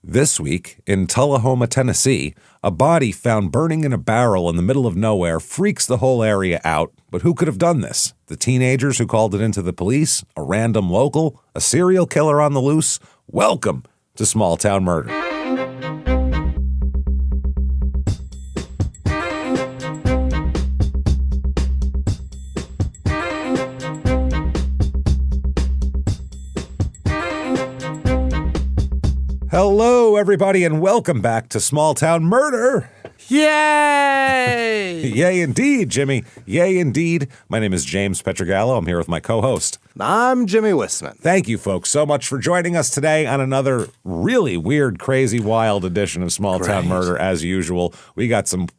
This week, in Tullahoma, Tennessee, a body found burning in a barrel in the middle of nowhere freaks the whole area out. But who could have done this? The teenagers who called it into the police? A random local? A serial killer on the loose? Welcome to Small Town Murder. Hello, everybody, and welcome back to Small Town Murder. Yay! Yay, indeed, Jimmy. Yay, indeed. My name is James Petrogallo. I'm here with my co-host. I'm Jimmy Wisman. Thank you, folks, so much for joining us today on another really weird, crazy, wild edition of Small Town Murder. As usual, we got some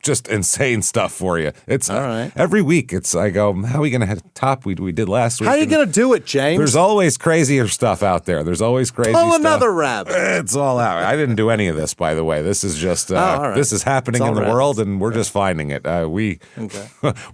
just insane stuff for you. It's all right. Every week. I go, how are we going to top we did last week? How are you going to do it, James? There's always crazier stuff out there. There's always crazy stuff. Another rabbit. It's all out. I didn't do any of this, by the way. This is just this is happening in the world, and we're just finding it. We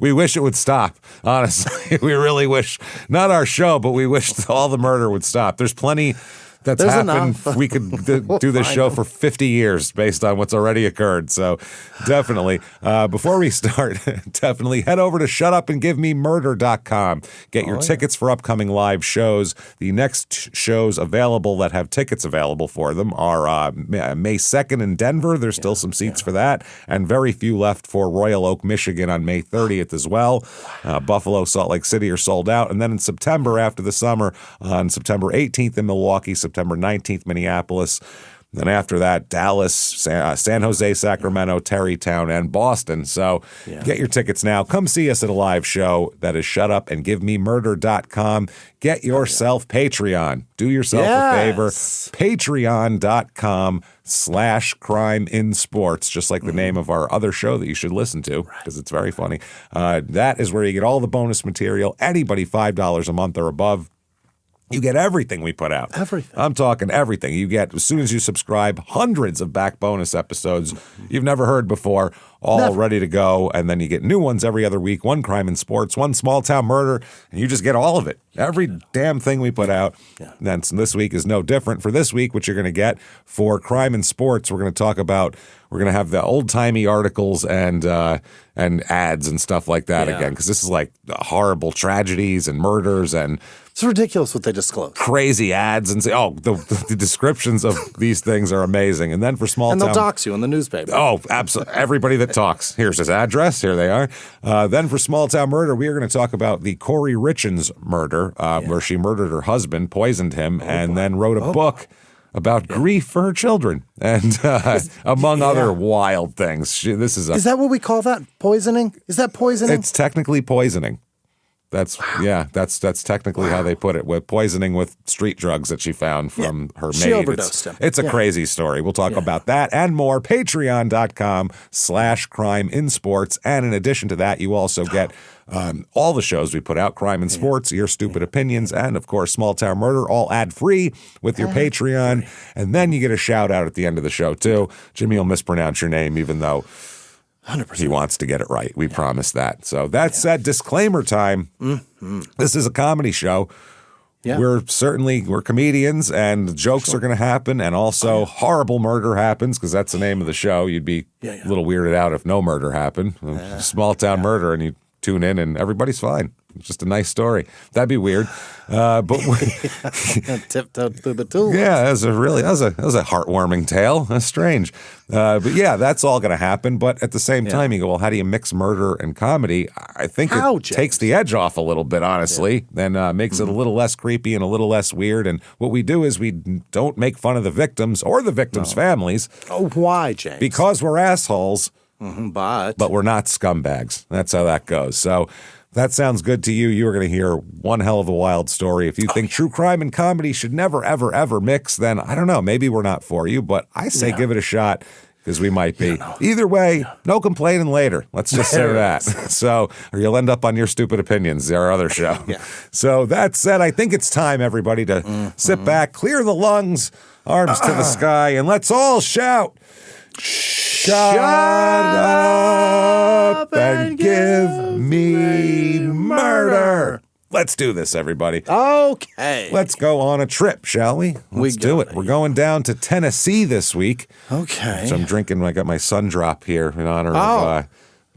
wish it would stop. Honestly, we really wish. Not our show, but we wish all the murder would stop. There's plenty. There's happened. Enough. We could do this show for 50 years based on what's already occurred. So definitely, before we start, definitely head over to shoutupandgivememurder.com. Get your tickets for upcoming live shows. The next shows available that have tickets available for them are May 2nd in Denver. There's still some seats for that, and very few left for Royal Oak, Michigan on May 30th as well. Buffalo, Salt Lake City are sold out. And then in September, after the summer, on September 18th in Milwaukee, September 19th, Minneapolis. Then after that, Dallas, San Jose, Sacramento, Terrytown, and Boston. So get your tickets now. Come see us at a live show. That is shoutupandgivememurder.com. Get yourself Patreon. Do yourself a favor. Patreon.com/crime in sports, just like the name of our other show that you should listen to, because it's very funny. That is where you get all the bonus material. Anybody $5 a month or above, you get everything we put out. Everything. I'm talking everything. You get, as soon as you subscribe, hundreds of back bonus episodes you've never heard before, all ready to go. And then you get new ones every other week. One crime in sports, one small town murder, and you just get all of it. Every damn thing we put out. And then this week is no different. For this week, what you're going to get for crime in sports, we're going to talk about, we're going to have the old-timey articles and ads and stuff like that again, because this is like horrible tragedies and murders and it's ridiculous what they disclose. Crazy ads and say, the descriptions of these things are amazing. And then for small and town, they'll dox you in the newspaper. Oh, absolutely. Everybody that talks. Here's his address. Here they are. Then for small town murder, we are going to talk about the Corey Richins murder, where she murdered her husband, poisoned him, then wrote a book about grief for her children, and among other wild things. Is that what we call that? Poisoning? Is that poisoning? It's technically poisoning. That's technically how they put it, with poisoning with street drugs that she found from her maid. She overdosed him. It's a crazy story. We'll talk about that and more. Patreon.com/crime in sports. And in addition to that, you also get all the shows we put out, Crime in Sports, Your Stupid Opinions, and of course, Small Town Murder, all ad-free with your Patreon. And then you get a shout out at the end of the show too. Jimmy will mispronounce your name, even though 100%. He wants to get it right. We promise that. So that said, disclaimer time. This is a comedy show. We're comedians, and jokes are going to happen, and also horrible murder happens, because that's the name of the show. You'd be a little weirded out if no murder happened. Small town murder, and you tune in, and everybody's fine. It's just a nice story. That'd be weird. But tiptoe through the tools. Yeah, that was a heartwarming tale. That's strange. But that's all going to happen. But at the same time, you go, well, how do you mix murder and comedy? I think it takes the edge off a little bit, honestly, and makes it a little less creepy and a little less weird. And what we do is we don't make fun of the victims or the victims' families. Oh, why, James? Because we're assholes, but we're not scumbags. That's how that goes. So that sounds good to you. You're going to hear one hell of a wild story. If you think true crime and comedy should never, ever, ever mix, then I don't know. Maybe we're not for you, but I say give it a shot, because we might be. Either way, no complaining later. Let's just say that. So, or you'll end up on Your Stupid Opinions, our other show. So that said, I think it's time, everybody, to sit back, clear the lungs, arms to the sky, and let's all shout. Shut up and give me murder. let's do this, everybody. Okay. Let's go on a trip, shall we? Let's do it. We're going down to Tennessee this week. Okay. So I'm drinking, I got my sun drop here in honor of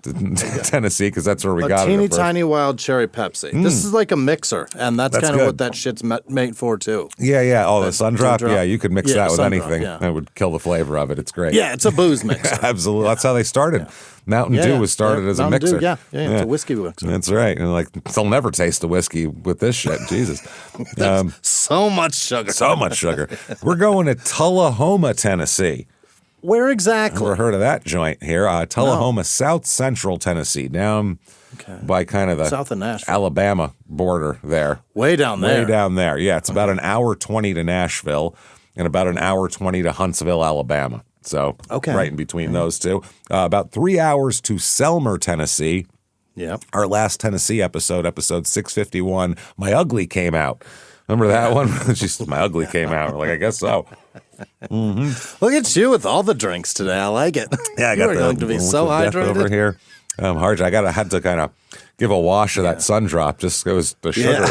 Tennessee, because that's where we got it. A teeny tiny wild cherry Pepsi. This is like a mixer, and that's kind of what that shit's made for, too. Yeah. Oh, the sun drop? Yeah, you could mix that with anything. That would kill the flavor of it. It's great. Yeah, it's a booze mixer. Absolutely. That's how they started. Mountain Dew was started as a mixer. Dew, it's a whiskey mixer. That's right. And they'll never taste the whiskey with this shit. Jesus. So much sugar. So much sugar. We're going to Tullahoma, Tennessee. Where exactly? Never heard of that joint here. Tullahoma, South Central Tennessee, down by kind of the south of Nashville, Alabama border there. Way down there. Way down there. Yeah, it's about an hour 20 to Nashville and about an hour 20 to Huntsville, Alabama. So right in between those two. About 3 hours to Selmer, Tennessee. Yeah. Our last Tennessee episode 651, My Ugly came out. Remember that one? My ugly came out. I guess so. Mm-hmm. Look at you with all the drinks today. I like it. Yeah, I got going to be so hydrated over here. Harj, I had to kind of give a wash of that sun drop. Just it was the sugar.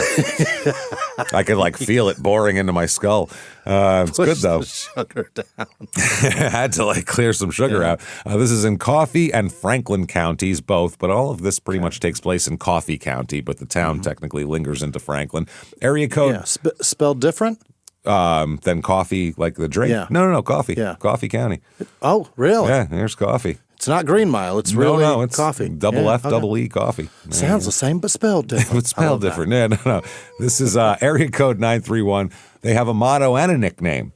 I could feel it boring into my skull. It's good though. The sugar down. I had to clear some sugar out. This is in Coffee and Franklin counties, both, but all of this pretty much takes place in Coffee County, but the town technically lingers into Franklin. Area code. Yeah, spelled different? Than coffee, like the drink. Yeah. No, coffee. Yeah. Coffee County. Oh, really? Yeah, there's coffee. It's not Green Mile. It's really it's coffee. Double F, double E coffee. Sounds the same, but spelled different. It's spelled different. No. This is area code 931. They have a motto and a nickname.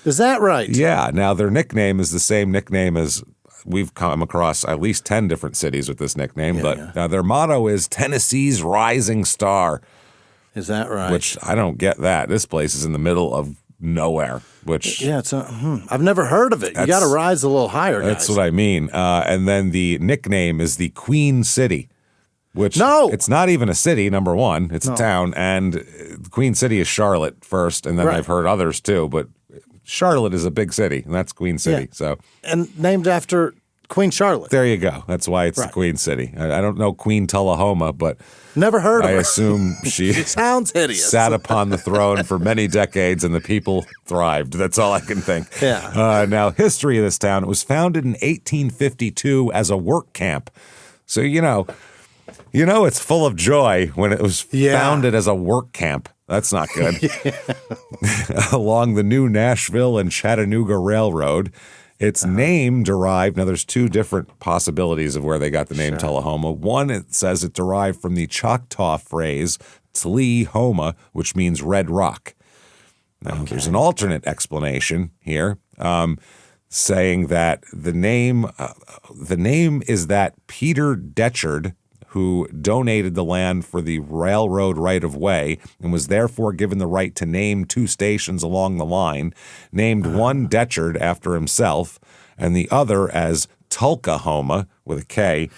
Is that right? Yeah. Now, their nickname is the same nickname as we've come across at least 10 different cities with this nickname, but their motto is Tennessee's Rising Star. Is that right? Which I don't get that. This place is in the middle of nowhere, which... Yeah, I've never heard of it. You got to rise a little higher, guys. That's what I mean. And then the nickname is the Queen City, which it's not even a city, number one. It's a town, and Queen City is Charlotte first, and then I've heard others too, but Charlotte is a big city, and that's Queen City. So and named after Queen Charlotte. There you go. That's why it's the Queen City. I don't know Queen Tullahoma, but... Never heard of her. I assume she sounds hideous. Sat upon the throne for many decades, and the people thrived. That's all I can think. Yeah. Now, history of this town, it was founded in 1852 as a work camp. So, it's full of joy when it was founded as a work camp. That's not good. Along the new Nashville and Chattanooga Railroad. Its name derived, now there's two different possibilities of where they got the name Tullahoma. One, it says it derived from the Choctaw phrase Tullahoma, which means red rock. Now, there's an alternate explanation here, saying that the name is that Peter Detchard, who donated the land for the railroad right-of-way and was therefore given the right to name two stations along the line, named one Detchard after himself and the other as Tullahoma with a K,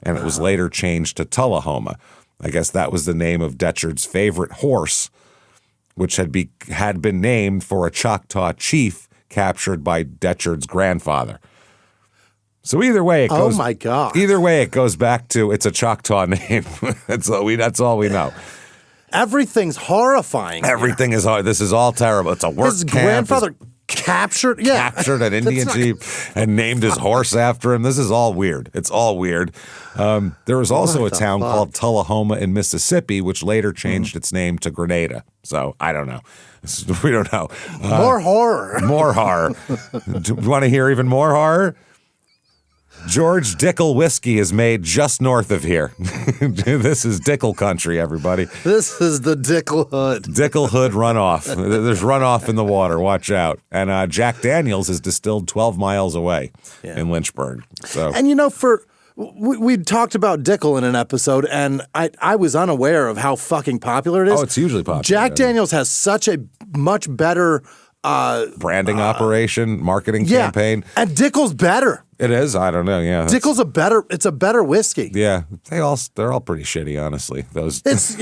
and it was later changed to Tullahoma. I guess that was the name of Detchard's favorite horse, which had been named for a Choctaw chief captured by Detchard's grandfather. So either way, it goes. Oh my God! Either way, it goes back to it's a Choctaw name. That's all we know. Everything's horrifying. Everything is hard. This is all terrible. It's a work His camp. grandfather captured an Indian chief and named his horse after him. This is all weird. It's all weird. There was also a town called Tullahoma in Mississippi, which later changed its name to Grenada. So I don't know. We don't know. More horror. More horror. Do you want to hear even more horror? George Dickel whiskey is made just north of here. This is Dickel country, everybody. This is the Dickel Hood. Dickel Hood runoff. There's runoff in the water. Watch out. And Jack Daniels is distilled 12 miles away in Lynchburg. So, and we talked about Dickel in an episode, and I was unaware of how fucking popular it is. Oh, it's hugely popular. Jack Daniels has such a much better branding operation, marketing campaign. And Dickel's better. It is. I don't know. Yeah, Dickel's it's a better whiskey. Yeah, they're all pretty shitty, honestly. Those. It's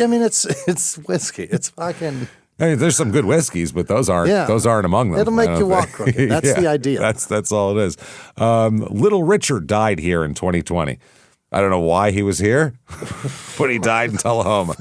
whiskey. It's fucking. I mean, there's some good whiskeys, but those aren't among them. It'll make you walk crooked. That's the idea. That's all it is. Little Richard died here in 2020. I don't know why he was here, but he died in Tullahoma.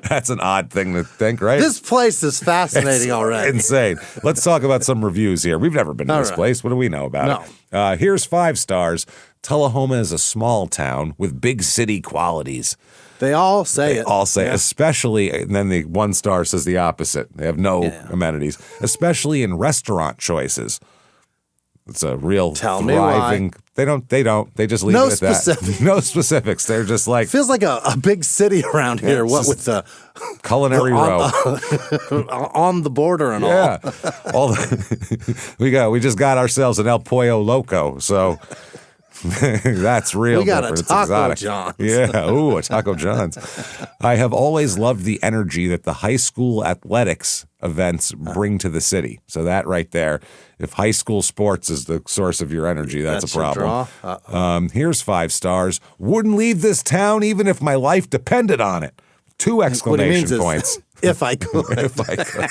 That's an odd thing to think, right? This place is fascinating already. Insane. Let's talk about some reviews here. We've never been to this place. What do we know about it? Here's 5 stars. Tullahoma is a small town with big city qualities. They all say They all say, especially, and then the 1 star says the opposite. They have no amenities, especially in restaurant choices. It's a real thriving. They don't. They just leave it at that. No specifics. They're just like feels like a big city around here. What with the culinary row on the border and all. We just got ourselves an El Pollo Loco. So. That's real. We got different. a Taco It's John's. Yeah. Ooh, a Taco John's. I have always loved the energy that the high school athletics events bring to the city. So that right there, if high school sports is the source of your energy, that's a problem. Here's 5 stars. Wouldn't leave this town even if my life depended on it. 2 exclamation points. If I could. If I could.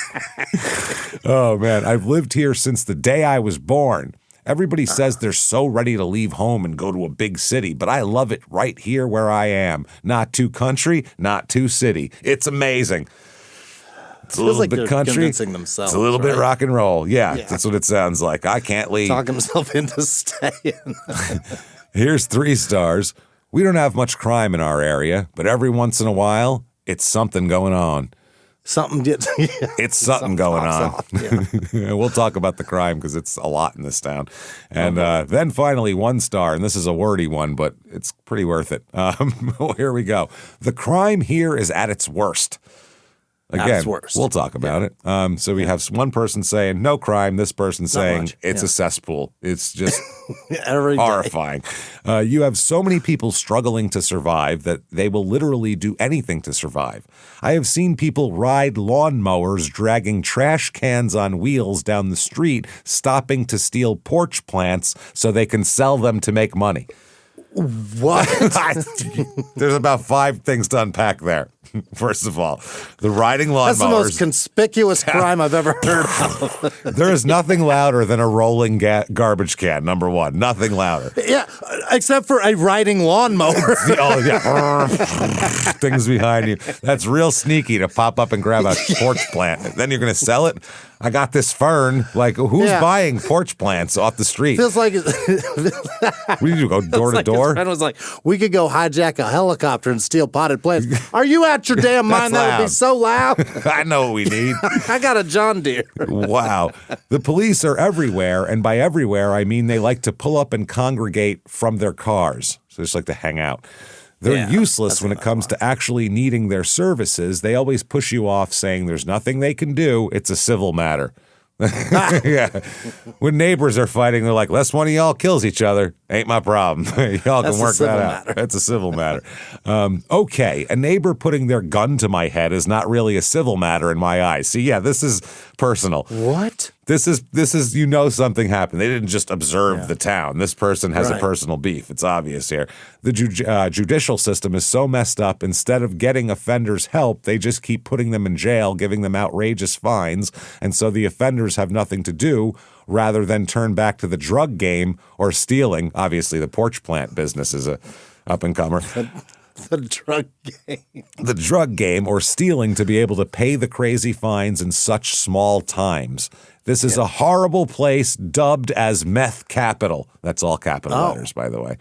Oh, man. I've lived here since the day I was born. Everybody says they're so ready to leave home and go to a big city, but I love it right here where I am. Not too country, not too city. It's amazing. It's a little bit country. Convincing themselves, it's a little bit rock and roll. Yeah, that's what it sounds like. I can't leave. Talk himself into staying. Here's 3 stars. We don't have much crime in our area, but every once in a while, it's something going on. It's something going on. We'll talk about the crime because it's a lot in this town. And then finally, 1 star, and this is a wordy one, but it's pretty worth it. Here we go. The crime here is at its worst. Again, we'll talk about it. So we have one person saying no crime, this person saying it's a cesspool. It's just horrifying. You have so many people struggling to survive that they will literally do anything to survive. I have seen people ride lawnmowers dragging trash cans on wheels down the street, stopping to steal porch plants so they can sell them to make money. What? There's about 5 things to unpack there. First of all, the riding lawnmowers. That's the most conspicuous crime I've ever heard of. There is nothing louder than a rolling garbage can, number 1. Nothing louder. Yeah, except for a riding lawnmower. Things behind you. That's real sneaky to pop up and grab a porch plant. Then you're going to sell it? I got this fern. Like, who's buying porch plants off the street? Feels like what do you do? Go door to door? His friend was like, we could go hijack a helicopter and steal potted plants. Are you out your damn mind? That would be so loud. I know what we need. I got a John Deere. Wow. The police are everywhere, and by everywhere, I mean they like to pull up and congregate from their cars. So they just like to hang out. They're useless when it comes to actually needing their services. They always push you off saying there's nothing they can do. It's a civil matter. Yeah. When neighbors are fighting, they're like, "Less one of y'all kills each other. Ain't my problem. Y'all can work that out." It's a civil matter. Okay, a neighbor putting their gun to my head is not really a civil matter in my eyes. See, this is personal. What? This is something happened. They didn't just observe the town. This person has a personal beef. It's obvious here. The judicial system is so messed up. Instead of getting offenders help, they just keep putting them in jail, giving them outrageous fines, and so the offenders have nothing to do rather than turn back to the drug game or stealing. Obviously, the porch plant business is a up-and-comer. The drug game. The drug game or stealing to be able to pay the crazy fines in such small times. This is a horrible place dubbed as meth capital. That's all capital letters, by the way.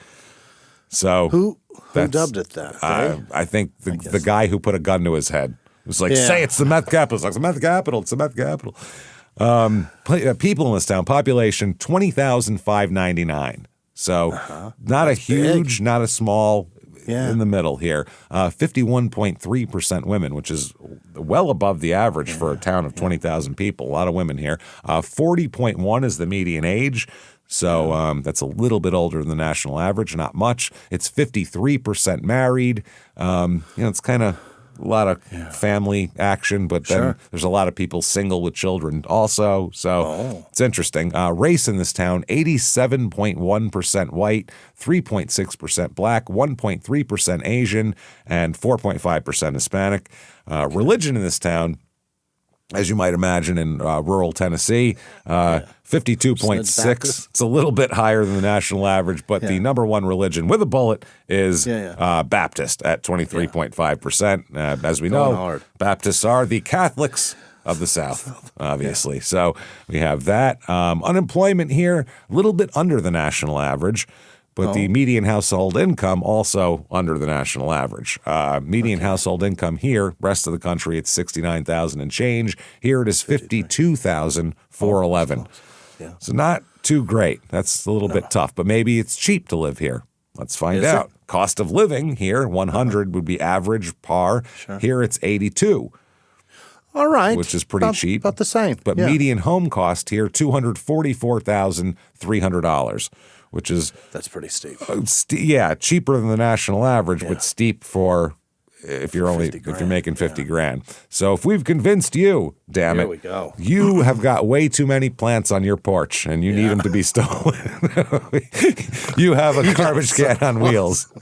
So who dubbed it that? I think the guy who put a gun to his head was like, say it's the meth capital. It's like, the meth capital. It's the meth capital. People in this town, population 20,599. So not a huge, not a small. In the middle here. 51.3% women, which is well above the average for a town of 20,000 people. A lot of women here. 40.1 is the median age. So that's a little bit older than the national average, not much. It's 53% married. It's kind of a lot of family action, but then there's a lot of people single with children also. So it's interesting. Race in this town, 87.1% white, 3.6% black, 1.3% Asian, and 4.5% Hispanic. Religion in this town, as you might imagine, in rural Tennessee. 52.6. It's a little bit higher than the national average, but the number one religion with a bullet is Baptist at 23.5%. As we know, Baptists are the Catholics of the South, obviously. So we have that. Unemployment here, a little bit under the national average. But the median household income also under the national average. Median household income here, rest of the country, it's $69,000 and change. Here it is $52,411. So not too great. That's a little bit tough. But maybe it's cheap to live here. Let's find out. Cost of living here, 100 would be average par. Sure. Here it's 82. All right. Which is pretty cheap. About the same. But median home cost here, $244,300. Which is that's pretty steep. Cheaper than the national average, but steep for if you're making 50 grand. So if we've convinced you, damn it, we go. You have got way too many plants on your porch, and you need them to be stolen. You have a garbage can on wheels.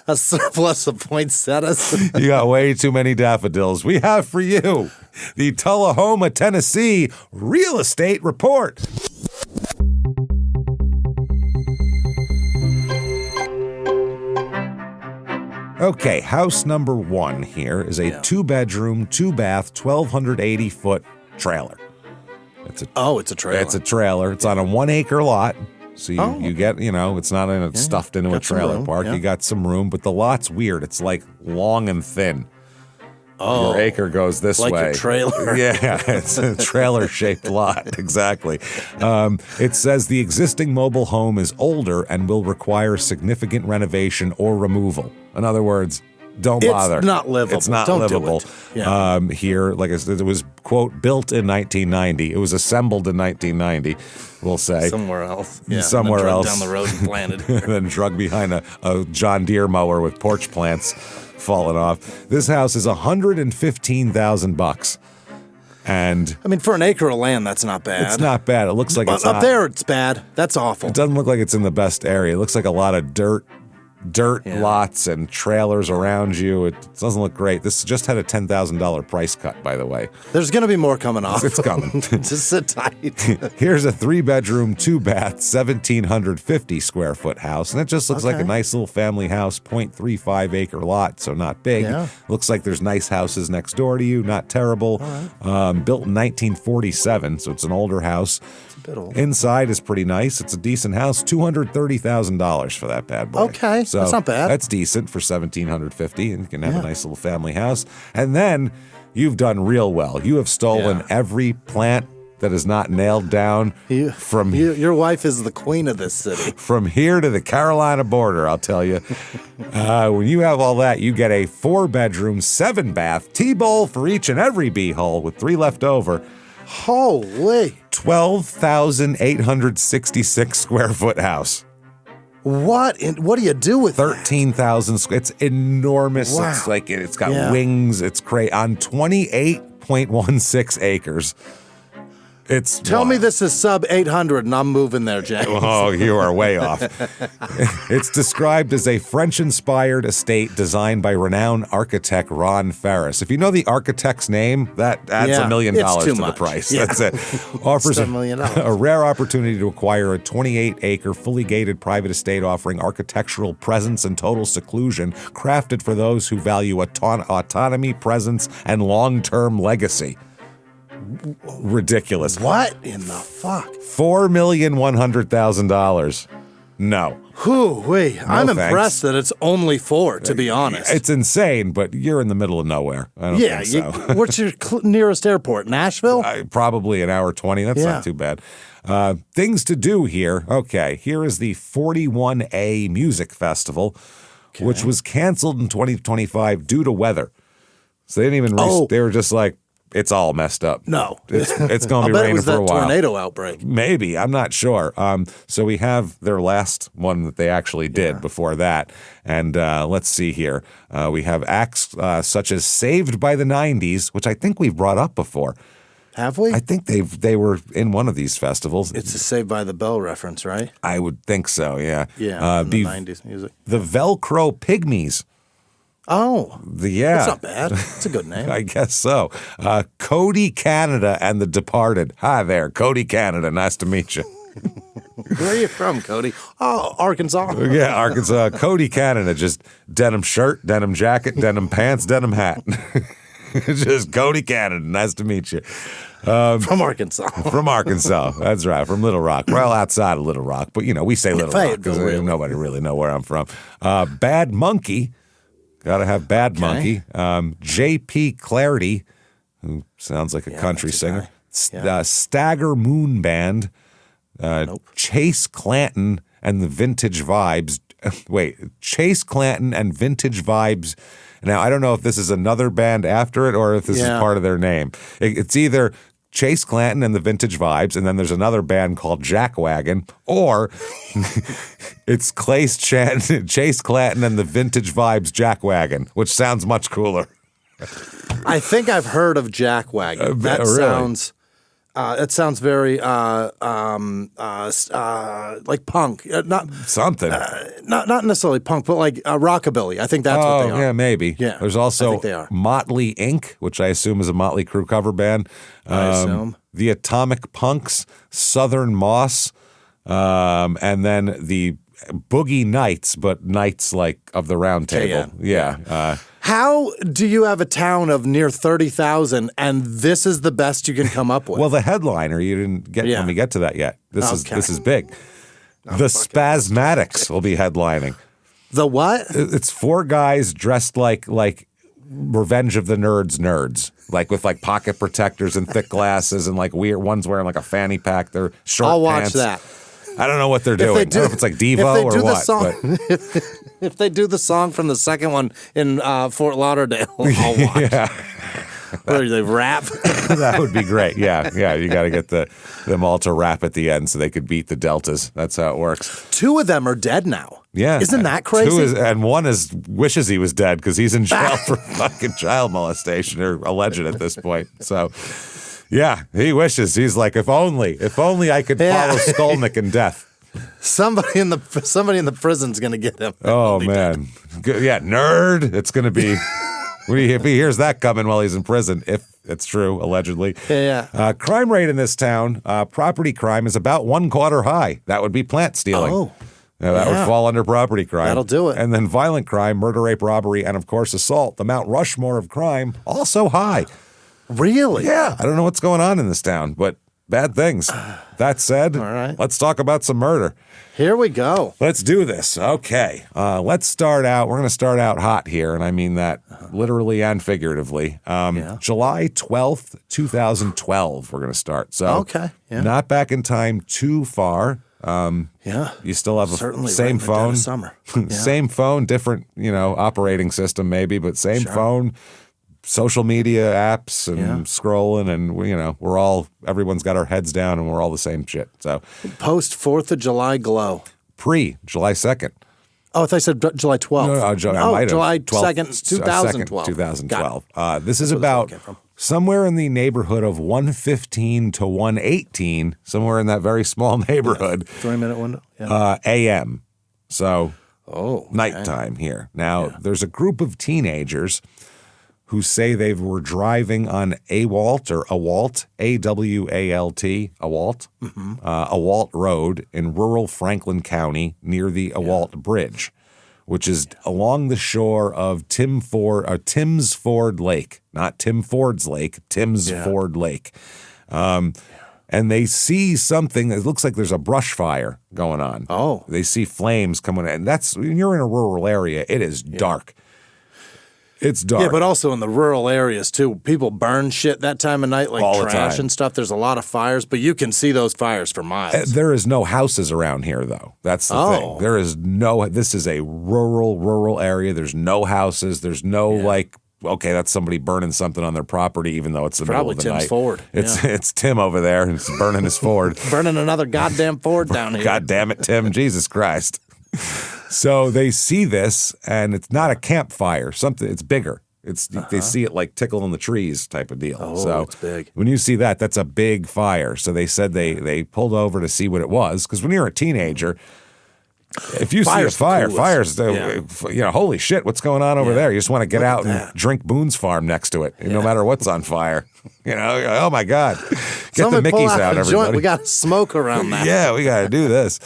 A surplus of poinsettias. You got way too many daffodils. We have for you the Tullahoma, Tennessee Real Estate Report. Okay, house number one here is a 2-bedroom, 2-bath, 1,280-foot trailer. It's a trailer. It's a trailer. It's on a 1-acre lot. So you get, it's not stuffed into a trailer park. You got some room, but the lot's weird. It's like long and thin. Your acre goes this way. Like your trailer. Yeah, it's a trailer-shaped lot. Exactly. It says the existing mobile home is older and will require significant renovation or removal. In other words, don't bother. It's not livable. It's not livable. Here, like I said, it was, quote, built in 1990. It was assembled in 1990, we'll say. Somewhere else. Somewhere else. Down the road and planted. Then drug behind a John Deere mower with porch plants falling off. This house is $115,000. And I mean, for an acre of land, that's not bad. It's not bad. It looks like it's up there. It's bad. That's awful. It doesn't look like it's in the best area. It looks like a lot of dirt lots and trailers around you. It doesn't look great. This just had a $10,000 price cut, by the way. There's going to be more coming off. It's coming. Just sit tight. Here's a 3-bedroom, 2-bath, 1,750 square foot house, and it just looks like a nice little family house, 0.35 acre lot, so not big. Looks like there's nice houses next door to you, not terrible. Built in 1947, so it's an older house. Inside is pretty nice. It's a decent house. $230,000 for that bad boy. Okay, so that's not bad. That's decent for $1,750, and you can have a nice little family house. And then you've done real well. You have stolen every plant that is not nailed down from your wife is the queen of this city. From here to the Carolina border, I'll tell you. When you have all that, you get a 4-bedroom, 7-bath T-bowl for each and every bee-hole with 3 left over. Holy. 12,866 square foot house. What do you do with 13,000 square. It's enormous. Wow. It's like it's got wings. It's great on 28.16 acres. Tell me this is sub 800 and I'm moving there, James. Oh, you are way off. It's described as a French-inspired estate designed by renowned architect Ron Ferris. If you know the architect's name, that adds $1 million to the price. That's it. Offers $1 million. A rare opportunity to acquire a 28-acre, fully gated private estate offering architectural presence and total seclusion, crafted for those who value autonomy, presence, and long-term legacy. Ridiculous. What in the fuck? $4,100,000. No. I'm impressed that it's only 4, to be honest. It's insane, but you're in the middle of nowhere. I don't think so. What's your nearest airport? Nashville? Probably an hour 20. That's not too bad. Things to do here. Okay, here is the 41A Music Festival, which was canceled in 2025 due to weather. So they didn't even they were just like, it's all messed up. No. It's going to be raining for a while. It was that tornado outbreak. Maybe. I'm not sure. So we have their last one that they actually did before that. And let's see here. We have acts such as Saved by the 90s, which I think we've brought up before. Have we? I think they were in one of these festivals. It's a Saved by the Bell reference, right? I would think so, yeah. Yeah, the 90s music. The Velcro Pygmies. Oh. Yeah. That's not bad. It's a good name. I guess so. Cody Canada and the Departed. Hi there, Cody Canada. Nice to meet you. Where are you from, Cody? Oh, Arkansas. Yeah, Arkansas. Cody Canada, just denim shirt, denim jacket, denim pants, denim hat. Just Cody Canada. Nice to meet you. From Arkansas. From Arkansas. That's right. From Little Rock. Well, outside of Little Rock, but we say Little Rock because nobody really know where I'm from. Bad Monkey. Got to have Bad Monkey. J.P. Clarity, who sounds like a country singer. Stagger Moon Band. Nope. Chase Clanton and the Vintage Vibes. Wait, Chase Clanton and Vintage Vibes. Now, I don't know if this is another band after it or if this is part of their name. It's either Chase Clanton and the Vintage Vibes, and then there's another band called Jackwagon, or it's Chase Clanton and the Vintage Vibes Jackwagon, which sounds much cooler. I think I've heard of Jackwagon. That really? It sounds very like punk. Not something. Not necessarily punk, but like rockabilly. I think that's what they are. Yeah, maybe. Yeah, there's also I think they are. Motley Inc., which I assume is a Motley Crue cover band. I assume. The Atomic Punks, Southern Moss, and then the Boogie Nights, but Knights like of the Round Table. Yeah. How do you have a town of near 30,000 and this is the best you can come up with? Well, the headliner, you didn't get when we get to that yet. This is big. The Spasmatics will be headlining. The what? It's four guys dressed like Revenge of the Nerds, like with like pocket protectors and thick glasses and like weird. One's wearing like a fanny pack. They're short I'll watch pants. that. I don't know what they're doing. I don't know if it's like Devo or what. If they do the song from the second one in Fort Lauderdale, I'll watch. Yeah. Where they rap. That would be great. Yeah. You got to get them all to rap at the end so they could beat the Deltas. That's how it works. 2 of them are dead now. Yeah. Isn't that crazy? And one wishes he was dead because he's in jail for fucking child molestation, or alleged at this point. So, yeah, he wishes. He's like, if only I could follow Skolnick in death. Somebody in the prison's gonna get him. Oh man, yeah, nerd. It's gonna be if he hears that coming while he's in prison, if it's true, allegedly. Yeah. Crime rate in this town, property crime is about 1/4 high. That would be plant stealing. Oh. That would fall under property crime. That'll do it. And then violent crime, murder, rape, robbery, and of course assault. The Mount Rushmore of crime, also high. Really? Yeah. I don't know what's going on in this town, but bad things. That said, all right. Let's talk about some murder. Here we go. Let's do this. Okay. Let's start out. We're going to start out hot here, and I mean that literally and figuratively. July 12th, 2012, we're going to start. So not back in time too far. You still have certainly same phone. Summer. Same phone, different, operating system maybe, but same phone. Social media apps and scrolling, and everyone's got our heads down, and we're all the same shit. So post 4th of July glow. Pre July 2nd. Oh, I thought I said July 12th. No, July 2nd, 2012. 2012. This is about somewhere in the neighborhood of 115 to 118, somewhere in that very small neighborhood. 3-minute window. AM. So nighttime here. Now, there's a group of teenagers who say they were driving on Awalt, A-W-A-L-T, Awalt Road in rural Franklin County near the Awalt Bridge, which is along the shore of Tim's Ford Lake, not Tim Ford's Lake, Tim's Ford Lake. And they see something. It looks like there's a brush fire going on. Oh. They see flames coming in. And that's, when you're in a rural area, it is dark. It's dark. Yeah, but also in the rural areas, too. People burn shit that time of night, like all trash and stuff. There's a lot of fires, but you can see those fires for miles. There is no houses around here, though. That's the thing. There is this is a rural area. There's no houses. There's no, that's somebody burning something on their property, even though it's the middle of the night. Probably Tim's Ford. It's Tim over there, and he's burning his Ford. Burning another goddamn Ford down here. God damn it, Tim. Jesus Christ. So they see this, and it's not a campfire. It's bigger. They see it like tickle in the trees type of deal. Oh, so it's big. When you see that, that's a big fire. So they said they pulled over to see what it was, because when you're a teenager, If you see a fire, fire's, holy shit, what's going on over there? You just want to get out and drink Boone's Farm next to it, no matter what's on fire. Oh my God. Get the Mickeys out, everybody. Joint. We got smoke around that. Yeah, we got to do this.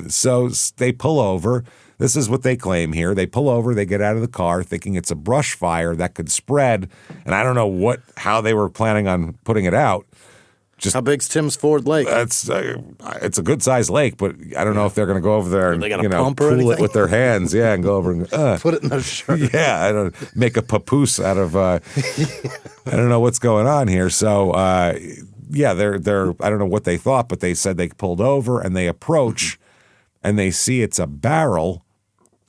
So they pull over. This is what they claim here. They pull over, they get out of the car thinking it's a brush fire that could spread. And I don't know how they were planning on putting it out. Just how big's Tim's Ford Lake? It's a good sized lake, but I don't know if they're going to go over there and pool it with their hands, and go over and put it in their shirt. Yeah, I don't make a papoose out of. I don't know what's going on here. So they're I don't know what they thought, but they said they pulled over and they approach, and they see it's a barrel.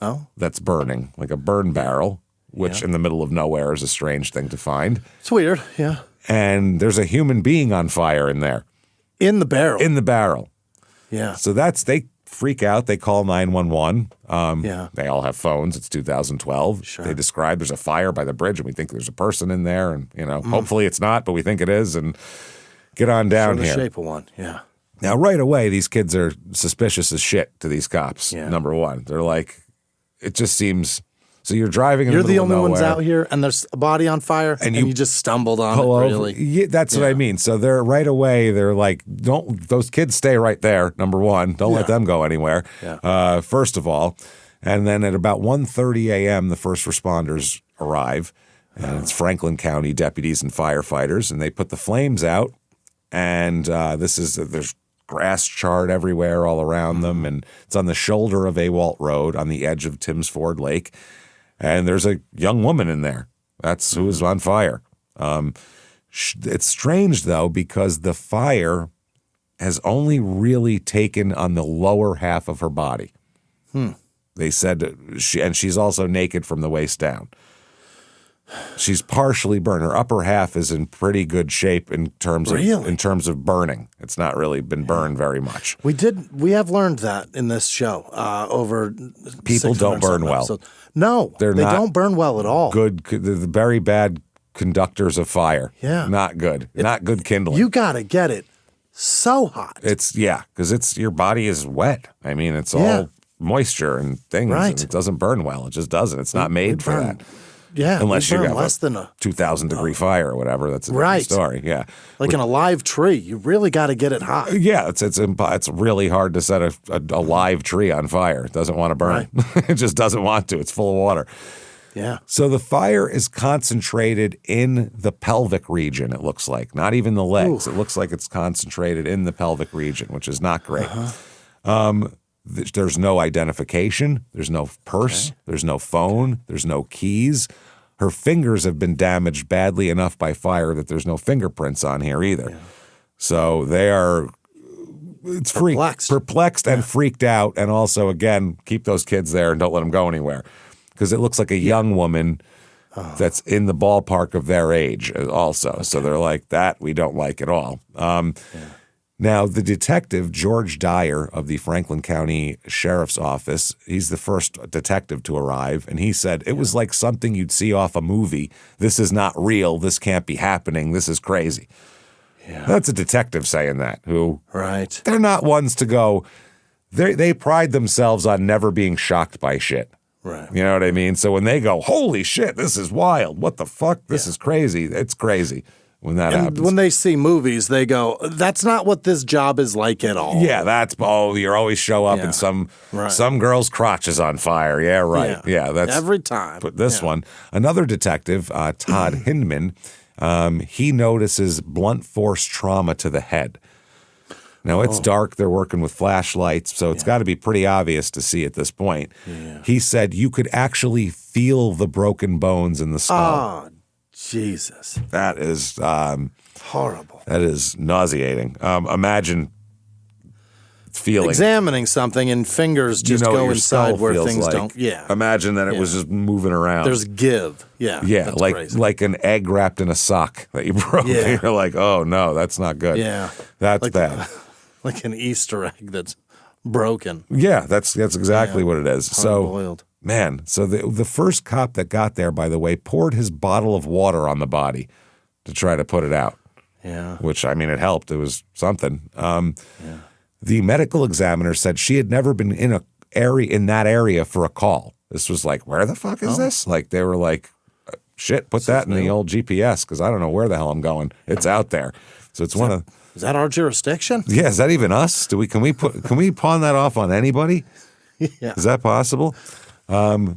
Oh, that's burning, like a burn barrel, which in the middle of nowhere is a strange thing to find. It's weird, yeah. And there's a human being on fire in there. In the barrel? In the barrel. Yeah. So they freak out. They call 911. They all have phones. It's 2012. Sure. They describe there's a fire by the bridge, and we think there's a person in there. And, hopefully it's not, but we think it is. And get on down here. The shape of one, yeah. Now, right away, these kids are suspicious as shit to these cops, number one. They're like, it just seems... So you're driving in the middle of nowhere. You're the only ones out here, and there's a body on fire, and you just stumbled on it, really. Yeah, that's what I mean. So they're right away, they're like, those kids stay right there, number one. Don't let them go anywhere, first of all. And then at about 1:30 a.m., the first responders arrive, and it's Franklin County deputies and firefighters, and they put the flames out, and there's grass charred everywhere all around them, and it's on the shoulder of Awalt Road on the edge of Tim's Ford Lake. And there's a young woman in there. That's who is on fire. It's strange, though, because the fire has only really taken on the lower half of her body. They said she's also naked from the waist down. She's partially burned. Her upper half is in pretty good shape in terms of burning. It's not really been burned very much. We have learned that in this show over people don't burn well. Episodes. No, they don't burn well at all. They're very bad conductors of fire. Yeah, not good. Not good kindling. You got to get it so hot. Because your body is wet. I mean, it's all moisture and things, and it doesn't burn well. It just doesn't. It's not made for that. Yeah, unless you got less than a 2,000-degree fire or whatever. That's a different story. Yeah, like an alive tree, you really got to get it hot. Yeah, it's really hard to set a live tree on fire. It doesn't want to burn. Right. It just doesn't want to. It's full of water. Yeah. So the fire is concentrated in the pelvic region. It looks like not even the legs. It looks like it's concentrated in the pelvic region, which is not great. There's no identification. There's no purse. There's no phone. There's no keys. Her fingers have been damaged badly enough by fire that there's no fingerprints on here either. Yeah. So they are perplexed and freaked out. And also, again, keep those kids there and don't let them go anywhere. Because it looks like a young woman that's in the ballpark of their age also. Okay. So they're like, that we don't like at all. Now, the detective, George Dyer of the Franklin County Sheriff's Office, he's the first detective to arrive, and he said, it was like something you'd see off a movie. This is not real. This can't be happening. This is crazy. Yeah. That's a detective saying that, they're not ones to go, they pride themselves on never being shocked by shit. Right. You know what I mean? So when they go, holy shit, this is wild. What the fuck? This is crazy. It's crazy. When that happens. When they see movies, they go, that's not what this job is like at all. Yeah, you always show up and some girl's crotch is on fire. Yeah, right. Yeah, that's every time. But this one, another detective, Todd Hindman, he notices blunt force trauma to the head. Now, it's dark. They're working with flashlights, so it's got to be pretty obvious to see at this point. Yeah. He said you could actually feel the broken bones in the skull. Oh, Jesus. That is horrible. That is nauseating. Imagine feeling. Examining something and fingers just go inside where things don't. Yeah. Imagine that it was just moving around. There's give. Yeah. Yeah. Like an egg wrapped in a sock that you broke. Yeah. You're like, oh no, that's not good. Yeah. That's bad. Like an Easter egg that's broken. Yeah, that's exactly what it is. Hard-boiled. So the first cop that got there, by the way, poured his bottle of water on the body to try to put it out. Yeah. Which, I mean, it helped. It was something. The medical examiner said she had never been in in that area for a call. This was like, where the fuck is this? Like they were like, shit, put that in the old GPS because I don't know where the hell I'm going. It's out there. So it's Is that our jurisdiction? Yeah, is that even us? Can we pawn that off on anybody? Yeah. Is that possible?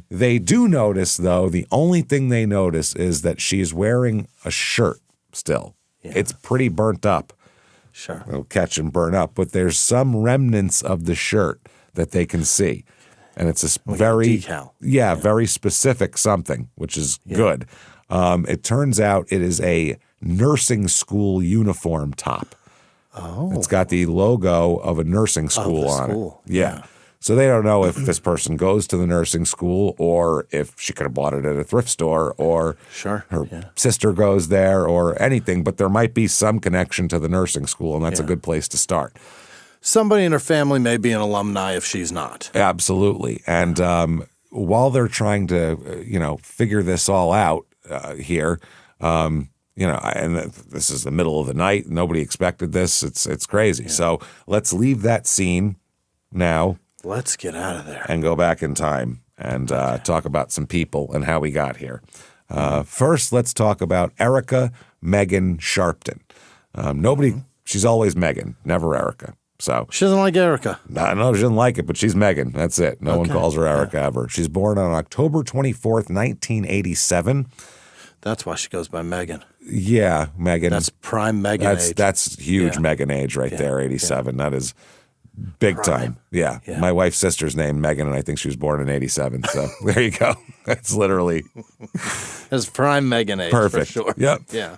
They do notice, though, the only thing they notice is that she's wearing a shirt still. Yeah. It's pretty burnt up. Sure. It'll catch and burn up, but there's some remnants of the shirt that they can see. And it's a like very, a decal. Yeah, very specific something, which is good. It turns out it is a nursing school uniform top. Oh. It's got the logo of a nursing school on it. Yeah. So they don't know if this person goes to the nursing school or if she could have bought it at a thrift store or her sister goes there or anything, but there might be some connection to the nursing school, and that's a good place to start. Somebody in her family may be an alumni if she's not. Absolutely. And while they're trying to, figure this all out here, and this is the middle of the night. Nobody expected this. It's crazy. Yeah. So let's leave that scene now. Let's get out of there. And go back in time and talk about some people and how we got here. First, let's talk about Erica Megan Sharpton. She's always Megan, never Erica. So she doesn't like Erica. No, she doesn't like it, but she's Megan. That's it. No one calls her Erica ever. She's born on October 24th, 1987. That's why she goes by Megan. Yeah, Megan. That's prime Megan age. That's huge Megan age right there, 87. That is big time. Yeah. My wife's sister's named Megan, and I think she was born in 87. So there you go. That's literally. That's prime Megan age. Perfect. For sure. Yep. Yeah.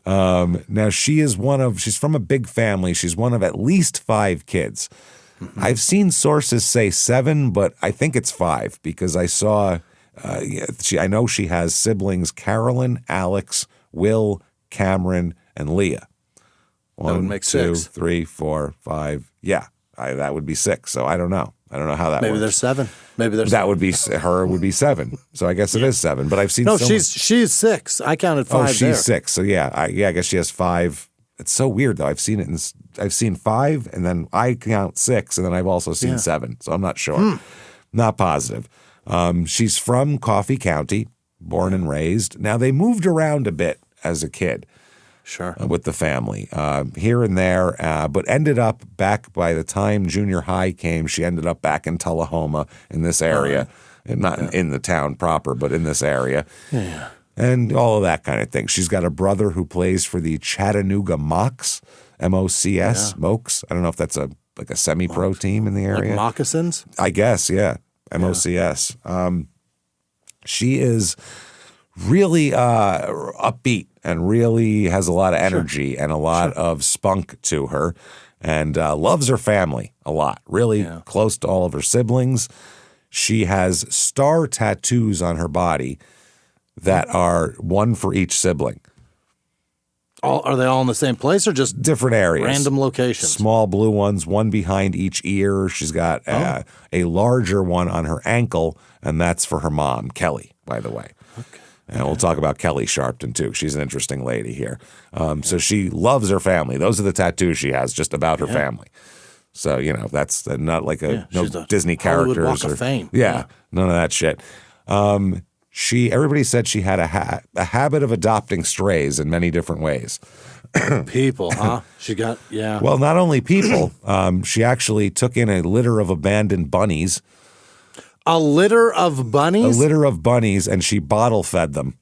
Now, she's from a big family. She's one of at least 5 kids. Mm-hmm. I've seen sources say 7, but I think it's 5 because I saw, I know she has siblings Carolyn, Alex, Will, Cameron, and Leah. 1, that would make 2, 6. 3, 4, 5. Yeah. That would be 6. So I don't know. I don't know how that works. Maybe there's 7. Maybe there's that would be her would be 7. So I guess it is 7. But I've seen she's 6. I counted 5. Oh, she's 6. So I guess she has 5. It's so weird though. I've seen 5, and then I count 6, and then I've also seen 7. So I'm not sure. Not positive. She's from Coffee County, born and raised. Now they moved around a bit as a kid. Sure. With the family, here and there, but ended up back by the time junior high came, she ended up back in Tullahoma in this area, and not in the town proper, but in this area. Yeah. And all of that kind of thing. She's got a brother who plays for the Chattanooga Mocs, M-O-C-S, Mokes. I don't know if that's a semi-pro team in the area. Like moccasins? I guess, yeah. M-O-C-S. She is really upbeat and really has a lot of energy and a lot of spunk to her, and loves her family a lot, really close to all of her siblings. She has star tattoos on her body that are one for each sibling. Are they all in the same place or just different areas? Random locations. Small blue ones, one behind each ear. She's got a larger one on her ankle, and that's for her mom, Kelly, by the way. Okay. And we'll talk about Kelly Sharpton, too. She's an interesting lady here. So she loves her family. Those are the tattoos she has, just about her family. So, that's not like no Disney characters. Hollywood Walk of Fame. Yeah, none of that shit. Everybody said she had a habit of adopting strays in many different ways. People, huh? She got, Well, not only people. She actually took in a litter of abandoned bunnies. A litter of bunnies? A litter of bunnies, and she bottle fed them.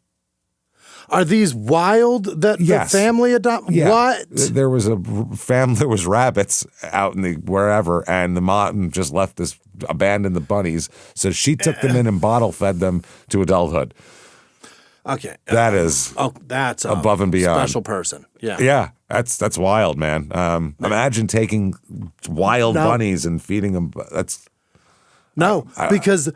Are these wild that the family adopted? Yeah. What? There was there was rabbits out in the wherever, and the mom just left this, abandoned the bunnies. So she took them in and bottle fed them to adulthood. Okay. That is that's above and beyond. Special person. Yeah. Yeah. That's wild, man. Imagine taking wild bunnies and feeding them. No, because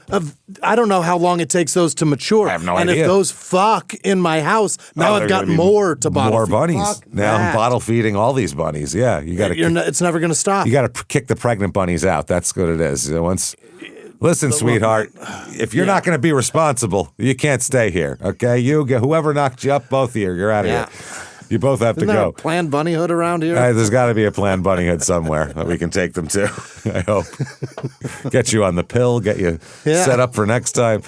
I don't know how long it takes those to mature. I have no idea. And if those fuck in my house, now I've got more to bottle more feed. Bunnies. Fuck now that. I'm bottle feeding all these bunnies. Yeah, you got to. It's never going to stop. You got to kick the pregnant bunnies out. That's what it is. Listen, sweetheart, if you're not going to be responsible, you can't stay here. Okay, whoever knocked you up, both of you're out of here. You both have Isn't to there go. a Planned Bunny Hood around here? There's got to be a Planned Bunny Hood somewhere that we can take them to. I hope. Get you on the pill, get you set up for next time.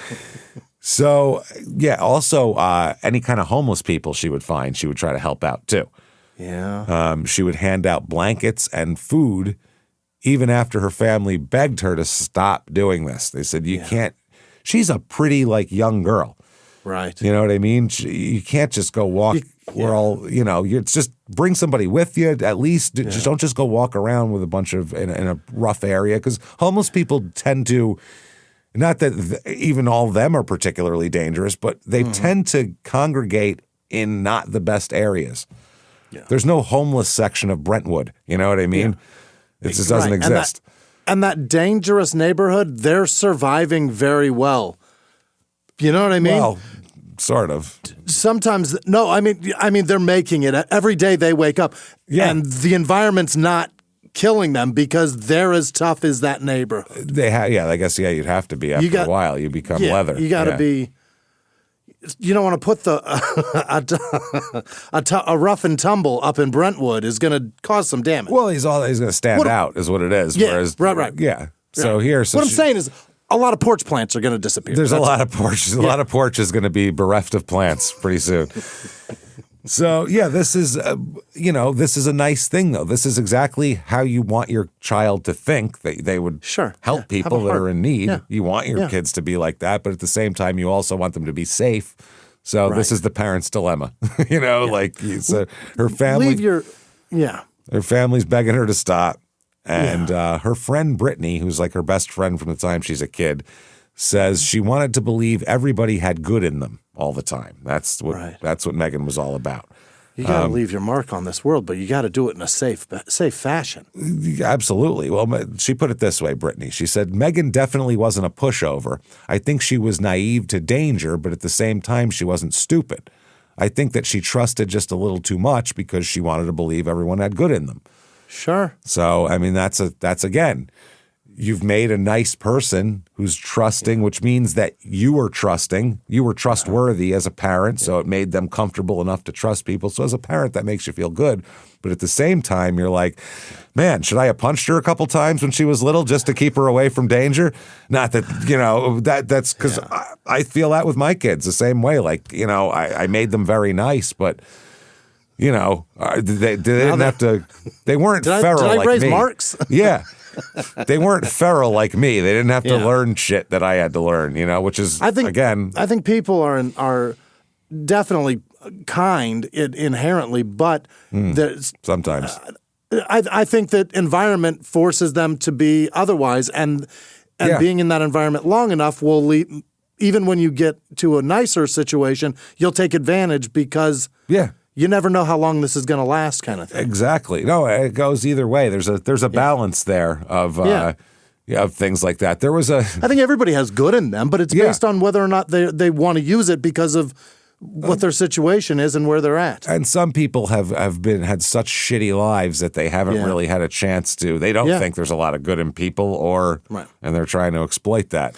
So, yeah, also any kind of homeless people she would find, she would try to help out too. Yeah. She would hand out blankets and food even after her family begged her to stop doing this. They said, you can't. She's a pretty, young girl. Right. You know what I mean? You can't just go walk. We're all, it's just bring somebody with you at least. Just don't just go walk around with a bunch of in a rough area, because homeless people tend to, not that even all of them are particularly dangerous, but they tend to congregate in not the best areas. Yeah. There's no homeless section of Brentwood. You know what I mean? It just doesn't exist. And that dangerous neighborhood, they're surviving very well. You know what I mean? Well, sort of. Sometimes, no, I mean, they're making it. Every day they wake up, and the environment's not killing them because they're as tough as that neighborhood. I guess, you'd have to be after a while. You become leather. You got to be. You don't want to put a rough and tumble up in Brentwood is going to cause some damage. Well, he's going to stand out, is what it is. Yeah, whereas, right. Yeah. So here, what I'm saying is, a lot of porch plants are going to disappear. There's a lot of porches. A lot of porches going to be bereft of plants pretty soon. So this is, this is a nice thing though. This is exactly how you want your child to think, that they would help people that are in need. Yeah. You want your kids to be like that, but at the same time, you also want them to be safe. So this is the parent's dilemma. So her family. Her family's begging her to stop. And her friend Brittany, who's like her best friend from the time she's a kid, says she wanted to believe everybody had good in them all the time. That's what Megan was all about. You got to leave your mark on this world, but you got to do it in a safe fashion. Absolutely. Well, she put it this way, Brittany. She said, Megan definitely wasn't a pushover. I think she was naive to danger, but at the same time, she wasn't stupid. I think that she trusted just a little too much because she wanted to believe everyone had good in them. Sure. So, I mean, that's again, you've made a nice person who's trusting, which means that you were trusting. You were trustworthy as a parent, so it made them comfortable enough to trust people. So as a parent, that makes you feel good. But at the same time, you're like, man, should I have punched her a couple times when she was little just to keep her away from danger? Not that, that's because I feel that with my kids the same way. I made them very nice, but they didn't have to. They weren't feral like me. Did I raise marks? Yeah, they weren't feral like me. They didn't have to learn shit that I had to learn. Which is I think people are definitely kind inherently, but sometimes I think that environment forces them to be otherwise, and being in that environment long enough will lead. Even when you get to a nicer situation, you'll take advantage because you never know how long this is going to last, kind of thing. Exactly. No, it goes either way. There's a balance there of things like that. I think everybody has good in them, but it's based on whether or not they want to use it because of what their situation is and where they're at. And some people have had such shitty lives that they haven't really had a chance to. They don't think there's a lot of good in people, and they're trying to exploit that.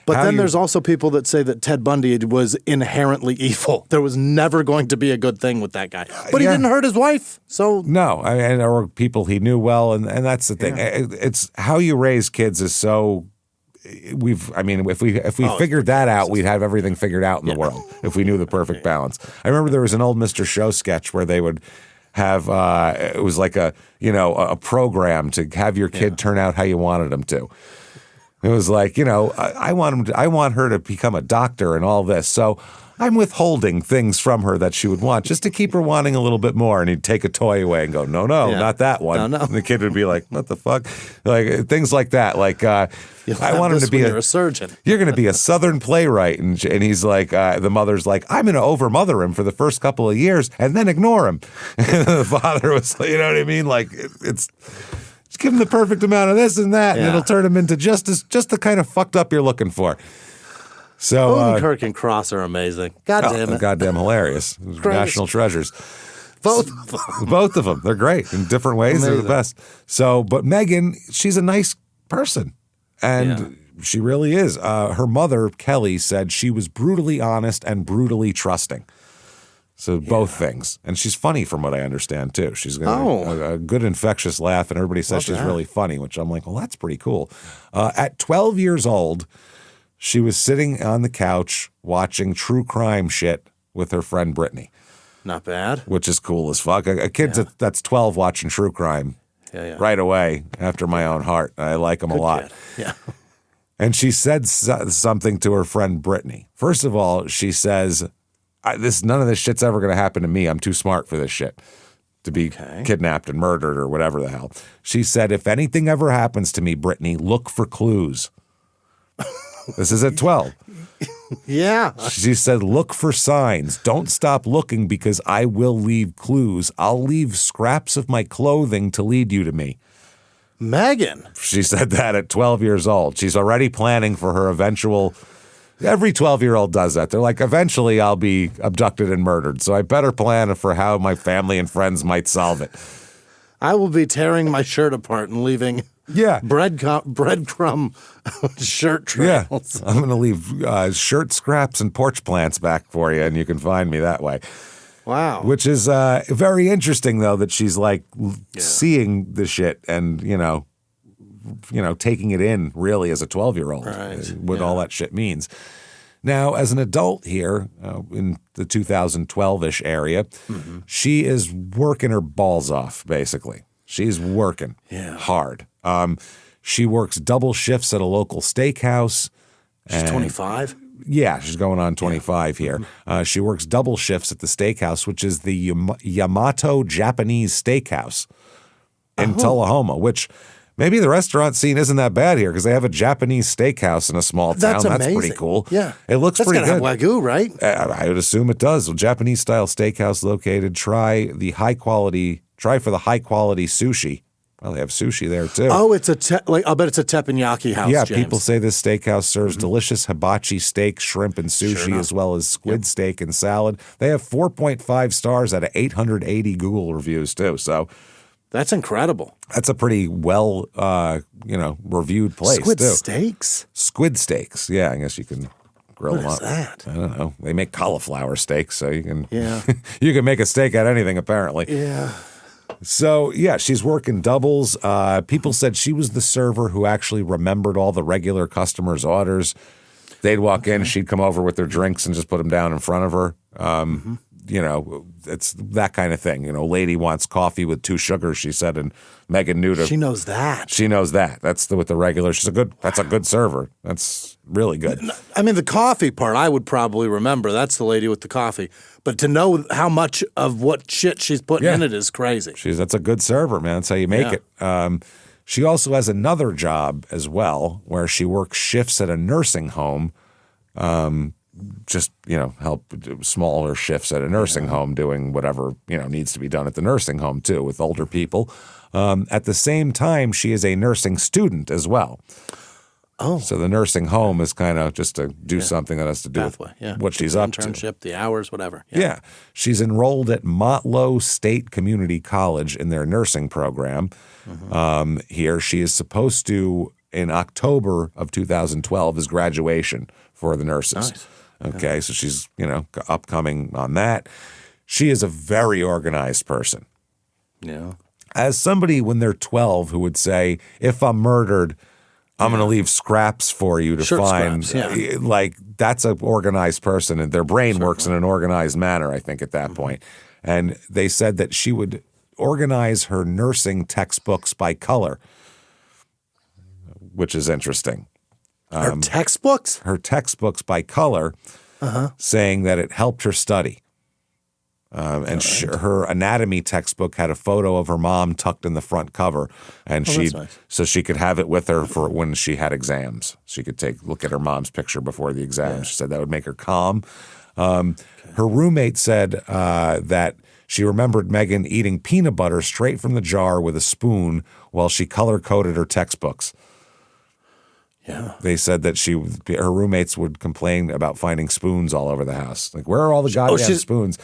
But then there's also people that say that Ted Bundy was inherently evil. There was never going to be a good thing with that guy. But he didn't hurt his wife, so... No, or people he knew well, and that's the thing. It's how you raise kids is so... If we figured that out, we'd have everything figured out in the world, if we knew the perfect balance. I remember there was an old Mr. Show sketch where they would have... it was like a program to have your kid turn out how you wanted him to. It was like, I want her to become a doctor and all this. So I'm withholding things from her that she would want just to keep her wanting a little bit more. And he'd take a toy away and go, no, not that one. No. And the kid would be like, what the fuck? Like things like that. Like, I want him to be a surgeon. You're going to be a Southern playwright. And he's like, the mother's like, I'm going to overmother him for the first couple of years and then ignore him. And the father was like, you know what I mean? Like it's... Just give him the perfect amount of this and that, and it'll turn him into just the kind of fucked up you're looking for. So Odenkirk and Cross are amazing. God damn it. Goddamn hilarious. National treasures. Both of them. They're great in different ways. Amazing. They're the best. So, but Megan, she's a nice person. And she really is. Her mother, Kelly, said she was brutally honest and brutally trusting. So both things. And she's funny from what I understand, too. She's got a good infectious laugh, and everybody says she's really funny, which I'm like, well, that's pretty cool. At 12 years old, she was sitting on the couch watching true crime shit with her friend Brittany. Not bad. Which is cool as fuck. A kid that's 12 watching true crime right away, after my own heart. I like them a lot. Kid. Yeah. And she said something to her friend Brittany. First of all, she says, none of this shit's ever going to happen to me. I'm too smart for this shit to be kidnapped and murdered or whatever the hell. She said, if anything ever happens to me, Brittany, look for clues. This is at 12. Yeah. She said, look for signs. Don't stop looking because I will leave clues. I'll leave scraps of my clothing to lead you to me. Megan. She said that at 12 years old. She's already planning for her eventual... Every 12-year-old does that. They're like, eventually I'll be abducted and murdered, so I better plan for how my family and friends might solve it. I will be tearing my shirt apart and leaving breadcrumb shirt trails. Yeah. I'm going to leave shirt scraps and porch plants back for you, and you can find me that way. Wow. Which is very interesting, though, that she's like seeing the shit and, taking it in really as a 12-year-old, what all that shit means. Now, as an adult here in the 2012-ish area, she is working her balls off, basically. She's working hard. She works double shifts at a local steakhouse. She's 25? Yeah, she's going on 25 here. She works double shifts at the steakhouse, which is the Yamato Japanese Steakhouse in Tullahoma, which... Maybe the restaurant scene isn't that bad here because they have a Japanese steakhouse in a small town. That's amazing. That's pretty cool. Yeah. It looks pretty good. That's got to have Wagyu, right? I would assume it does. Well, Japanese-style steakhouse located. Try for the high-quality sushi. Well, they have sushi there, too. Oh, I'll bet it's a teppanyaki house, Yeah, James. people say this steakhouse serves delicious hibachi steak, shrimp, and sushi, as well as squid steak and salad. They have 4.5 stars out of 880 Google reviews, too, so... That's incredible. That's a pretty well, reviewed place, Squid too. steaks? Squid steaks. Yeah, I guess you can grill them up. What is that? I don't know. They make cauliflower steaks, so you can you can make a steak out of anything, apparently. Yeah. So, yeah, she's working doubles. People said she was the server who actually remembered all the regular customers' orders. They'd walk in, she'd come over with their drinks and just put them down in front of her. It's that kind of thing. Lady wants coffee with 2 sugars, she said, and Megan knew to. She knows that. She knows that. That's with the regular. That's a good server. That's really good. I mean, the coffee part, I would probably remember. That's the lady with the coffee. But to know how much of what shit she's putting in it is crazy. That's a good server, man. That's how you make it. She also has another job as well where she works shifts at a nursing home. Help smaller shifts at a nursing home doing whatever, needs to be done at the nursing home too with older people. At the same time, she is a nursing student as well. Oh. So the nursing home is kind of just to do something that has to do with what she's up to. Internship, the hours, whatever. Yeah. She's enrolled at Motlow State Community College in their nursing program. Here, she is supposed to, in October of 2012, is graduation for the nurses. Nice. Okay, so she's, upcoming on that. She is a very organized person. Yeah. As somebody when they're 12 who would say, if I'm murdered, I'm going to leave scraps for you to find. Scraps, Like, that's an organized person, and their brain works in an organized manner, I think, at that point. And they said that she would organize her nursing textbooks by color, which is interesting. Her textbooks? Her textbooks by color, saying that it helped her study. Her anatomy textbook had a photo of her mom tucked in the front cover, and so she could have it with her for when she had exams. She could look at her mom's picture before the exam. She said that would make her calm. Her roommate said that she remembered Megan eating peanut butter straight from the jar with a spoon while she color-coded her textbooks. Yeah. They said that her roommates would complain about finding spoons all over the house. Like, where are all the goddamn spoons?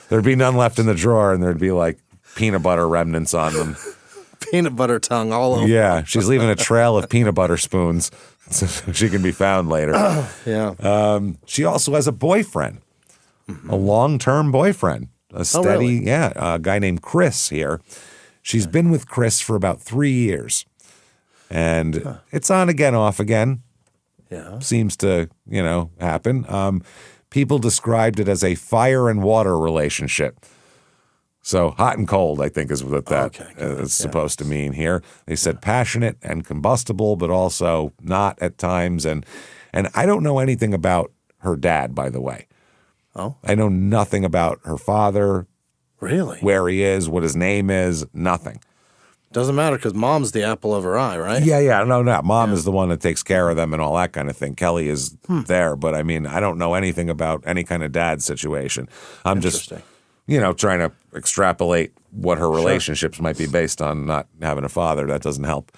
There'd be none left in the drawer, and there'd be like peanut butter remnants on them. Peanut butter tongue all over. Yeah, she's leaving a trail of peanut butter spoons so she can be found later. Yeah. She also has a boyfriend. a long-term boyfriend, a steady, a guy named Chris here. She's been with Chris for about 3 years, and it's on again, off again. Yeah. Seems to, happen. People described it as a fire and water relationship. So hot and cold, I think, is what that is supposed to mean here. They said passionate and combustible, but also not at times. And I don't know anything about her dad, by the way. Oh? I know nothing about her father. Really? Where he is, what his name is, nothing. Doesn't matter because mom's the apple of her eye, right? Yeah. No. Mom is the one that takes care of them and all that kind of thing. Kelly is there, but I mean, I don't know anything about any kind of dad situation. I'm just, trying to extrapolate what her relationships might be based on not having a father. That doesn't help.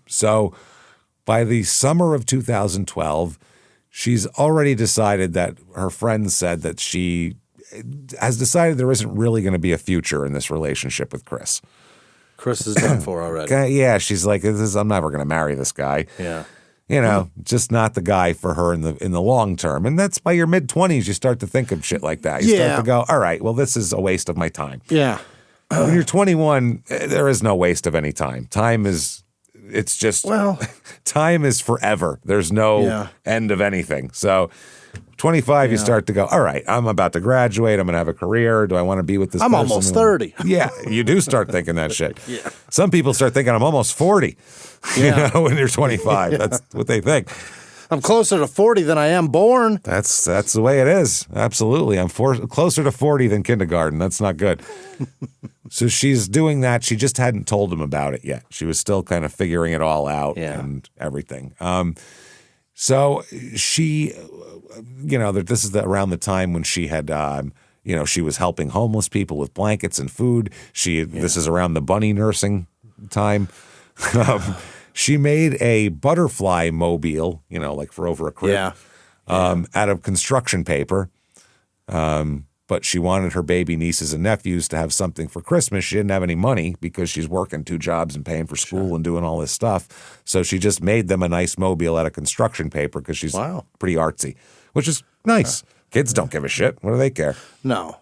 So by the summer of 2012, she's already decided that her friends said that she has decided there isn't really going to be a future in this relationship with Chris. Chris is done for already. Yeah, she's like, I'm never going to marry this guy. Yeah. Just not the guy for her in the long term. And that's by your mid-20s, you start to think of shit like that. You start to go, all right, well, this is a waste of my time. Yeah. When you're 21, there is no waste of any time. Time is forever. There's no end of anything. So 25, you start to go, all right, I'm about to graduate. I'm going to have a career. Do I want to be with this person? I'm almost 30. Yeah, you do start thinking that shit. Yeah. Some people start thinking I'm almost 40, when you're 25. That's what they think. I'm closer to 40 than I am born. That's the way it is. Absolutely. I'm closer to 40 than kindergarten. That's not good. So she's doing that. She just hadn't told him about it yet. She was still kind of figuring it all out and everything. So she, this is around the time when she had, she was helping homeless people with blankets and food. This is around the bunny nursing time. She made a butterfly mobile, like for over a crib, out of construction paper. But she wanted her baby nieces and nephews to have something for Christmas. She didn't have any money because she's working 2 jobs and paying for school and doing all this stuff. So she just made them a nice mobile out of construction paper because she's pretty artsy, which is nice. Kids don't give a shit. What do they care? No.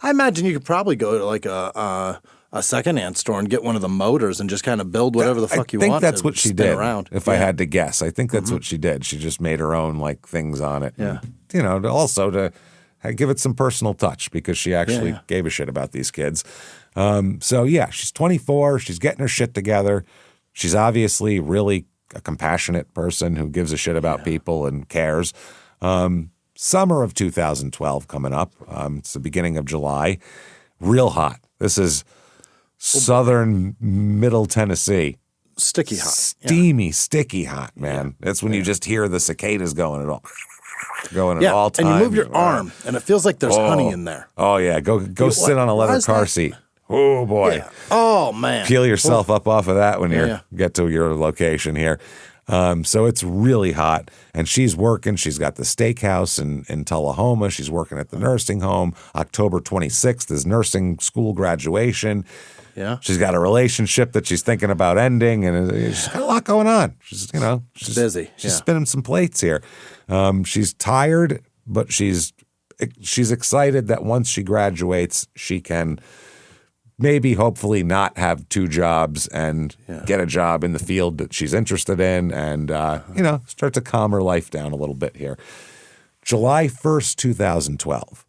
I imagine you could probably go to like a secondhand store and get one of the motors and just kind of build whatever the fuck you want. I think that's what she did. Around. If I had to guess, I think that's what she did. She just made her own like things on it. Yeah. And, also to give it some personal touch because she actually gave a shit about these kids. She's 24. She's getting her shit together. She's obviously really a compassionate person who gives a shit about people and cares. Summer of 2012 coming up. It's the beginning of July. Real hot. This is southern middle Tennessee. Sticky hot. Steamy, sticky hot, man. That's when you just hear the cicadas going at all times. And you move your arm, and it feels like there's honey in there. Oh, yeah. Go sit on a leather car seat. Oh, boy. Yeah. Oh, man. Peel yourself up off of that when you get to your location here. So it's really hot, and she's working. She's got the steakhouse in Tullahoma. She's working at the nursing home. October 26th is nursing school graduation. Yeah. She's got a relationship that she's thinking about ending, and she's got a lot going on. She's busy. She's spinning some plates here. She's tired, but she's excited that once she graduates, she can maybe hopefully not have 2 jobs and get a job in the field that she's interested in and, start to calm her life down a little bit here. July 1st, 2012,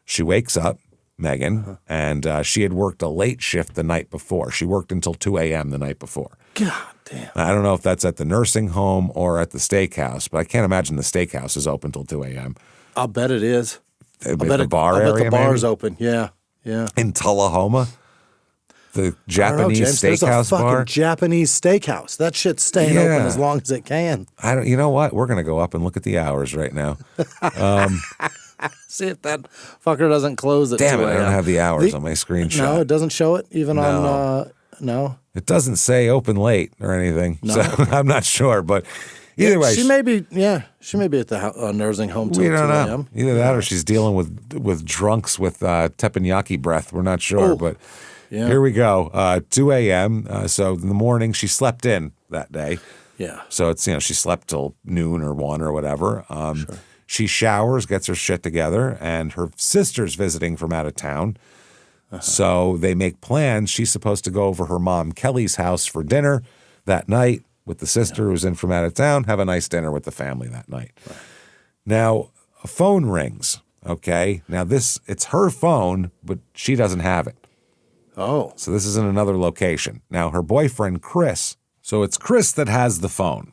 she wakes up, Megan, and she had worked a late shift the night before. She worked until 2 a.m. the night before. God damn. I don't know if that's at the nursing home or at the steakhouse, but I can't imagine the steakhouse is open till 2 a.m. I'll bet it is. I bet the bar's open. Yeah. Yeah. In Tullahoma? The Japanese steakhouse There's a bar? fucking Japanese steakhouse. That shit's staying open as long as it can. You know what? We're going to go up and look at the hours right now. See if that fucker doesn't close at 2 Damn it, I don't have the hours on my screenshot. No, it doesn't show it even on, no. It doesn't say open late or anything, so I'm not sure, but either way. She may be at the nursing home till 2 a.m. We don't know. a.m. Either that or she's dealing with drunks with teppanyaki breath. We're not sure, but here we go. 2 a.m. So in the morning, she slept in that day. Yeah. So it's, she slept till noon or 1 or whatever. Sure. She showers, gets her shit together, and her sister's visiting from out of town. So they make plans. She's supposed to go over her mom Kelly's house for dinner that night with the sister who's in from out of town, have a nice dinner with the family that night. Right. Now, a phone rings, okay? Now, it's her phone, but she doesn't have it. Oh. So this is in another location. Now, her boyfriend, Chris, so it's Chris that has the phone.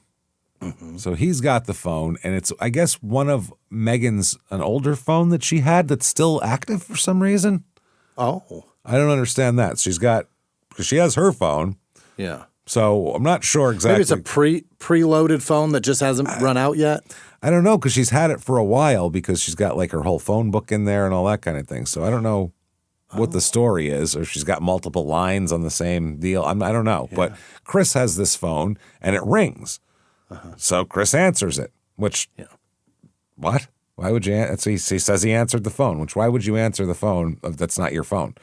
Mm-hmm. So he's got the phone, and it's, I guess, one of Megan's, an older phone that she had that's still active for some reason. Oh. I don't understand that. Because she has her phone. Yeah. So I'm not sure exactly. Maybe it's a preloaded phone that just hasn't run out yet. I don't know, because she's had it for a while because she's got like her whole phone book in there and all that kind of thing. So I don't know what the story is, or she's got multiple lines on the same deal. I don't know. Yeah. But Chris has this phone, and it rings. So Chris answers it, which, what? Why would you answer? He says he answered the phone, which why would you answer the phone that's not your phone?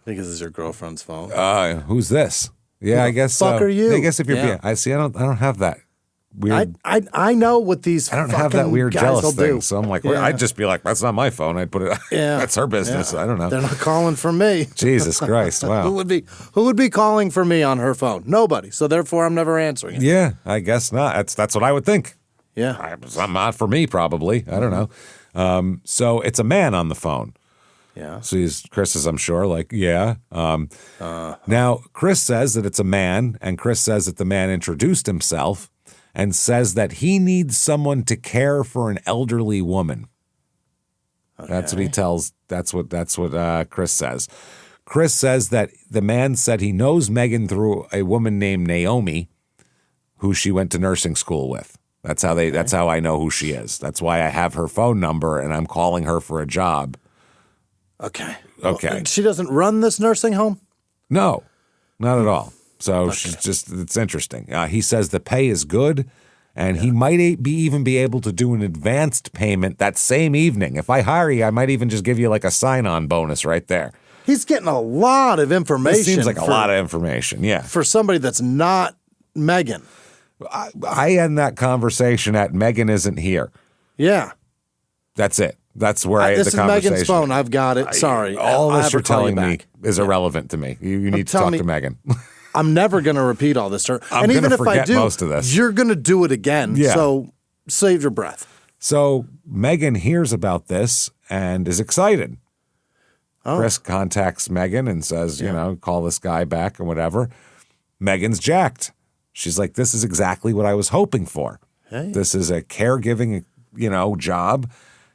Because it's your girlfriend's phone. Who's this? Yeah, I guess. Fuck are you? I guess if you're being, I don't have that weird. I know what these. I don't have that weird jealous thing. So I'm like, well, Yeah. I'd just be like, that's not my phone. I'd put it. Yeah, that's her business. Yeah. I don't know. They're not calling for me. Jesus Christ! Wow. Who would be calling for me on her phone? Nobody. So therefore, I'm never answering it. Yeah, I guess not. That's what I would think. Yeah, It's not for me, probably. I don't know. So it's a man on the phone. Yeah. So Chris is, I'm sure, like, yeah. Now, Chris says that it's a man, and Chris says that the man introduced himself and says that he needs someone to care for an elderly woman. Okay. That's what he tells. That's what Chris says. Chris says that the man said he knows Megan through a woman named Naomi, who she went to nursing school with. That's how That's how I know who she is. That's why I have her phone number, and I'm calling her for a job. Okay. Okay. Well, she doesn't run this nursing home? No, not at all. So it's interesting. He says the pay is good, and he might even be able to do an advanced payment that same evening. If I hire you, I might even just give you like a sign-on bonus right there. He's getting a lot of information. This seems like a lot of information, yeah. For somebody that's not Megan. I end that conversation at Megan isn't here. Yeah. That's it. That's where I end the conversation. This is Megan's phone. I've got it. Sorry. All this you're telling me is irrelevant to me. You need to talk to Megan. I'm never going to repeat all this to her. I'm going to forget most of this. You're going to do it again. Yeah. So save your breath. So Megan hears about this and is excited. Oh. Chris contacts Megan and says, call this guy back or whatever. Megan's jacked. She's like, this is exactly what I was hoping for. Hey. This is a caregiving, job.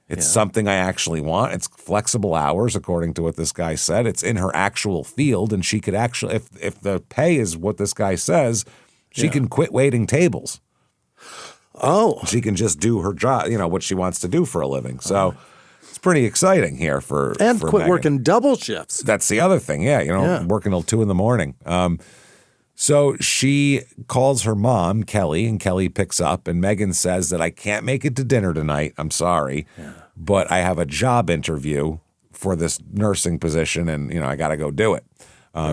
It's something I actually want. It's flexible hours, according to what this guy said. It's in her actual field, and she could actually, if the pay is what this guy says, she can quit waiting tables. Oh. She can just do her job, what she wants to do for a living. So it's pretty exciting here for And for quit Megan. working double shifts. That's the other thing, working till 2 a.m. So she calls her mom, Kelly, and Kelly picks up, and Megan says that I can't make it to dinner tonight. I'm sorry, but I have a job interview for this nursing position, and, I got to go do it.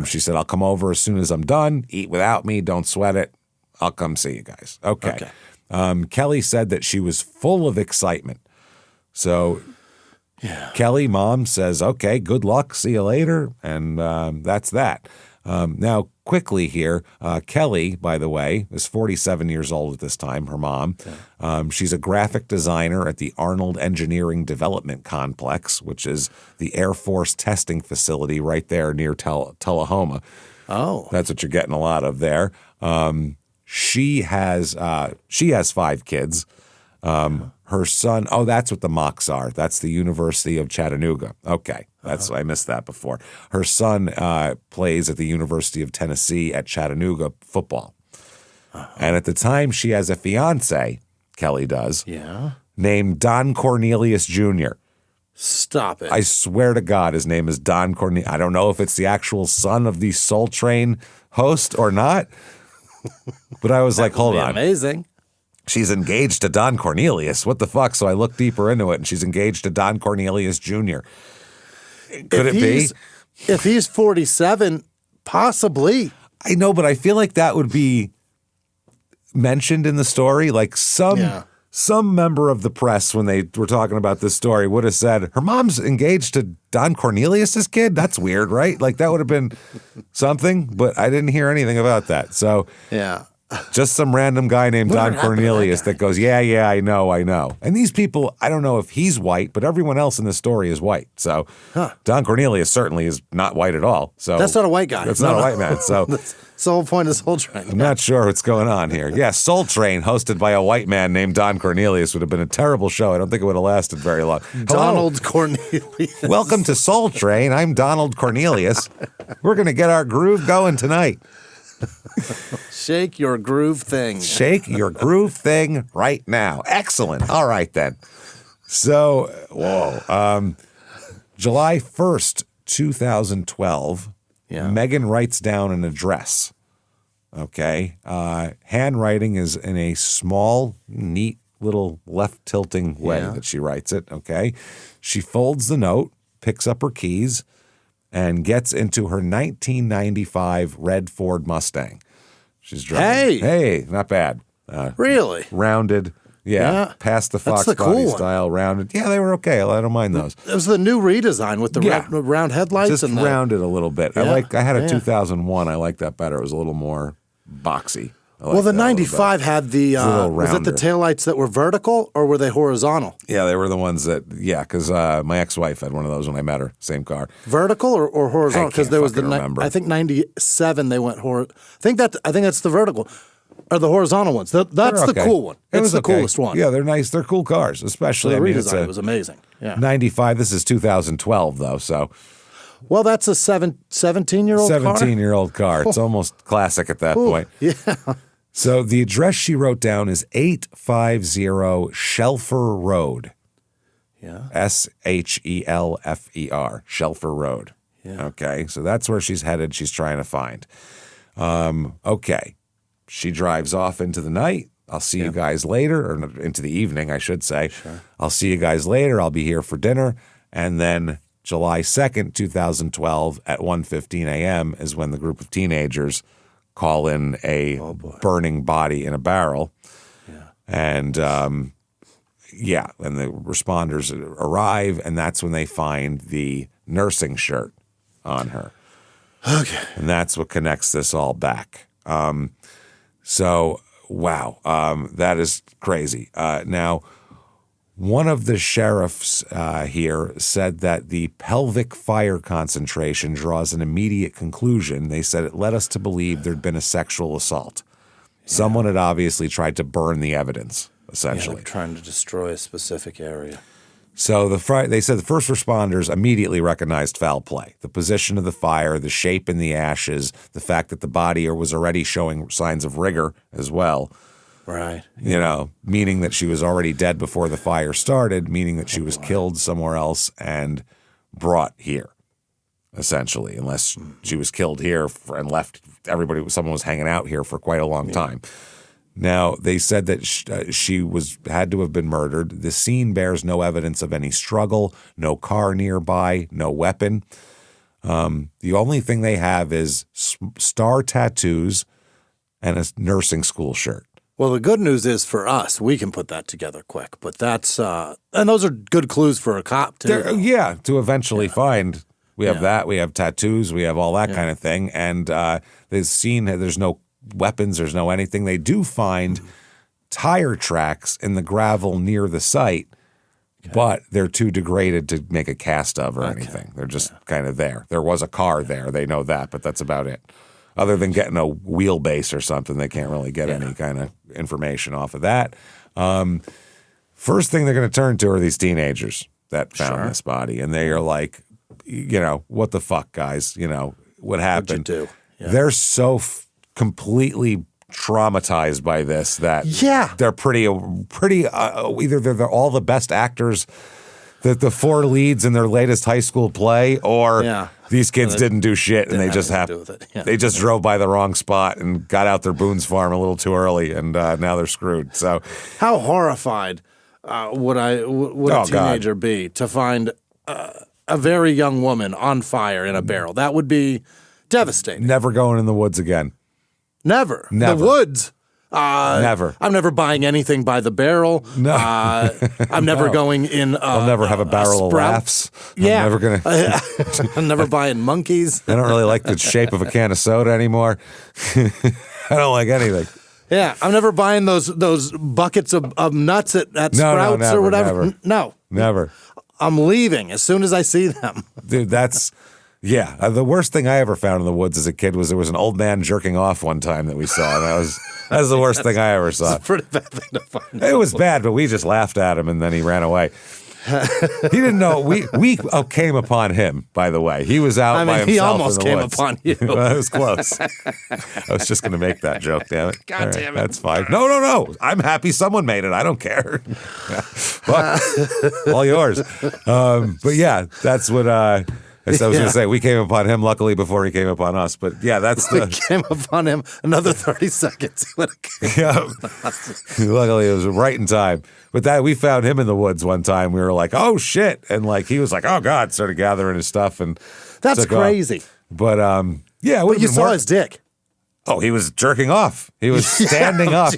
She said, I'll come over as soon as I'm done. Eat without me. Don't sweat it. I'll come see you guys. Okay. Kelly said that she was full of excitement. So Kelly, mom, says, okay, good luck. See you later. And that's that. Now, quickly here, Kelly, by the way, is 47 years old at this time, her mom. She's a graphic designer at the Arnold Engineering Development Complex, which is the Air Force testing facility right there near Tullahoma. Oh. That's what you're getting a lot of there. She has 5 kids. Her son, that's what the mocks are. That's the University of Chattanooga. Okay, I missed that before. Her son plays at the University of Tennessee at Chattanooga football. And at the time, she has a fiance, Kelly does, named Don Cornelius Jr. Stop it. I swear to God, his name is Don Cornelius. I don't know if it's the actual son of the Soul Train host or not, but I was like, hold on. Amazing. She's engaged to Don Cornelius. What the fuck? So I looked deeper into it, and she's engaged to Don Cornelius Jr. Could it be? If he's 47, possibly. I know, but I feel like that would be mentioned in the story. Like some some member of the press, when they were talking about this story, would have said, her mom's engaged to Don Cornelius's kid? That's weird, right? Like, that would have been something, but I didn't hear anything about that. So, yeah. Just some random guy named Don Cornelius that goes, yeah, I know. And these people, I don't know if he's white, but everyone else in the story is white. So Don Cornelius certainly is not white at all. So that's not a white guy. That's not a white man. So that's the whole point of Soul Train. I'm not sure what's going on here. Yeah, Soul Train, hosted by a white man named Don Cornelius, would have been a terrible show. I don't think it would have lasted very long. Donald Cornelius. Welcome to Soul Train. I'm Donald Cornelius. We're going to get our groove going tonight. Shake your groove thing. Shake your groove thing right now. Excellent. All right, then. So, July 1st, 2012, Megan writes down an address. Okay. Handwriting is in a small, neat little left-tilting way that she writes it. Okay. She folds the note, picks up her keys, and gets into her 1995 red Ford Mustang. She's driving. Hey, not bad. Really? Rounded. Yeah. Past the Fox body style, rounded. Yeah, they were okay. I don't mind those. It was the new redesign with the round headlights. Just and rounded a little bit. I had a 2001. I like that better. It was a little more boxy. Well, the 95 had the, was it the taillights that were vertical or were they horizontal? Yeah, they were the ones that, because my ex-wife had one of those when I met her, same car. Vertical or horizontal? Because there was remember. I think 97 they went horizontal. I think that's the vertical. Or the horizontal ones. That's the cool one. It's the coolest one. Yeah, they're nice. They're cool cars, especially. The redesign was amazing. Yeah. 95. This is 2012, though, so. Well, that's a 17-year-old car? 17-year-old car. It's almost classic at that point. Yeah. So the address she wrote down is 850 Shelfer Road. Yeah. Shelfer, Shelfer Road. Yeah. Okay, so that's where she's headed. She's trying to find. Okay. She drives off into the night. I'll see you guys later, or into the evening, I should say. Sure. I'll see you guys later. I'll be here for dinner. And then July 2nd, 2012 at 1:15 a.m. is when the group of teenagers call in a burning body in a barrel. Yeah. And, and the responders arrive, and that's when they find the nursing shirt on her. Okay. And that's what connects this all back. That is crazy. Now, one of the sheriffs here said that the pelvic fire concentration draws an immediate conclusion. They said it led us to believe there'd been a sexual assault. Yeah. Someone had obviously tried to burn the evidence, essentially. Yeah, trying to destroy a specific area. So they said the first responders immediately recognized foul play. The position of the fire, the shape in the ashes, the fact that the body was already showing signs of rigor as well. Right. Meaning that she was already dead before the fire started, meaning that she was killed somewhere else and brought here, essentially, unless she was killed here and left. Someone was hanging out here for quite a long time. Now, they said that she had to have been murdered. The scene bears no evidence of any struggle, no car nearby, no weapon. The only thing they have is star tattoos and a nursing school shirt. Well, the good news is for us, we can put that together quick. But that's and those are good clues for a cop too. To eventually find. We have that. We have tattoos. We have all that kind of thing. And the scene, there's no weapons. There's no anything. They do find tire tracks in the gravel near the site, but they're too degraded to make a cast of or anything. They're just kind of there. There was a car there. They know that, but that's about it. Other than getting a wheelbase or something, they can't really get any kind of information off of that. First thing they're going to turn to are these teenagers that found this body. And they are like, what the fuck, guys? What happened? What'd you do? Yeah. They're so completely traumatized by this that they're pretty either they're all the best actors, the four leads in their latest high school play, or these kids didn't do shit and they just they just drove by the wrong spot and got out their Boone's Farm a little too early, and now they're screwed. So how horrified would a teenager be to find a very young woman on fire in a barrel? That would be devastating. Never going in the woods again. Never. The woods. Never. I'm never buying anything by the barrel. No. I'm never going in. I'll never have a barrel of laughs. Yeah. I'm never gonna. I'm never buying monkeys. I don't really like the shape of a can of soda anymore. I don't like anything. Yeah, I'm never buying those buckets of nuts at Sprouts never, or whatever. Never. No. Never. I'm leaving as soon as I see them. Dude, that's... Yeah, the worst thing I ever found in the woods as a kid was there was an old man jerking off one time that we saw. And that was the worst thing I ever saw. It's a pretty bad thing to find. It was bad, but we just laughed at him and then he ran away. He didn't know. We came upon him, by the way. He was out by himself. He almost in the came woods. Upon you. Well, it was close. I was just going to make that joke, damn it. God damn it. That's fine. No. I'm happy someone made it. I don't care. But all yours. But yeah, that's what I was going to say. We came upon him, luckily, before he came upon us. But yeah, we came upon him another 30 seconds. Yeah. Luckily, it was right in time. But we found him in the woods one time. We were like, oh, shit. And he was like, oh, God, started gathering his stuff. And that's crazy. Off. But yeah. But you saw his dick. Oh, he was jerking off. He was standing up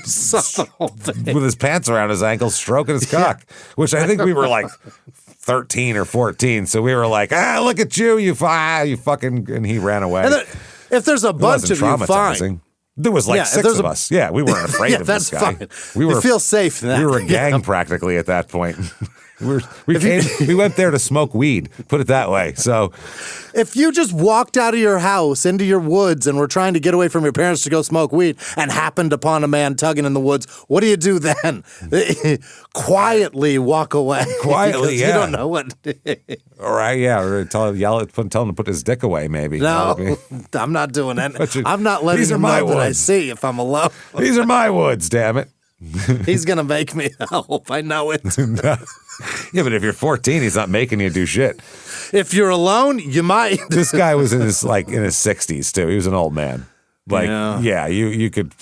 with his pants around his ankles, stroking his cock, which I think we were like 13 or 14. So we were like, look at you, you fucking, and he ran away. And if there's a bunch of you, fine. There was like 6 of us. Yeah, we weren't afraid of this guy. Fine. We feel safe then. We were a gang practically at that point. We went there to smoke weed, put it that way. So if you just walked out of your house into your woods and were trying to get away from your parents to go smoke weed and happened upon a man tugging in the woods, what do you do then? Quietly walk away. Quietly, yeah. You don't know what. All right, yeah. Or tell him to put his dick away, maybe. No, I'm not doing that. I'm not letting him know that I see if I'm alone. These are my woods, damn it. He's going to make me help. I know it. Yeah, but if you're 14, he's not making you do shit. If you're alone, you might. This guy was in his 60s too. He was an old man. You could.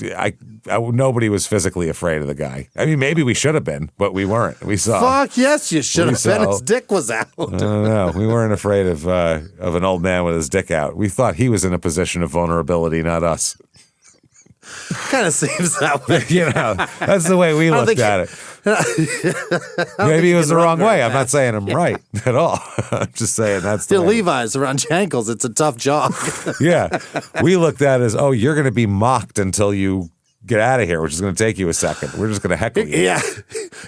Nobody was physically afraid of the guy. I mean, maybe we should have been, but we weren't. We saw. Fuck yes, you should have been. His dick was out. I don't know. We weren't afraid of an old man with his dick out. We thought he was in a position of vulnerability, not us. Kind of seems that way. That's the way we looked at it. Maybe it was the wrong way. I'm not saying I'm right at all. I'm just saying that's the way. Levi's around your ankles. It's a tough job. Yeah. We looked at it as, you're going to be mocked until you get out of here, which is going to take you a second. We're just going to heckle you. Yeah.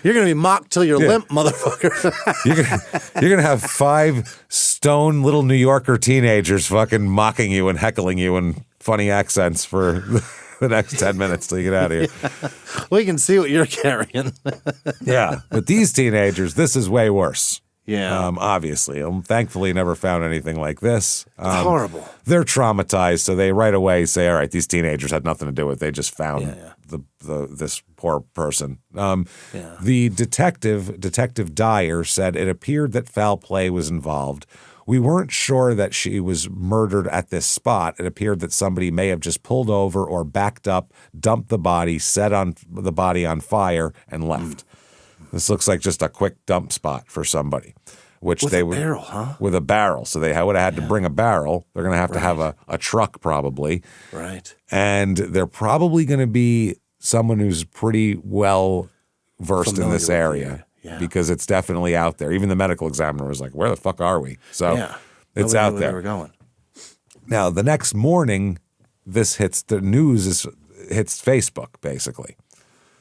You're going to be mocked till you're limp, motherfucker. You're going to have 5 stone little New Yorker teenagers fucking mocking you and heckling you in funny accents for the next 10 minutes till you get out of here. Yeah. We can see what you're carrying. Yeah. But these teenagers, this is way worse. Yeah. Obviously. Thankfully, never found anything like this. Horrible. They're traumatized, so they right away say, all right, these teenagers had nothing to do with it. They just found this poor person. The Detective Dyer, said it appeared that foul play was involved. We weren't sure that she was murdered at this spot. It appeared that somebody may have just pulled over or backed up, dumped the body, set the body on fire, and left. This looks like just a quick dump spot for somebody. With a barrel, huh? With a barrel. So they would have had to bring a barrel. They're going to have a truck probably. Right. And they're probably going to be someone who's pretty well versed in this area. Yeah. Because it's definitely out there. Even the medical examiner was like, where the fuck are we? So it's out there. Where we're going. Now, the next morning, hits Facebook, basically.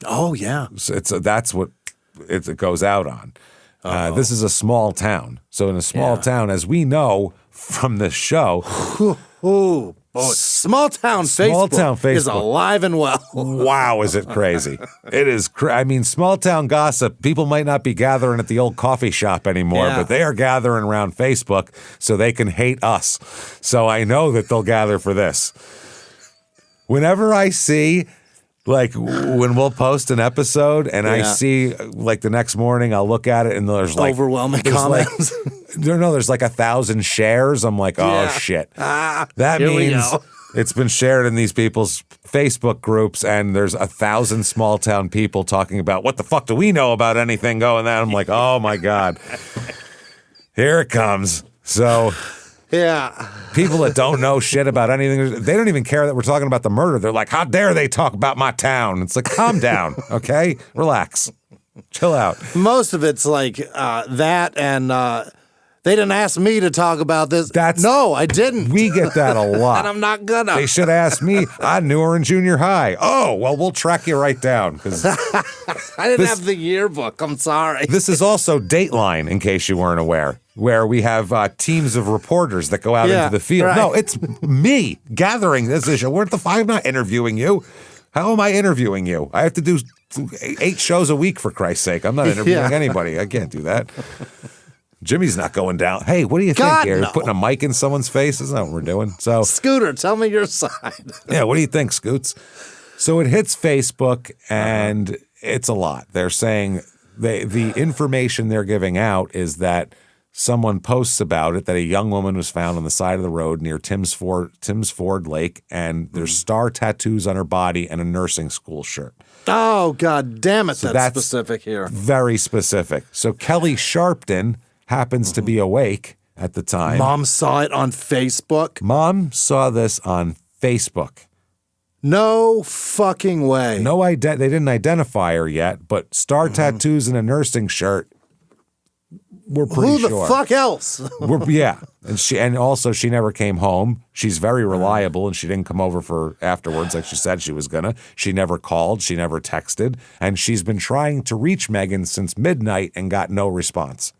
Oh, yeah. So that's what it goes out on. This is a small town. So in a small town, as we know from this show. Small town Facebook is alive and well. Wow, is it crazy? It is. Small town gossip. People might not be gathering at the old coffee shop anymore, but they are gathering around Facebook so they can hate us. So I know that they'll gather for this. Whenever I see, when we'll post an episode and I see, the next morning, I'll look at it and there's overwhelming comments. There's 1,000 shares. I'm like, oh, shit. That means it's been shared in these people's Facebook groups and there's 1,000 small town people talking about what the fuck do we know about anything going on? I'm like, oh, my God. Here it comes. So... Yeah. People that don't know shit about anything, they don't even care that we're talking about the murder. They're like, how dare they talk about my town? It's like, calm down, okay? Relax. Chill out. Most of it's like that and they didn't ask me to talk about this. No, I didn't. We get that a lot. And I'm not gonna. They should ask me. I knew her in junior high. Oh, well, we'll track you right down. I didn't have the yearbook. I'm sorry. This is also Dateline, in case you weren't aware, where we have teams of reporters that go out into the field. Right. No, it's me gathering this issue. I'm not interviewing you. How am I interviewing you? I have to do 8 shows a week, for Christ's sake. I'm not interviewing anybody. I can't do that. Jimmy's not going down. Hey, what do you think here? No. Putting a mic in someone's face? Isn't that what we're doing? So, Scooter, tell me your side. Yeah, what do you think, Scoots? So it hits Facebook, and it's a lot. They're saying the information they're giving out is that someone posts about it, that a young woman was found on the side of the road near Timms Ford Lake, and there's star tattoos on her body and a nursing school shirt. Oh, God damn it. So that's specific here. Very specific. So Kelly Sharpton happens to be awake at the time. Mom saw it on Facebook? Mom saw this on Facebook. No fucking way. They didn't identify her yet, but star tattoos and a nursing shirt, we're pretty sure. Who the fuck else? And also she never came home. She's very reliable, and she didn't come over for afterwards like she said she was gonna. She never called. She never texted. And she's been trying to reach Megan since midnight and got no response.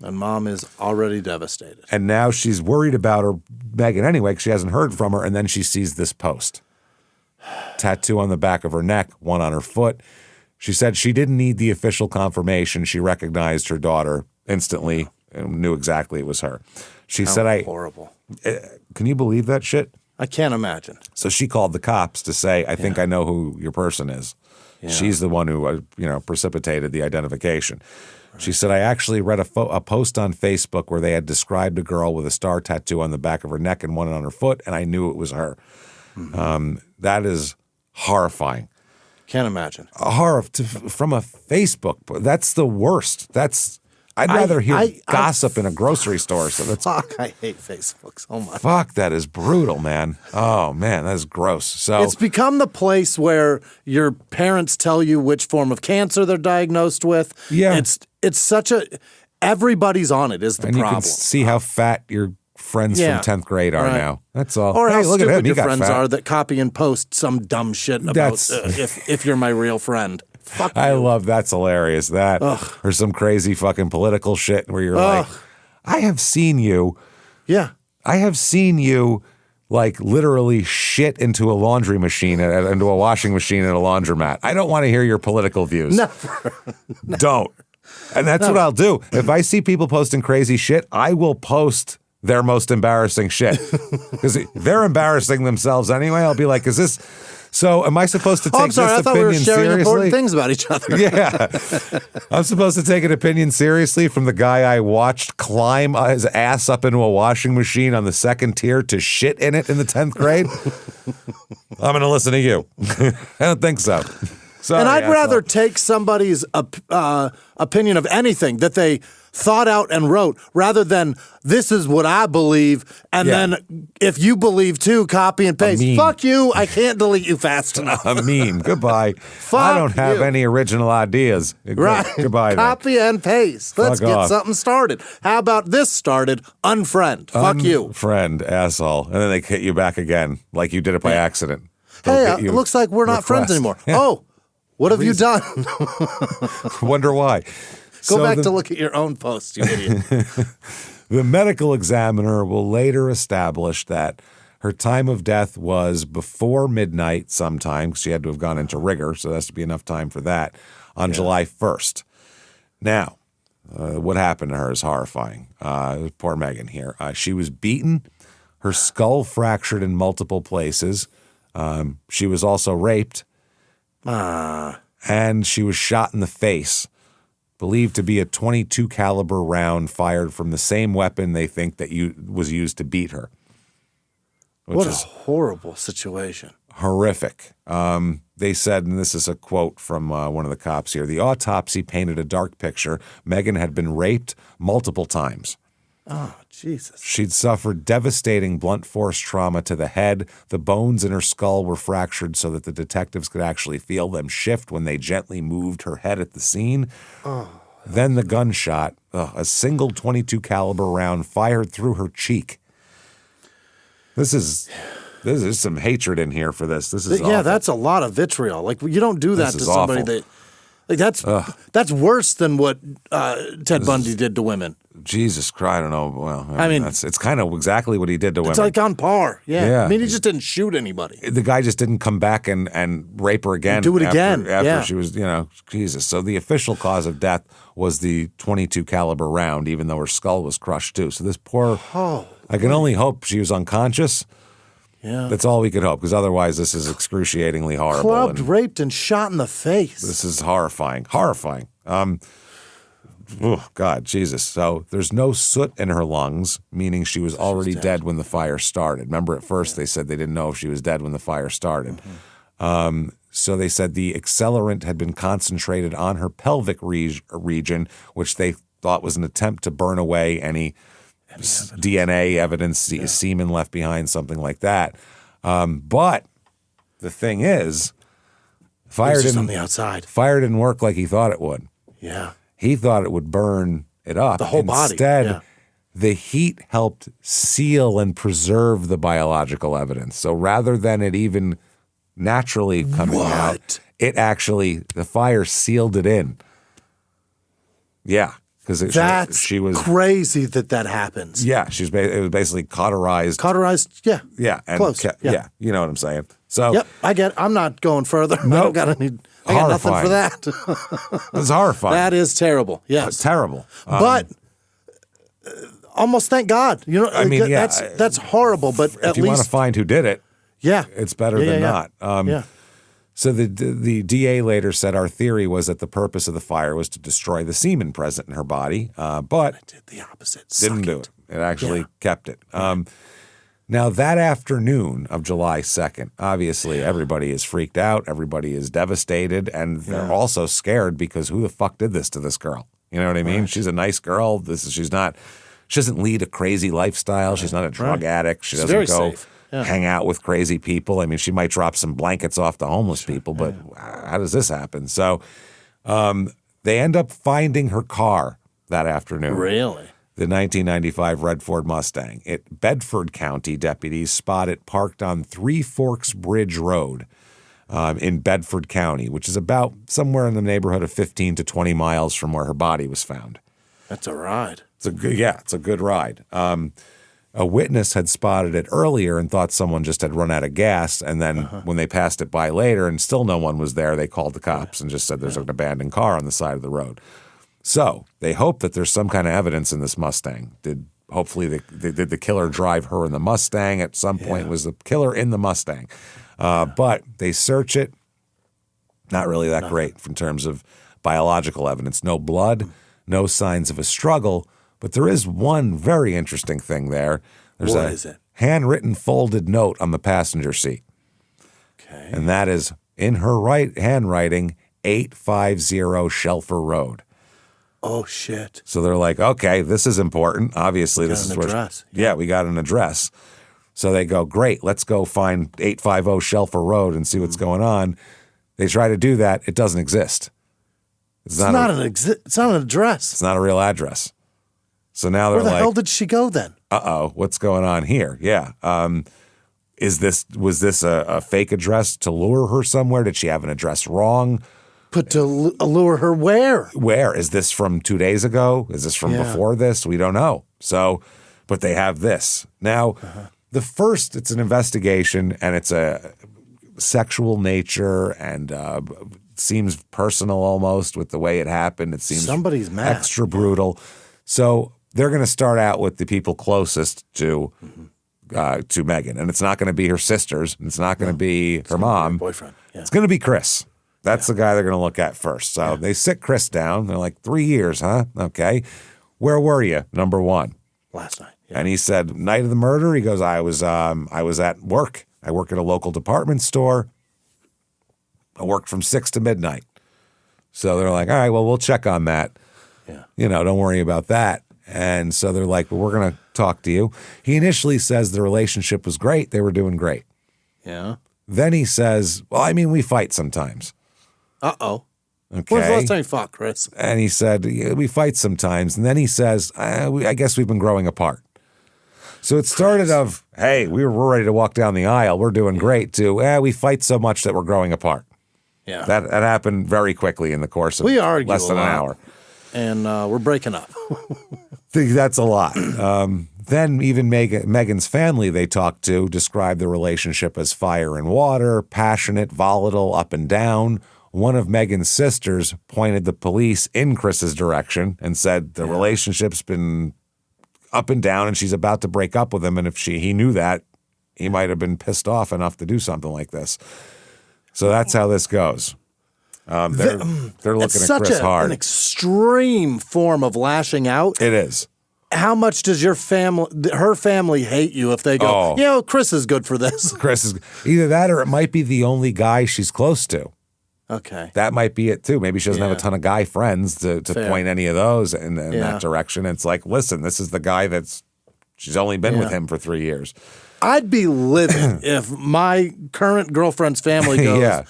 And Mom is already devastated. And now she's worried about Megan anyway, because she hasn't heard from her, and then she sees this post. Tattoo on the back of her neck, one on her foot. She said she didn't need the official confirmation. She recognized her daughter instantly and knew exactly it was her. She said, horrible. Can you believe that shit? I can't imagine. So she called the cops to say, I think I know who your person is. Yeah. She's the one who, precipitated the identification. She said, I actually read a post on Facebook where they had described a girl with a star tattoo on the back of her neck and one on her foot, and I knew it was her. Mm-hmm. That is horrifying. Can't imagine. From a Facebook, that's the worst. I'd rather hear gossip in a grocery store. So I hate Facebook so much. Fuck, that is brutal, man. Oh, man, that is gross. So it's become the place where your parents tell you which form of cancer they're diagnosed with. Yeah. It's such everybody's on it is the problem. You can see how fat your friends from 10th grade are now. That's all. Or hey, how look stupid at him. your friends are that copy and post some dumb shit about if you're my real friend. Fuck you. I love that's hilarious. That or some crazy fucking political shit where you're like, I have seen you. Yeah. I have seen you like literally shit into a laundry machine, into a washing machine at a laundromat. I don't want to hear your political views. Never. Don't. And that's what I'll do. If I see people posting crazy shit, I will post their most embarrassing shit. Because they're embarrassing themselves anyway. I'll be like, is this... So am I supposed to take this opinion seriously? I thought we were sharing important things about each other. Yeah. I'm supposed to take an opinion seriously from the guy I watched climb his ass up into a washing machine on the second tier to shit in it in the 10th grade? I'm going to listen to you. I don't think so. Sorry, and I'd rather take somebody's opinion of anything that they thought out and wrote rather than this is what I believe and then if you believe too, copy and paste. Fuck you. I can't delete you fast enough. A meme. Goodbye. I don't have any original ideas. Right. Goodbye. Copy and paste. Let's get something started. How about this started? Unfriend. Fuck you. Unfriend, asshole. And then they hit you back again like you did it by accident. Hey, it looks like we're not friends anymore. Yeah. Oh, what have you done? Wonder why. Go back to look at your own post, you idiot. The medical examiner will later establish that her time of death was before midnight sometime, because she had to have gone into rigor, so there has to be enough time for that, on July 1st. Now, what happened to her is horrifying. Poor Megan here. She was beaten, her skull fractured in multiple places. She was also raped. And she was shot in the face, believed to be a .22 caliber round fired from the same weapon they think that was used to beat her. What a horrible situation. Horrific. They said, and this is a quote from one of the cops here, the autopsy painted a dark picture. Megan had been raped multiple times. Oh, Jesus. She'd suffered devastating blunt force trauma to the head. The bones in her skull were fractured so that the detectives could actually feel them shift when they gently moved her head at the scene. Then the gunshot, a single .22 caliber round fired through her cheek. This is some hatred in here for this. This is awful. That's a lot of vitriol. Like, you don't do that to somebody awful. That's worse than what Ted Bundy did to women. Jesus Christ, I don't know. Well, I mean, it's kind of exactly what he did to women. It's like on par. Yeah. I mean, he just didn't shoot anybody. The guy just didn't come back and rape her again. Do it again. After she was, Jesus. So the official cause of death was the .22 caliber round, even though her skull was crushed too. So this poor, I can only hope she was unconscious. Yeah. That's all we could hope, because otherwise this is excruciatingly horrible. Clubbed, raped, and shot in the face. This is horrifying. Horrifying. Oh, God, Jesus. So there's no soot in her lungs, meaning she was already dead when the fire started. Remember, at first they said they didn't know if she was dead when the fire started. So they said the accelerant had been concentrated on her pelvic region, which they thought was an attempt to burn away any DNA evidence, semen left behind, something like that. But the thing is, fire didn't work like he thought it would. Yeah. He thought it would burn it up. The whole body. Instead, the heat helped seal and preserve the biological evidence. So rather than it even naturally coming out, the fire sealed it in. Yeah. Because she was crazy that happens. Yeah, it was basically cauterized. Cauterized, yeah. Yeah, and close. Yeah, you know what I'm saying. So yep, I get it. I'm not going further. I don't got any. I got nothing for that. It's horrifying. That is terrible. Yes, it's terrible. But almost thank God. I mean, that's horrible. But if you want to find who did it, it's better than not. Yeah. So the DA later said our theory was that the purpose of the fire was to destroy the semen present in her body, but it did the opposite. Didn't do it. It actually kept it. Now, that afternoon of July 2nd, obviously everybody is freaked out. Everybody is devastated, and they're also scared because who the fuck did this to this girl? You know what I mean? Right. She's a nice girl. She doesn't lead a crazy lifestyle. Right. She's not a drug addict. She doesn't go hang out with crazy people. I mean, she might drop some blankets off to homeless people, but how does this happen? So they end up finding her car that afternoon. Really? The 1995 red Ford Mustang. Bedford County deputies spot it parked on Three Forks Bridge Road in Bedford County, which is about somewhere in the neighborhood of 15 to 20 miles from where her body was found. That's a ride. It's a good ride. A witness had spotted it earlier and thought someone just had run out of gas, and then when they passed it by later and still no one was there, they called the cops and just said there's an abandoned car on the side of the road. So they hope that there's some kind of evidence in this Mustang. Did the killer drive her in the Mustang at some point? Was the killer in the Mustang? But they search it. Not really that great in terms of biological evidence. No blood, no signs of a struggle. But there is one very interesting thing there. There's a handwritten folded note on the passenger seat. Okay. And that is in her handwriting, 850 Shelfer Road. Oh, shit. So they're like, okay, this is important. Obviously, this is where. Address. Yeah, we got an address. So they go, great, let's go find 850 Shelfer Road and see what's going on. They try to do that. It doesn't exist. It's not an address. It's not a real address. So now they're like, where the hell did she go then? What's going on here? Yeah. Was this a fake address to lure her somewhere? Did she have an address wrong? But to lure her where? Where? Is this from 2 days ago? Is this from before this? We don't know. So, but they have this. Now, it's an investigation, and it's a sexual nature, and seems personal almost with the way it happened. It seems somebody's mad. Extra brutal. So they're going to start out with the people closest to Megan, and it's not going to be her sisters, and it's not going to be her mom. Her boyfriend. Yeah. It's going to be Chris. That's the guy they're going to look at first. So they sit Chris down. They're like, 3 years, huh? Okay. Where were you? Number one. Last night. Yeah. And he said, night of the murder. He goes, I was at work. I work at a local department store. I worked from 6 to midnight. So they're like, all right, well, we'll check on that. Yeah. Don't worry about that. And so they're like, well, we're going to talk to you. He initially says the relationship was great. They were doing great. Yeah. Then he says, well, I mean, we fight sometimes. Uh-oh. Okay. When's the last time you fought, Chris? And he said, yeah, we fight sometimes. And then he says, I guess we've been growing apart. So it started of, hey, we're ready to walk down the aisle. We're doing great, to, we fight so much that we're growing apart. Yeah. That happened very quickly in the course of less than an hour. And we're breaking up. That's a lot. Then even Megan's family they talked to described the relationship as fire and water, passionate, volatile, up and down. One of Megan's sisters pointed the police in Chris's direction and said the relationship's been up and down and she's about to break up with him. And if he knew that, he might have been pissed off enough to do something like this. So that's how this goes. They're looking at Chris hard. It's such an extreme form of lashing out. It is. How much does her family hate you if they go, Chris is good for this? Chris is either that or it might be the only guy she's close to. Okay. That might be it too. Maybe she doesn't have a ton of guy friends to point any of those in that direction. It's like, listen, this is the guy she's only been with him for 3 years. I'd be livid if my current girlfriend's family goes,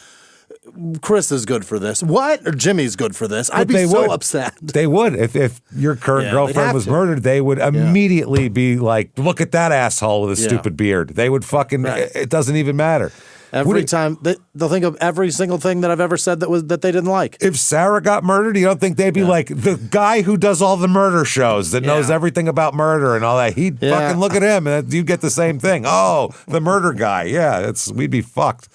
Chris is good for this. What? Or Jimmy's good for this. I'd be so upset. They would. If your current girlfriend was murdered, they would immediately be like, look at that asshole with a stupid beard. They would fucking, it doesn't even matter. Every time they'll think of every single thing that I've ever said that they didn't like. If Sarah got murdered, you don't think they'd be like the guy who does all the murder shows that knows everything about murder and all that? He'd fucking look at him and you'd get the same thing. Oh, the murder guy. Yeah, we'd be fucked.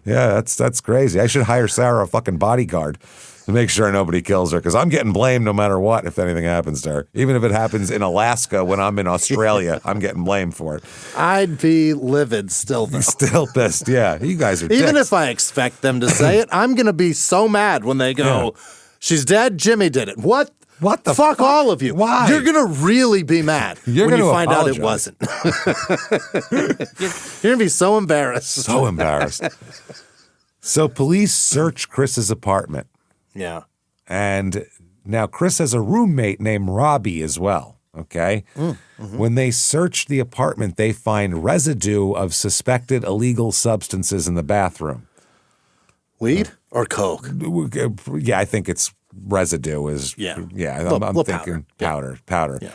Yeah, that's crazy. I should hire Sarah a fucking bodyguard to make sure nobody kills her because I'm getting blamed no matter what if anything happens to her. Even if it happens in Alaska when I'm in Australia, I'm getting blamed for it. I'd be livid still, though. Still pissed, yeah. You guys are Even dicks. if I expect them to say it, I'm going to be so mad when they go, she's dead, Jimmy did it. What? What the fuck? All of you. Why? You're going to really be mad when you find out it wasn't. You're going to be so embarrassed. So embarrassed. So police search Chris's apartment. Yeah. And now Chris has a roommate named Robbie as well, okay? Mm-hmm. When they search the apartment, they find residue of suspected illegal substances in the bathroom. Weed or coke? Yeah, I think it's residue is I'm thinking powder. Yeah.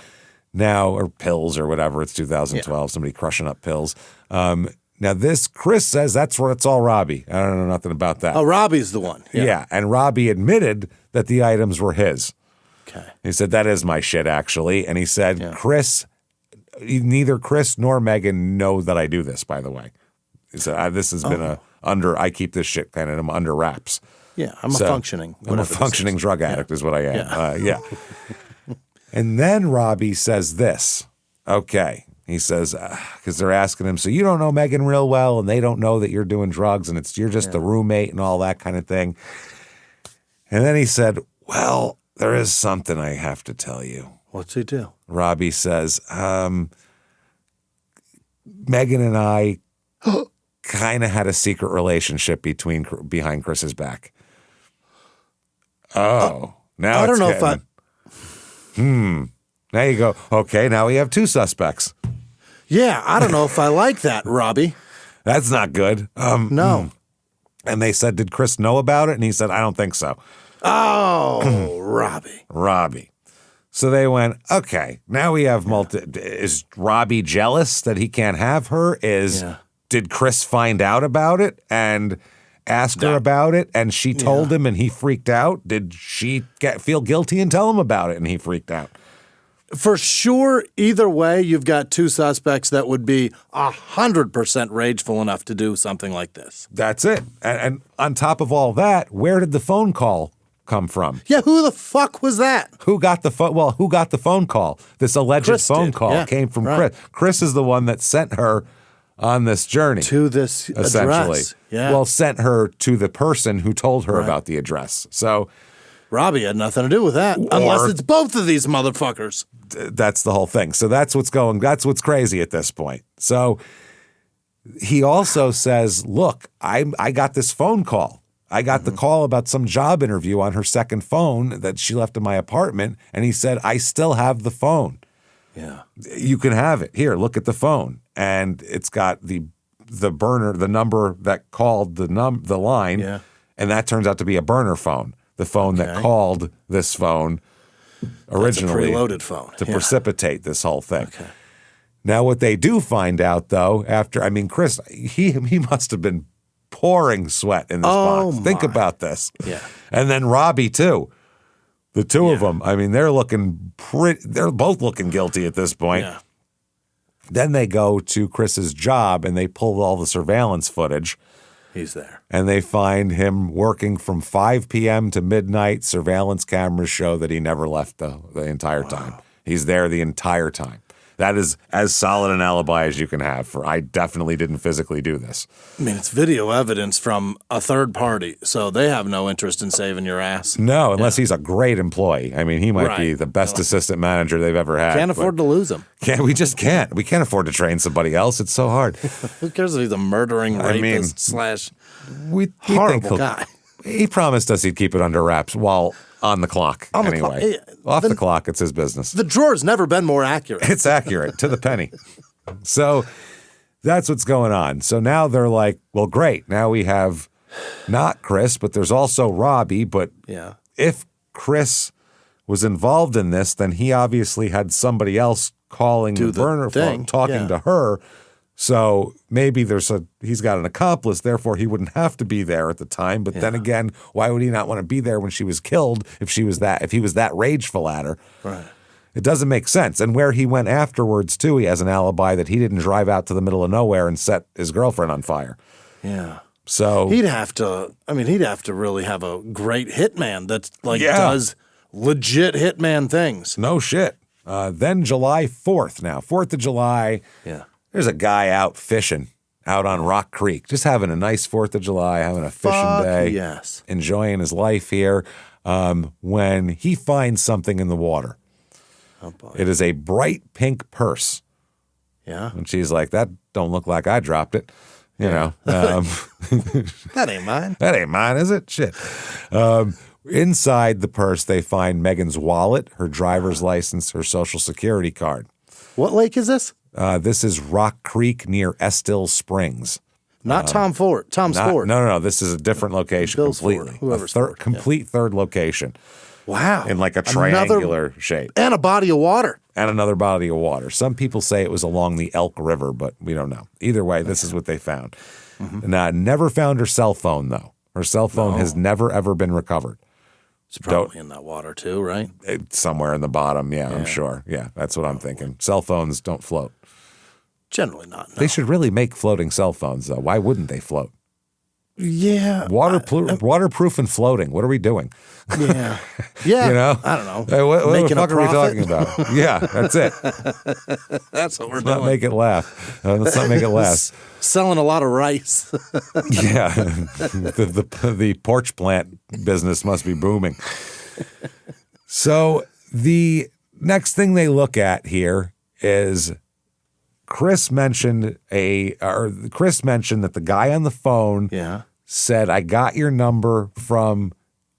Now, or pills or whatever. It's 2012, somebody crushing up pills. Now this, Chris says that's all Robbie. I don't know nothing about that. Oh, Robbie's the one. Yeah, and Robbie admitted that the items were his. Okay. He said, that is my shit, actually. And he said, neither Chris nor Megan know that I do this, by the way. He said, this has been I keep this shit kind of under wraps. Yeah, I'm a functioning drug addict is what I am. Yeah. And then Robbie says this. Okay. He says, because they're asking him, so you don't know Megan real well, and they don't know that you're doing drugs, and you're just the roommate and all that kind of thing. And then he said, well, there is something I have to tell you. What's he do? Robbie says, Megan and I kind of had a secret relationship behind Chris's back. Oh, now I don't know if Now you go, okay, now we have two suspects. Yeah, I don't know if I like that, Robbie. That's not good. No. And they said, did Chris know about it? And he said, I don't think so. Oh, Robbie. So they went, okay, now we have is Robbie jealous that he can't have her? Did Chris find out about it and ask her about it and she told him and he freaked out? Did she feel guilty and tell him about it and he freaked out? For sure, either way, you've got two suspects that would be 100% rageful enough to do something like this. That's it. And on top of all that, where did the phone call come from? Yeah, who the fuck was that? Who got the phone? Well, who got the phone call? This alleged phone call came from Chris. Chris is the one that sent her on this journey. To this essentially. Address. Yeah. Well, sent her to the person who told her about the address. So Robbie had nothing to do with that. Unless it's both of these motherfuckers. That's the whole thing. So that's what's crazy at this point. So he also says, look, I got this phone call. I got the call about some job interview on her second phone that she left in my apartment, and he said, I still have the phone. Yeah. You can have it. Here, look at the phone. And it's got the burner, the number that called the line, and that turns out to be a burner phone, the phone that called this phone originally. That's a preloaded phone. To precipitate this whole thing. Okay. Now, what they do find out, though, Chris, he must have been pouring sweat in this box. Think about this. Yeah. And then Robbie, too. The two of them, they're both looking guilty at this point. Yeah. Then they go to Chris's job and they pull all the surveillance footage. He's there. And they find him working from 5 p.m. to midnight. Surveillance cameras show that he never left the entire time. He's there the entire time. That is as solid an alibi as you can have for I definitely didn't physically do this. It's video evidence from a third party, so they have no interest in saving your ass. No, unless he's a great employee. He might be the best assistant manager they've ever had. Can't afford to lose him. We just can't. We can't afford to train somebody else. It's so hard. Who cares if he's a murdering rapist / horrible guy? He promised us he'd keep it under wraps while on the clock. Off the clock, it's his business. The drawer's never been more accurate. It's accurate to the penny. So that's what's going on. So now they're like, well, great. Now we have not Chris, but there's also Robbie. But if Chris was involved in this, then he obviously had somebody else calling the burner phone, talking to her. So maybe he's got an accomplice, therefore he wouldn't have to be there at the time. But then again, why would he not want to be there when she was killed if he was that rageful at her? Right. It doesn't make sense. And where he went afterwards too, he has an alibi that he didn't drive out to the middle of nowhere and set his girlfriend on fire. Yeah. So he'd have to really have a great hitman that does legit hitman things. No shit. Then July 4th now, 4th of July. Yeah. There's a guy out fishing out on Rock Creek, just having a nice 4th of July, having a fishing day, enjoying his life here, when he finds something in the water. Oh, boy. It is a bright pink purse. Yeah. And she's like, that don't look like I dropped it. You know. That ain't mine. That ain't mine, is it? Shit. Inside the purse, they find Megan's wallet, her driver's license, her social security card. What lake is this? This is Rock Creek near Estill Springs. Not Tom's Fort. No. This is a different location completely. Fort, complete third location. Wow. In like a triangular shape. And a body of water. And another body of water. Some people say it was along the Elk River, but we don't know. Either way, this is what they found. Never found her cell phone, though. Her cell phone has never, ever been recovered. It's probably in that water too, right? It's somewhere in the bottom, I'm sure. Yeah, that's what I'm thinking. Cell phones don't float. Generally not. No. They should really make floating cell phones, though. Why wouldn't they float? Yeah. Waterproof and floating. What are we doing? Yeah. I don't know. Hey, what the fuck are we talking about? Yeah, that's it. That's what we're Let's doing. not make it laugh. Let's not make it last. Selling a lot of rice. Yeah. The porch plant business must be booming. So the next thing they look at here is Chris mentioned that the guy on the phone said, I got your number from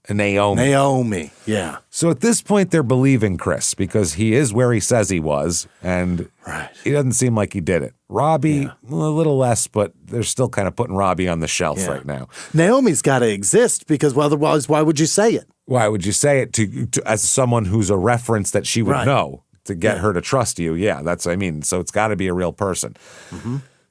Naomi. Yeah. So at this point, they're believing Chris because he is where he says he was, and he doesn't seem like he did it. Robbie, a little less, but they're still kind of putting Robbie on the shelf right now. Naomi's got to exist because otherwise, why would you say it? Why would you say it to as someone who's a reference that she would know to get her to trust you? Yeah, that's what I mean. So it's got to be a real person.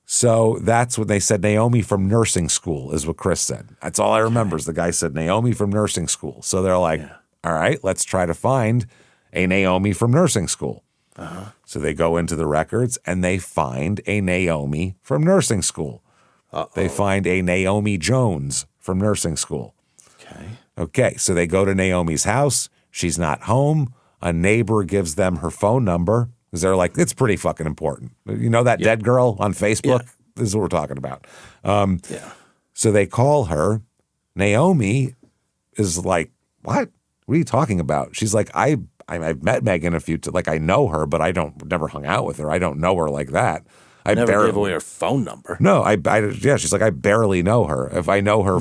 So that's what they said. Naomi from nursing school is what Chris said. That's all I remember is the guy said Naomi from nursing school. So they're like, all right, let's try to find a Naomi from nursing school. So they go into the records and they find a Naomi from nursing school. They find a Naomi Jones from nursing school. Okay, so they go to Naomi's house. She's not home. A neighbor gives them her phone number because they're like, it's pretty fucking important. You know that dead girl on Facebook? This is what we're talking about. So they call her. Naomi is like, what? What are you talking about? She's like, I've met Megan a few times. Like, I know her, but I never hung out with her. I don't know her like that. I never gave away her phone number. No, yeah, she's like, I barely know her. If I know her,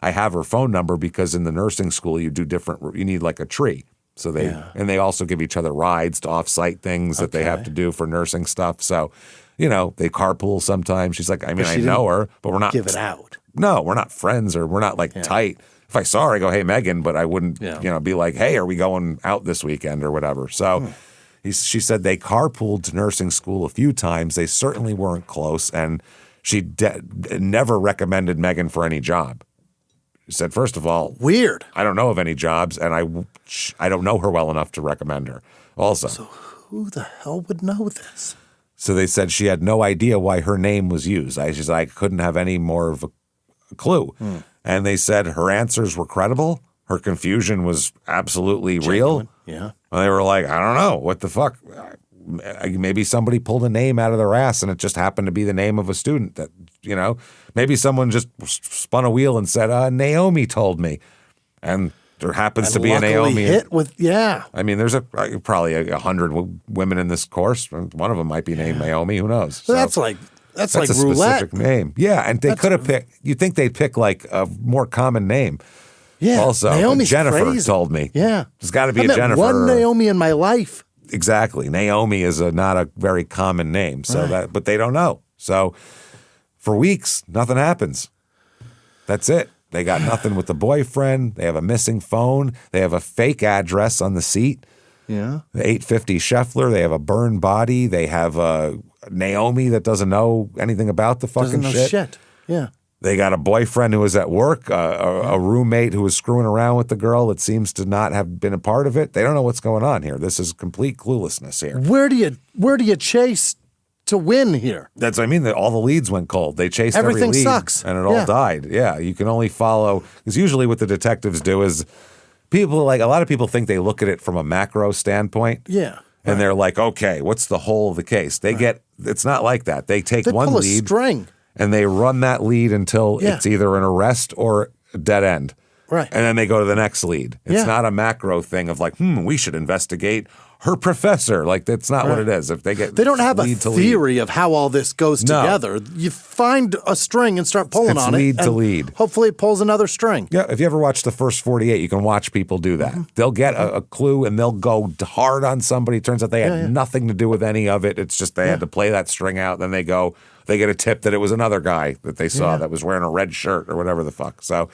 I have her phone number because in the nursing school you need like a tree. So and they also give each other rides to off-site things that they have to do for nursing stuff. So, they carpool sometimes. She's like, I know her, but we're not. Give it out. No, we're not friends or we're not tight. If I saw her, I go, hey, Megan, but I wouldn't, be like, hey, are we going out this weekend or whatever? So she said they carpooled to nursing school a few times. They certainly weren't close. And she never recommended Megan for any job. She said, first of all, weird. I don't know of any jobs, and I don't know her well enough to recommend her also. So who the hell would know this? So they said she had no idea why her name was used. I couldn't have any more of a clue. And they said her answers were credible. Her confusion was absolutely real. Yeah. And they were like, I don't know. What the fuck? Maybe somebody pulled a name out of their ass and it just happened to be the name of a student that, maybe someone just spun a wheel and said, Naomi told me. And there happens to be a Naomi. I mean, there's probably 100 women in this course. One of them might be named Naomi. Who knows? So that's like a roulette. Specific name. Yeah, and they could have picked. You'd think they'd pick like a more common name. Yeah. Also, Naomi's Jennifer crazy. Told me. Yeah. There's got to be a Jennifer. One Naomi in my life. Exactly. Naomi is not a very common name. So but they don't know. So for weeks, nothing happens. That's it. They got nothing with the boyfriend. They have a missing phone. They have a fake address on the seat. Yeah. The 850 Scheffler. They have a burned body. They have a Naomi that doesn't know anything about the fucking shit. Yeah. They got a boyfriend who was at work, a roommate who was screwing around with the girl that seems to not have been a part of it. They don't know what's going on here. This is complete cluelessness here. Where do you chase to win here? That's what I mean. All the leads went cold. They chased everything every lead, sucks, and it all died. Yeah, you can only follow because usually what the detectives do is a lot of people think they look at it from a macro standpoint. Yeah. And they're like, okay, what's the whole of the case? It's not like that. They take one pull lead. A string. And they run that lead until it's either an arrest or a dead end. Right. And then they go to the next lead. It's not a macro thing of like, we should investigate her professor. Like, that's not what it is. If they don't have a theory of how all this goes together. You find a string and start pulling on it. Lead to lead. Hopefully it pulls another string. Yeah. If you ever watch the first 48, you can watch people do that. They'll get a clue and they'll go hard on somebody. Turns out they had nothing to do with any of it. It's just they had to play that string out. Then they get a tip that it was another guy that they saw that was wearing a red shirt or whatever the fuck. So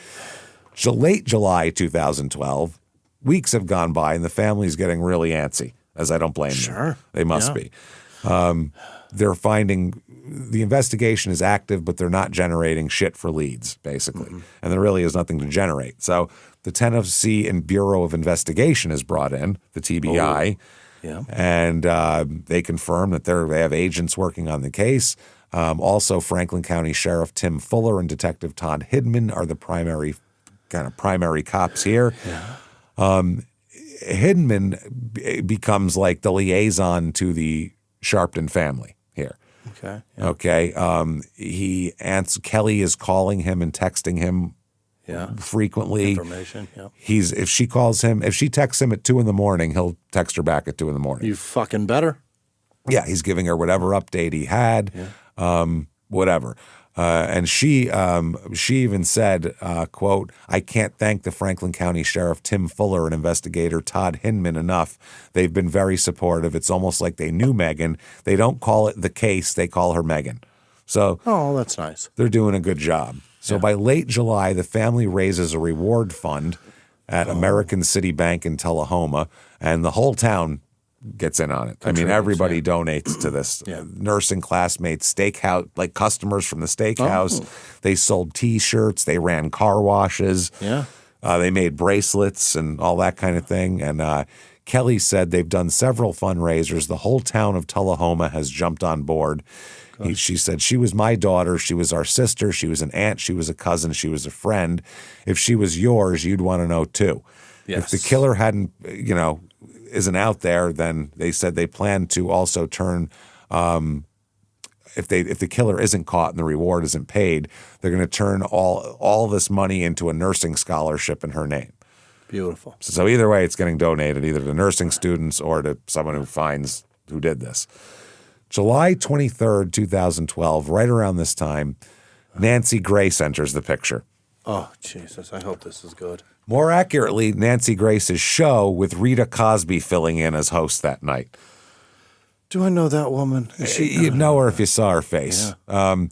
late July 2012, weeks have gone by and the family's getting really antsy, as I don't blame them. Sure. They must be. They're finding the investigation is active, but they're not generating shit for leads, basically. And there really is nothing to generate. So the Tennessee and Bureau of Investigation is brought in, the TBI, and they confirm that they have agents working on the case. Also, Franklin County Sheriff Tim Fuller and Detective Todd Hidman are the primary cops here. Hidman becomes like the liaison to the Sharpton family here. Okay. Yeah. Okay. Kelly is calling him and texting him frequently. Information. Yeah. If she texts him at 2 a.m, he'll text her back at 2 a.m. You fucking better. Yeah, he's giving her whatever update he had, whatever. And she even said, quote, I can't thank the Franklin County Sheriff Tim Fuller and investigator Todd Hinman enough. They've been very supportive. It's almost like they knew Megan. They don't call it the case. They call her Megan. So that's nice. They're doing a good job. So by late July, the family raises a reward fund at American City Bank in Tullahoma, and the whole town gets in on it. I mean, everybody donates to this. Nursing classmates, steakhouse, like customers from the steakhouse. They sold T-shirts. They ran car washes. They made bracelets and all that kind of thing. And Kelly said they've done several fundraisers. The whole town of Tullahoma has jumped on board. She said, she was my daughter. She was our sister. She was an aunt. She was a cousin. She was a friend. If she was yours, you'd want to know too. If the killer hadn't, isn't out there, then they said they plan to also turn if the killer isn't caught and the reward isn't paid, they're going to turn all this money into a nursing scholarship in her name. Beautiful. So either way, it's getting donated either to nursing students or to someone who finds who did this. July 23rd, 2012, right around this time, Nancy Grace enters the picture. Oh, Jesus. I hope this is good. More accurately, Nancy Grace's show with Rita Cosby filling in as host that night. Do I know that woman? You'd know her if you saw her face. Yeah.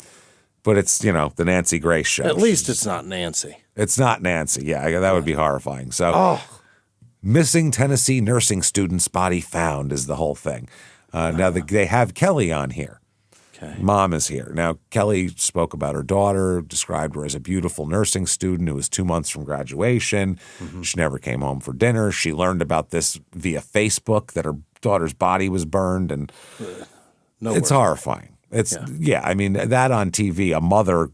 But it's, the Nancy Grace show. At least it's not Nancy. It's not Nancy. Yeah, that would be horrifying. So, missing Tennessee nursing student's body found is the whole thing. Now, they have Kelly on here. Okay. Mom is here. Now, Kelly spoke about her daughter, described her as a beautiful nursing student who was 2 months from graduation. Mm-hmm. She never came home for dinner. She learned about this via Facebook, that her daughter's body was burned, and it's horrifying. I mean, that on TV, a mother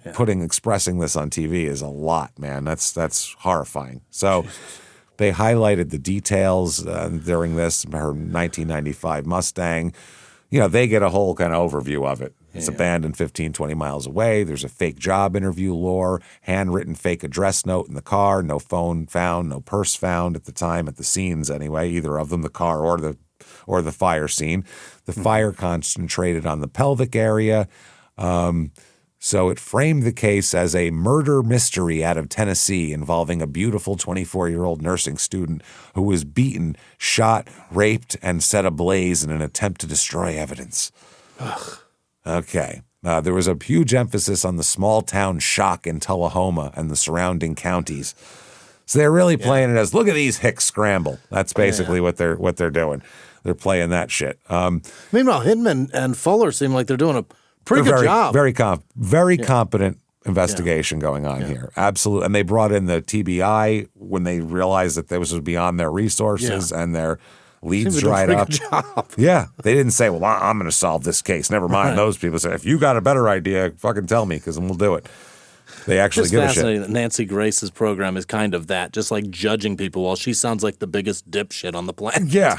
expressing this on TV is a lot, man. That's horrifying. So Jesus. They highlighted the details during this, her 1995 Mustang. They get a whole kind of overview of it. It's abandoned 15, 20 miles away. There's a fake job interview lore, handwritten fake address note in the car, no phone found, no purse found at the time, at the scenes anyway, either of them, the car or the fire scene. The fire concentrated on the pelvic area. So it framed the case as a murder mystery out of Tennessee involving a beautiful 24-year-old nursing student who was beaten, shot, raped, and set ablaze in an attempt to destroy evidence. Ugh. Okay. There was a huge emphasis on the small-town shock in Tullahoma and the surrounding counties. So they're really playing it as, look at these hicks scramble. That's basically what they're doing. They're playing that shit. Meanwhile, Hinman and Fuller seem like they're doing a pretty good job. Very competent investigation going on here. Absolutely. And they brought in the TBI when they realized that this was beyond their resources and their leads dried up. Yeah. They didn't say, well, I'm going to solve this case. Never mind. Those people said, if you got a better idea, fucking tell me, because then we'll do it. They actually give a shit. It's fascinating that Nancy Grace's program is kind of that, just like judging people while she sounds like the biggest dipshit on the planet. Yeah.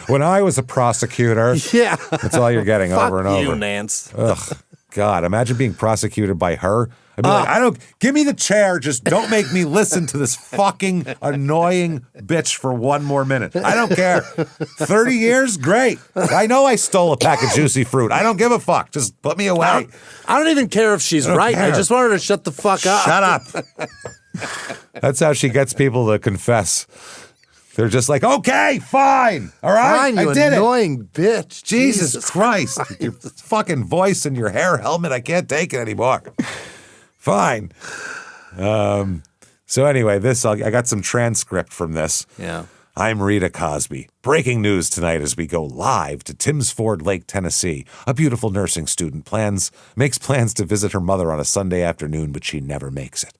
When I was a prosecutor, that's all you're getting over and over. Fuck you, Nance. Ugh, God, imagine being prosecuted by her. I'd be like, give me the chair, just don't make me listen to this fucking annoying bitch for one more minute. I don't care. 30 years? Great. I know I stole a pack of juicy fruit. I don't give a fuck. Just put me away. I don't even care if she's right. I just want her to shut the fuck up. Shut up. That's how she gets people to confess. They're just like, okay, fine. All right, fine, you I did annoying bitch. Jesus Christ. Your fucking voice and your hair helmet, I can't take it anymore. Fine. So anyway, I got some transcript from this. Yeah. I'm Rita Cosby. Breaking news tonight as we go live to Timms Ford Lake, Tennessee. A beautiful nursing student makes plans to visit her mother on a Sunday afternoon, but she never makes it.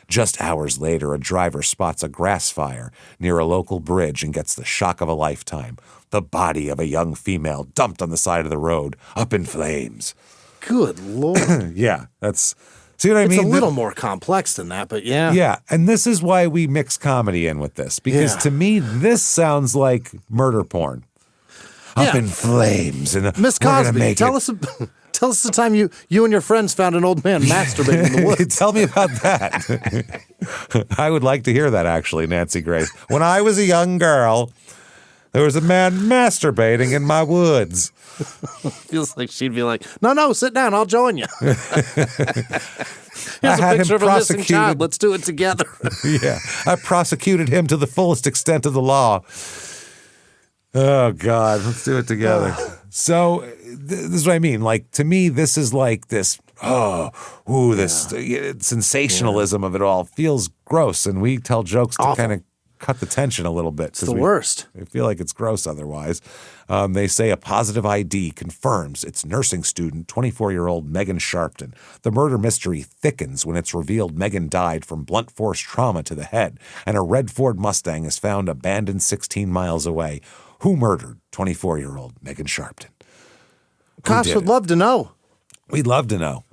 Just hours later, a driver spots a grass fire near a local bridge and gets the shock of a lifetime. The body of a young female dumped on the side of the road, up in flames. Good Lord. Yeah, that's... See what I mean? It's a little more complex than that, but yeah. Yeah, and this is why we mix comedy in with this, because to me, this sounds like murder porn. Up in flames. And Miss Cosby, tell us the time you and your friends found an old man masturbating in the woods. Tell me about that. I would like to hear that, actually, Nancy Grace. When I was a young girl, there was a man masturbating in my woods. Feels like she'd be like, no, sit down. I'll join you. Here's a picture of a missing child. Let's do it together. Yeah. I prosecuted him to the fullest extent of the law. Oh, God. Let's do it together. So this is what I mean. Like, to me, this is like this, sensationalism of it all feels gross. And we tell jokes to kind of cut the tension a little bit. It's the worst. I feel like it's gross otherwise. They say a positive ID confirms it's nursing student, 24-year-old Megan Sharpton. The murder mystery thickens when it's revealed Megan died from blunt force trauma to the head, and a red Ford Mustang is found abandoned 16 miles away. Who murdered 24-year-old Megan Sharpton? Cops would love to know. We'd love to know.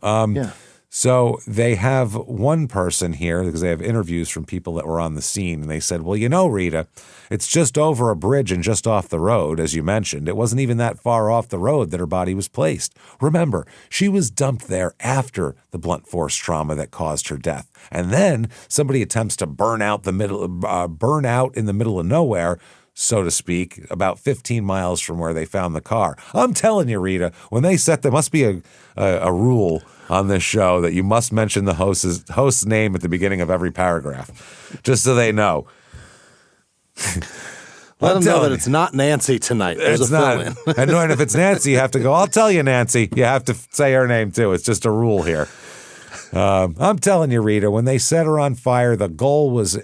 So they have one person here, because they have interviews from people that were on the scene, and they said, well, Rita, it's just over a bridge and just off the road, as you mentioned. It wasn't even that far off the road that her body was placed. Remember, she was dumped there after the blunt force trauma that caused her death. And then somebody attempts to burn out in the middle of nowhere, so to speak, about 15 miles from where they found the car. I'm telling you, Rita, when they set, there must be a rule on this show that you must mention the host's name at the beginning of every paragraph, just so they know. Let them know that it's not Nancy tonight. There's it's not. And if it's Nancy, you have to go, I'll tell you, Nancy. You have to say her name, too. It's just a rule here. I'm telling you, Rita, when they set her on fire, the goal was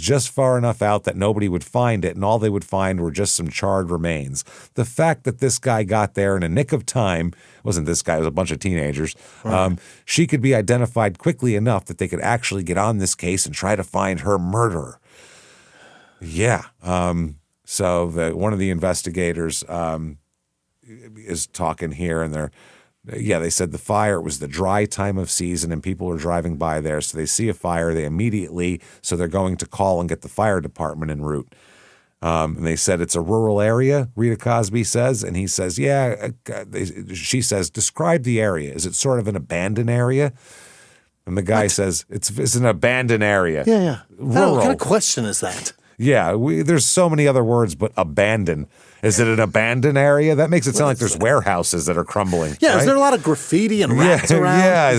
just far enough out that nobody would find it, and all they would find were just some charred remains. The fact that this guy got there in a nick of time, wasn't this guy, it was a bunch of teenagers, right. She could be identified quickly enough that they could actually get on this case and try to find her murderer. Yeah. So one of the investigators is talking here, and they said the fire, it was the dry time of season and people are driving by there. So they see a fire, so they're going to call and get the fire department en route. And they said it's a rural area, Rita Cosby says. And he says, she says, describe the area. Is it sort of an abandoned area? And the guy says, it's an abandoned area. Yeah. Rural. What kind of question is that? Yeah, there's so many other words, but abandoned. Is it an abandoned area? That makes it sound like there's warehouses that are crumbling. Yeah, right? Is there a lot of graffiti and rats around? Yeah,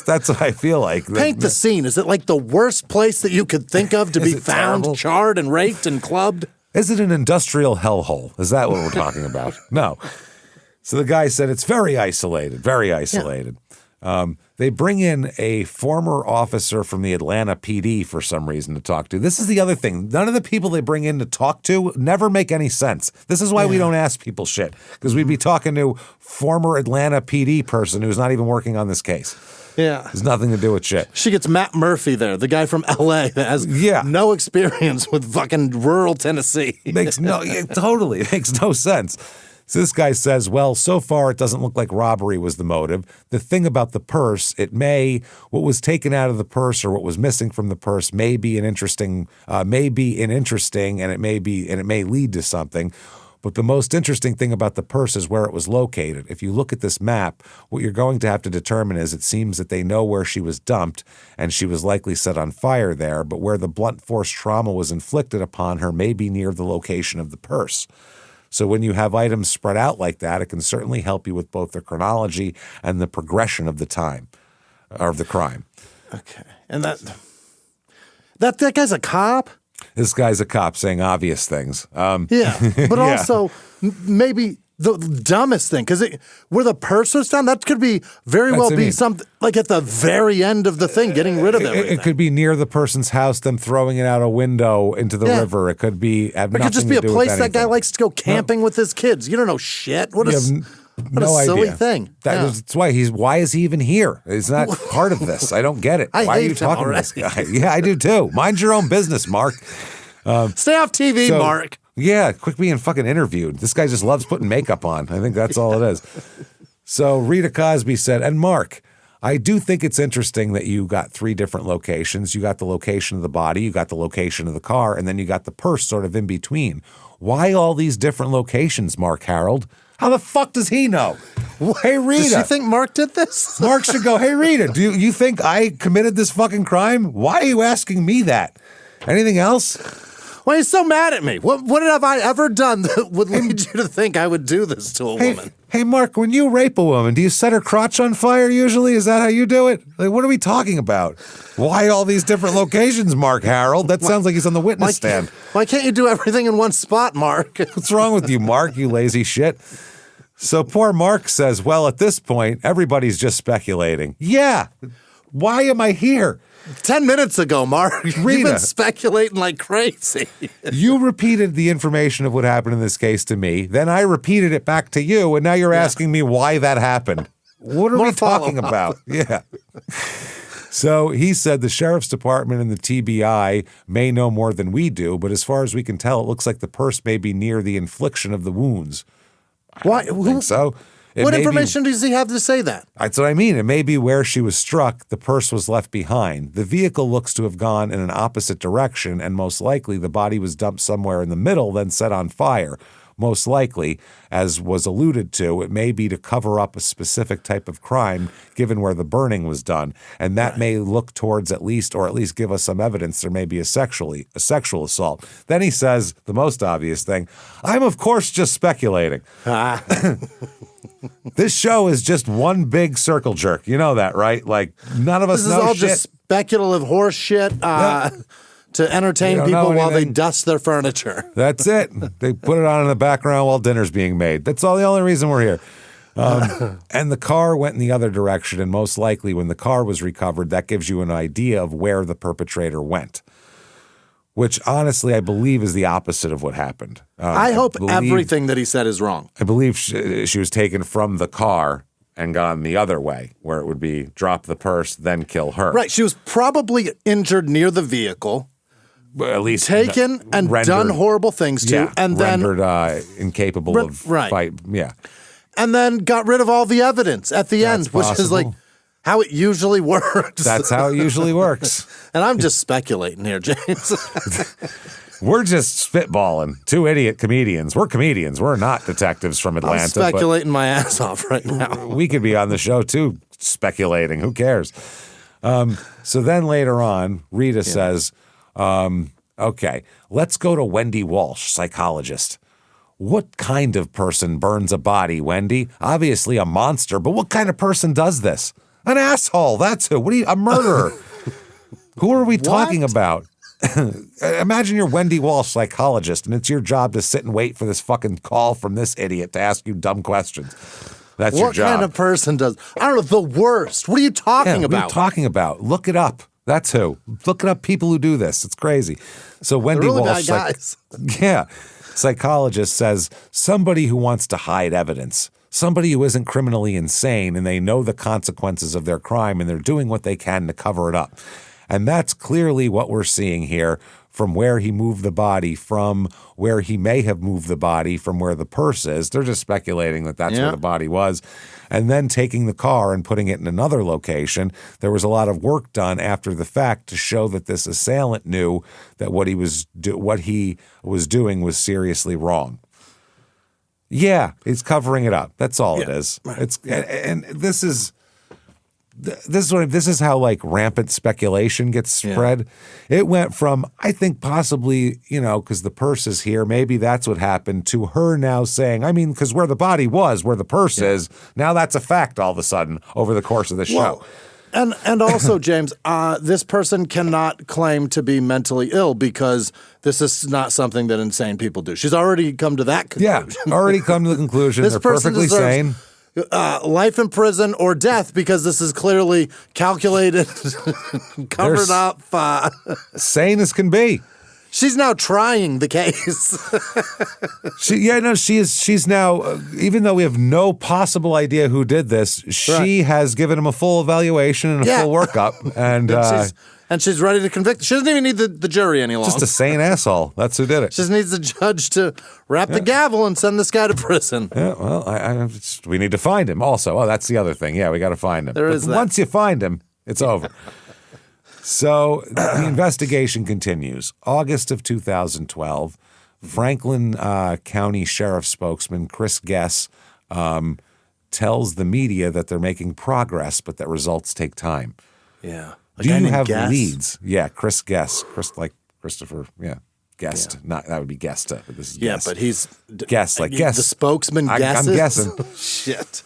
that's what I feel like. Paint the scene. Is it like the worst place that you could think of to be found, terrible? Charred and raked and clubbed? Is it an industrial hellhole? Is that what we're talking about? No. So the guy said it's very isolated, very isolated. Yeah. They bring in a former officer from the Atlanta PD for some reason to talk to. This is the other thing. None of the people they bring in to talk to never make any sense. This is why we don't ask people shit, because we'd be talking to former Atlanta PD person who's not even working on this case. Yeah. Has nothing to do with shit. She gets Matt Murphy there, the guy from L.A. that has no experience with fucking rural Tennessee. Totally. It makes no sense. So this guy says, well, so far it doesn't look like robbery was the motive. The thing about the purse, what was taken out of the purse or what was missing from the purse may be interesting, and it may lead to something. But the most interesting thing about the purse is where it was located. If you look at this map, what you're going to have to determine is it seems that they know where she was dumped and she was likely set on fire there, but where the blunt force trauma was inflicted upon her may be near the location of the purse. So when you have items spread out like that, it can certainly help you with both the chronology and the progression of the time or of the crime. Okay. And that guy's a cop? This guy's a cop saying obvious things. But also maybe the dumbest thing, because where the purse was down, that could be something like at the very end of the thing, getting rid of everything. It could be near the person's house, them throwing it out a window into the river. It could be. It could just be a place that guy likes to go camping with his kids. You don't know shit. What a silly thing. That's why why is he even here? He's not part of this. I don't get it. Why are you talking to this guy? Yeah, I do too. Mind your own business, Mark. Stay off TV, Mark. Yeah, quit being fucking interviewed. This guy just loves putting makeup on. I think that's all it is. So Rita Cosby said, and Mark, I do think it's interesting that you got 3 different locations. You got the location of the body, you got the location of the car, and then you got the purse sort of in between. Why all these different locations, Mark Harold? How the fuck does he know? Hey, Rita. Does she think Mark did this? Mark should go, hey, Rita, do you think I committed this fucking crime? Why are you asking me that? Anything else? Why are you so mad at me? What have I ever done that would lead you to think I would do this to a woman? Hey, Mark, when you rape a woman, do you set her crotch on fire usually? Is that how you do it? Like, what are we talking about? Why all these different locations, Mark Harold? That sounds like he's on the witness stand. Why can't you do everything in one spot, Mark? What's wrong with you, Mark, you lazy shit? So poor Mark says, well, at this point, everybody's just speculating. Yeah. Why am I here? 10 minutes ago, Mark. Rita, you've been speculating like crazy. You repeated the information of what happened in this case to me. Then I repeated it back to you, and now you're asking me why that happened. What are we talking about? Yeah. So he said the sheriff's department and the TBI may know more than we do, but as far as we can tell, it looks like the purse may be near the infliction of the wounds. Why? I don't think so. What information does he have to say that? That's what I mean. It may be where she was struck, the purse was left behind. The vehicle looks to have gone in an opposite direction, and most likely the body was dumped somewhere in the middle, then set on fire. Most likely, as was alluded to, it may be to cover up a specific type of crime given where the burning was done. And that may look towards at least give us some evidence there may be a sexual assault. Then he says the most obvious thing, I'm of course just speculating. This show is just one big circle jerk. You know that, right? Like, none of us know shit. This is all just speculative horse shit to entertain people while they dust their furniture. That's it. They put it on in the background while dinner's being made. That's all the only reason we're here. And the car went in the other direction, and most likely when the car was recovered, that gives you an idea of where the perpetrator went. Which, honestly, I believe is the opposite of what happened. I hope everything that he said is wrong. I believe she was taken from the car and gone the other way, where it would be drop the purse, then kill her. Right. She was probably injured near the vehicle. At least taken and done horrible things to, and then rendered incapable of fight. Yeah. And then got rid of all the evidence at the end, which is like how it usually works. That's how it usually works. And I'm just speculating here, James. We're just spitballing. Two idiot comedians. We're comedians. We're not detectives from Atlanta. I'm speculating my ass off right now. We could be on the show, too, speculating. Who cares? So then later on, Rita says, okay, let's go to Wendy Walsh, psychologist. What kind of person burns a body, Wendy? Obviously a monster, but what kind of person does this? An asshole, that's who. A murderer. Who are we talking about? Imagine you're Wendy Walsh, psychologist, and it's your job to sit and wait for this fucking call from this idiot to ask you dumb questions. That's your job. What kind of person does? I don't know, the worst. What are you talking about? What are you talking about? Look it up. That's who. Look it up, people who do this. It's crazy. So Wendy really Walsh, bad guys. Psychologist says somebody who wants to hide evidence, somebody who isn't criminally insane and they know the consequences of their crime and they're doing what they can to cover it up. And that's clearly what we're seeing here from where he moved the body, from where he may have moved the body, from where the purse is. They're just speculating that that's where the body was. And then taking the car and putting it in another location. There was a lot of work done after the fact to show that this assailant knew that what he was doing was seriously wrong. Yeah, he's covering it up. That's all it is. It's and this is how like rampant speculation gets spread. It went from, I think possibly, because the purse is here, maybe that's what happened, to her now saying, because where the body was, where the purse is, now that's a fact all of a sudden over the course of the show. And also, James, this person cannot claim to be mentally ill because this is not something that insane people do. She's already come to that conclusion. Yeah, already come to the conclusion. They're perfectly sane. Life in prison or death, because this is clearly calculated, covered up. Sane as can be. She's now trying the case. She's now, even though we have no possible idea who did this, she has given him a full evaluation and a full workup. And she's ready to convict. She doesn't even need the jury any longer. Just a sane asshole. That's who did it. She just needs the judge to wrap the gavel and send this guy to prison. Yeah, well, we need to find him also. Oh, that's the other thing. Yeah, we got to find him. Once you find him, it's over. So the investigation continues. August of 2012, Franklin County Sheriff spokesman Chris Guess tells the media that they're making progress, but that results take time. Yeah. Do you have leads? Yeah, Chris Guest. Chris, like Christopher, Guest. Not that would be Guesta, but this is Guest. But he's Guest, like Guest. The spokesman guesses? I'm guessing. Shit.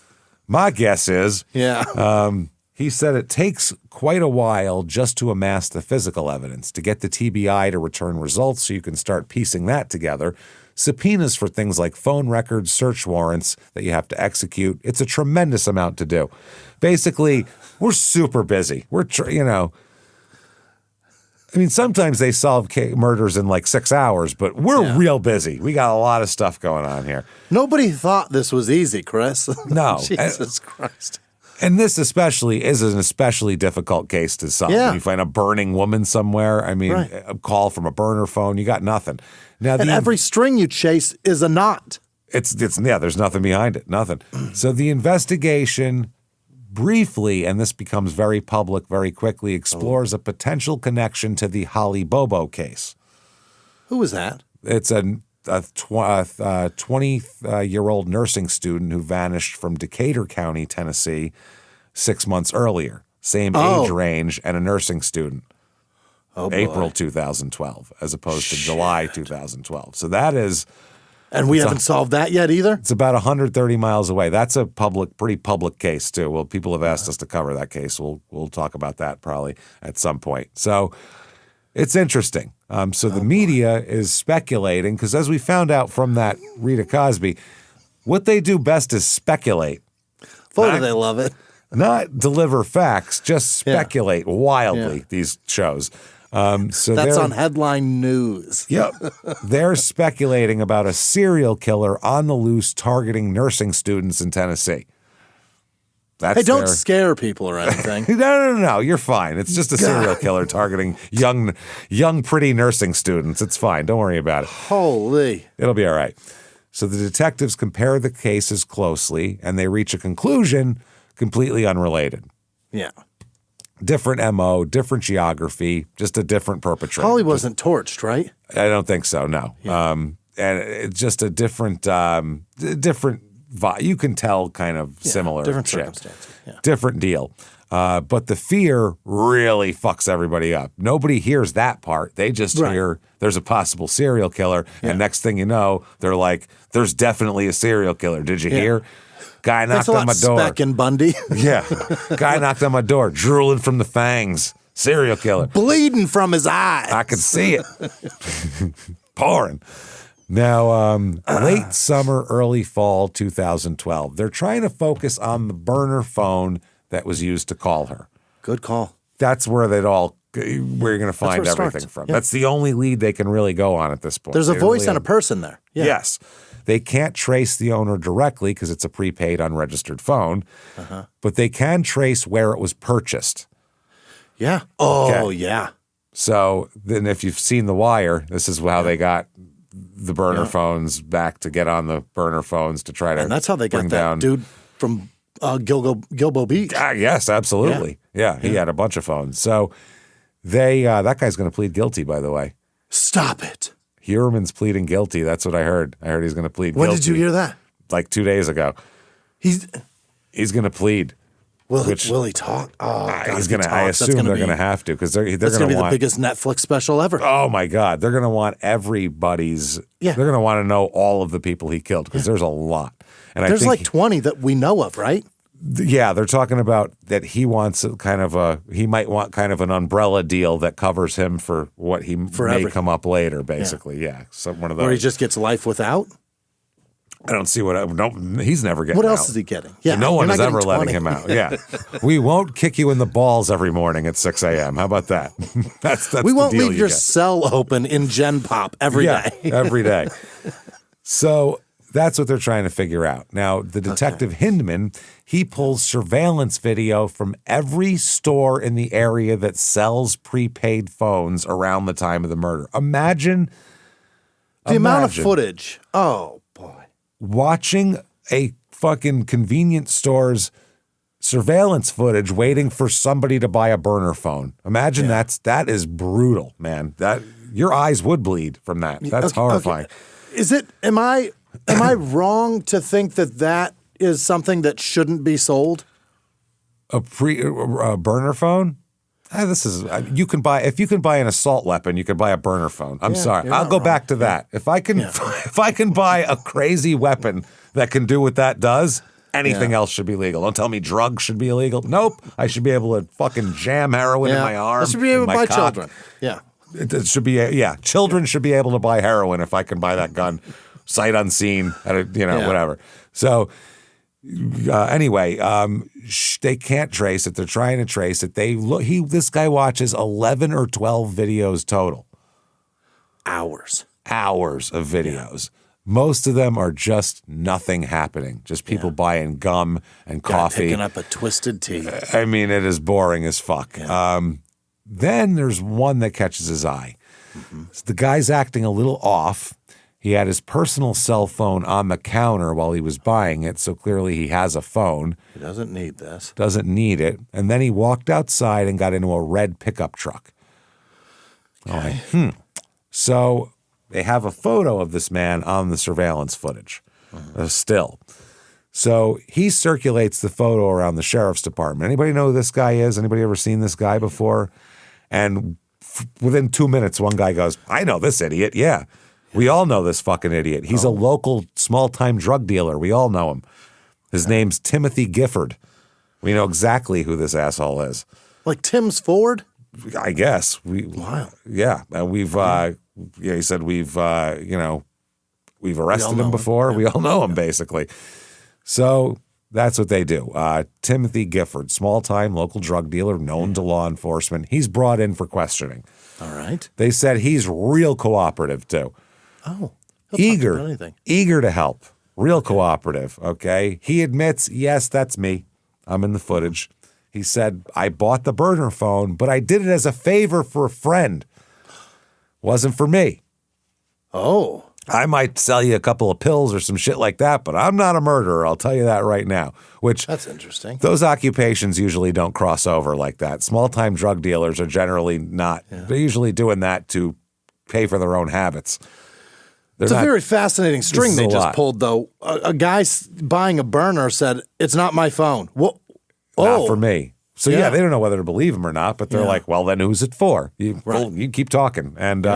My guess is, he said it takes quite a while just to amass the physical evidence, to get the TBI to return results so you can start piecing that together. Subpoenas for things like phone records, search warrants that you have to execute. It's a tremendous amount to do. Basically, we're super busy. Sometimes they solve murders in like 6 hours, but we're real busy. We got a lot of stuff going on here. Nobody thought this was easy, Chris. No. Jesus Christ. And this especially is an especially difficult case to solve. Yeah. When you find a burning woman somewhere, a call from a burner phone, you got nothing. Now, every string you chase is a knot. There's nothing behind it, nothing. So the investigation briefly, and this becomes very public very quickly, explores a potential connection to the Holly Bobo case. Who was that? It's 20-year-old nursing student who vanished from Decatur County, Tennessee, 6 months earlier. Same age range and a nursing student. April 2012 as opposed to July 2012. So that is... And we haven't solved that yet either? It's about 130 miles away. That's a pretty public case too. Well, people have asked us to cover that case. We'll talk about that probably at some point. So it's interesting. So the media is speculating because as we found out from that Rita Cosby, what they do best is speculate. Boy, do they love it. Not deliver facts, just speculate wildly, these shows. So that's on headline news. Yep. They're speculating about a serial killer on the loose targeting nursing students in Tennessee. Hey, don't scare people or anything. No. You're fine. It's just a serial killer targeting young, pretty nursing students. It's fine. Don't worry about it. Holy. It'll be all right. So the detectives compare the cases closely, and they reach a conclusion completely unrelated. Yeah. Different MO, different geography, just a different perpetrator. Holly wasn't torched, right? I don't think so, no. Yeah. And it's just a different you can tell kind of similar different shit. Circumstances. Yeah. Different deal. But the fear really fucks everybody up. Nobody hears that part. They just hear there's a possible serial killer, and next thing you know, they're like, there's definitely a serial killer. Did you hear? Guy knocked on my door. Speck and Bundy. Yeah. Guy knocked on my door, drooling from the fangs. Serial killer. Bleeding from his eye. I could see it. Pouring. Now, late summer, early fall 2012, they're trying to focus on the burner phone that was used to call her. Good call. That's where you're going to find everything from. Yeah. That's the only lead they can really go on at this point. There's a voice and a person there. Yeah. Yes. They can't trace the owner directly because it's a prepaid, unregistered phone, but they can trace where it was purchased. Yeah. Oh, yeah. So then if you've seen The Wire, this is how they got the burner phones back to get on the burner phones to try to And that's how they got that dude from Gilbo Beach. Yes, absolutely. Yeah, he had a bunch of phones. So that guy's going to plead guilty, by the way. Stop it. Heuermann's pleading guilty. That's what I heard. I heard he's going to plead guilty. When did you hear that? Like 2 days ago. He's going to plead. Will he talk? Oh, God, he's going to. I assume they're going to have to because they're going to want. It's going to be the biggest Netflix special ever. Oh my God, they're going to want everybody's. Yeah. They're going to want to know all of the people he killed because there's a lot. And there's like 20 that we know of, right? Yeah, they're talking about that he wants he might want kind of an umbrella deal that covers him for what may everything. Come up later, basically. Yeah. So one of those. Or he just gets life without? I don't see he's never getting out. What else is he getting? Yeah. No one is ever letting him out. Yeah. We won't kick you in the balls every morning at 6 a.m. How about that? That's we won't leave your cell open in Gen Pop every day. Every day. So that's what they're trying to figure out. Now, the detective Hindman, he pulls surveillance video from every store in the area that sells prepaid phones around the time of the murder. Imagine the amount of footage. Oh, boy. Watching a fucking convenience store's surveillance footage waiting for somebody to buy a burner phone. Imagine that is brutal, man. That your eyes would bleed from that. That's horrifying. Okay. Am I wrong to think that is something that shouldn't be sold? A burner phone? You can buy an assault weapon, you can buy a burner phone. I'm sorry. I'll go back to that. If I can buy a crazy weapon that can do what that does, anything else should be legal. Don't tell me drugs should be illegal. Nope. I should be able to fucking jam heroin in my arm. I should be able to buy children. Yeah. It should be children should be able to buy heroin if I can buy that gun sight unseen at whatever. So anyway, they can't trace it. They're trying to trace it. This guy watches 11 or 12 videos total. Hours of videos. Yeah. Most of them are just nothing happening. Just people buying gum and coffee. Picking up a twisted tea. I mean, it is boring as fuck. Yeah. Then there's one that catches his eye. Mm-hmm. So the guy's acting a little off. He had his personal cell phone on the counter while he was buying it, so clearly he has a phone. He doesn't need this. Doesn't need it. And then he walked outside and got into a red pickup truck. Okay. So they have a photo of this man on the surveillance footage, still. So he circulates the photo around the sheriff's department. Anybody know who this guy is? Anybody ever seen this guy before? And within 2 minutes, one guy goes, I know this idiot. Yeah. We all know this fucking idiot. He's a local small-time drug dealer. We all know him. His name's Timothy Gifford. We know exactly who this asshole is. Like Tim's Ford? I guess. Wow. Yeah. We've, he said we've arrested him before. Yeah. We all know him, basically. So that's what they do. Timothy Gifford, small-time local drug dealer known to law enforcement. He's brought in for questioning. All right. They said he's real cooperative, too. Oh. Eager to help. Real cooperative, okay? He admits, yes, that's me. I'm in the footage. He said, I bought the burner phone, but I did it as a favor for a friend. Wasn't for me. Oh. I might sell you a couple of pills or some shit like that, but I'm not a murderer. I'll tell you that right now. That's interesting. Those occupations usually don't cross over like that. Small-time drug dealers are generally not. Yeah. They're usually doing that to pay for their own habits. It's a very fascinating string they just pulled, though. A guy buying a burner said, it's not my phone. Well, not for me. So, yeah, they don't know whether to believe him or not, but they're like, well, then who's it for? You keep talking. And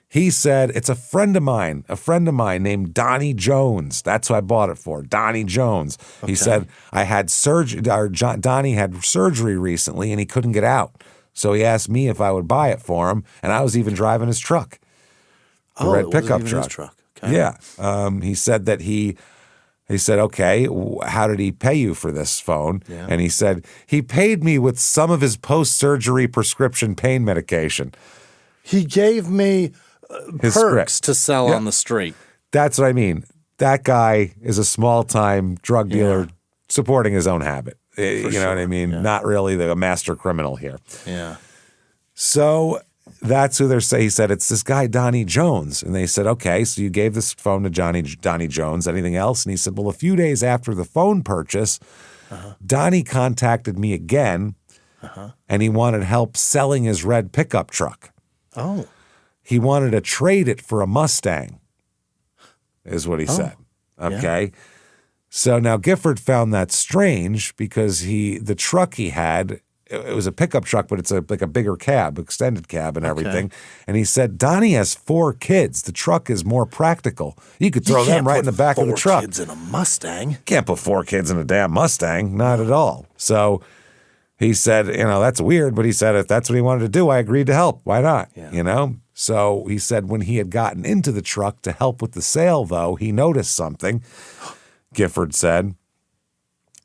he said, it's a friend of mine named Donnie Jones. That's who I bought it for, Donnie Jones. Okay. He said, I had Donnie had surgery recently and he couldn't get out. So he asked me if I would buy it for him, and I was even driving his truck. The red pickup truck. His truck. Okay. Yeah. He said that he said, okay, how did he pay you for this phone? Yeah. And he said, he paid me with some of his post-surgery prescription pain medication. He gave me his perks script to sell on the street. That's what I mean. That guy is a small-time drug dealer supporting his own habit. You know what I mean? Yeah. Not really the master criminal here. Yeah. So that's who they're saying. He said, it's this guy, Donnie Jones. And they said, okay, so you gave this phone to Donnie Jones. Anything else? And he said, well, a few days after the phone purchase, Donnie contacted me again, and he wanted help selling his red pickup truck. Oh. He wanted to trade it for a Mustang, is what he said. Okay. Yeah. So now Gifford found that strange because the truck he had, it was a pickup truck, but it's like a bigger cab, extended cab and everything. And he said, Donnie has 4 kids. The truck is more practical. You could throw them right in the back of the truck. 4 kids in a Mustang. Can't put 4 kids in a damn Mustang. Not at all. So he said, that's weird, but he said, if that's what he wanted to do, I agreed to help. Why not? Yeah. So he said when he had gotten into the truck to help with the sale, though, he noticed something. Gifford said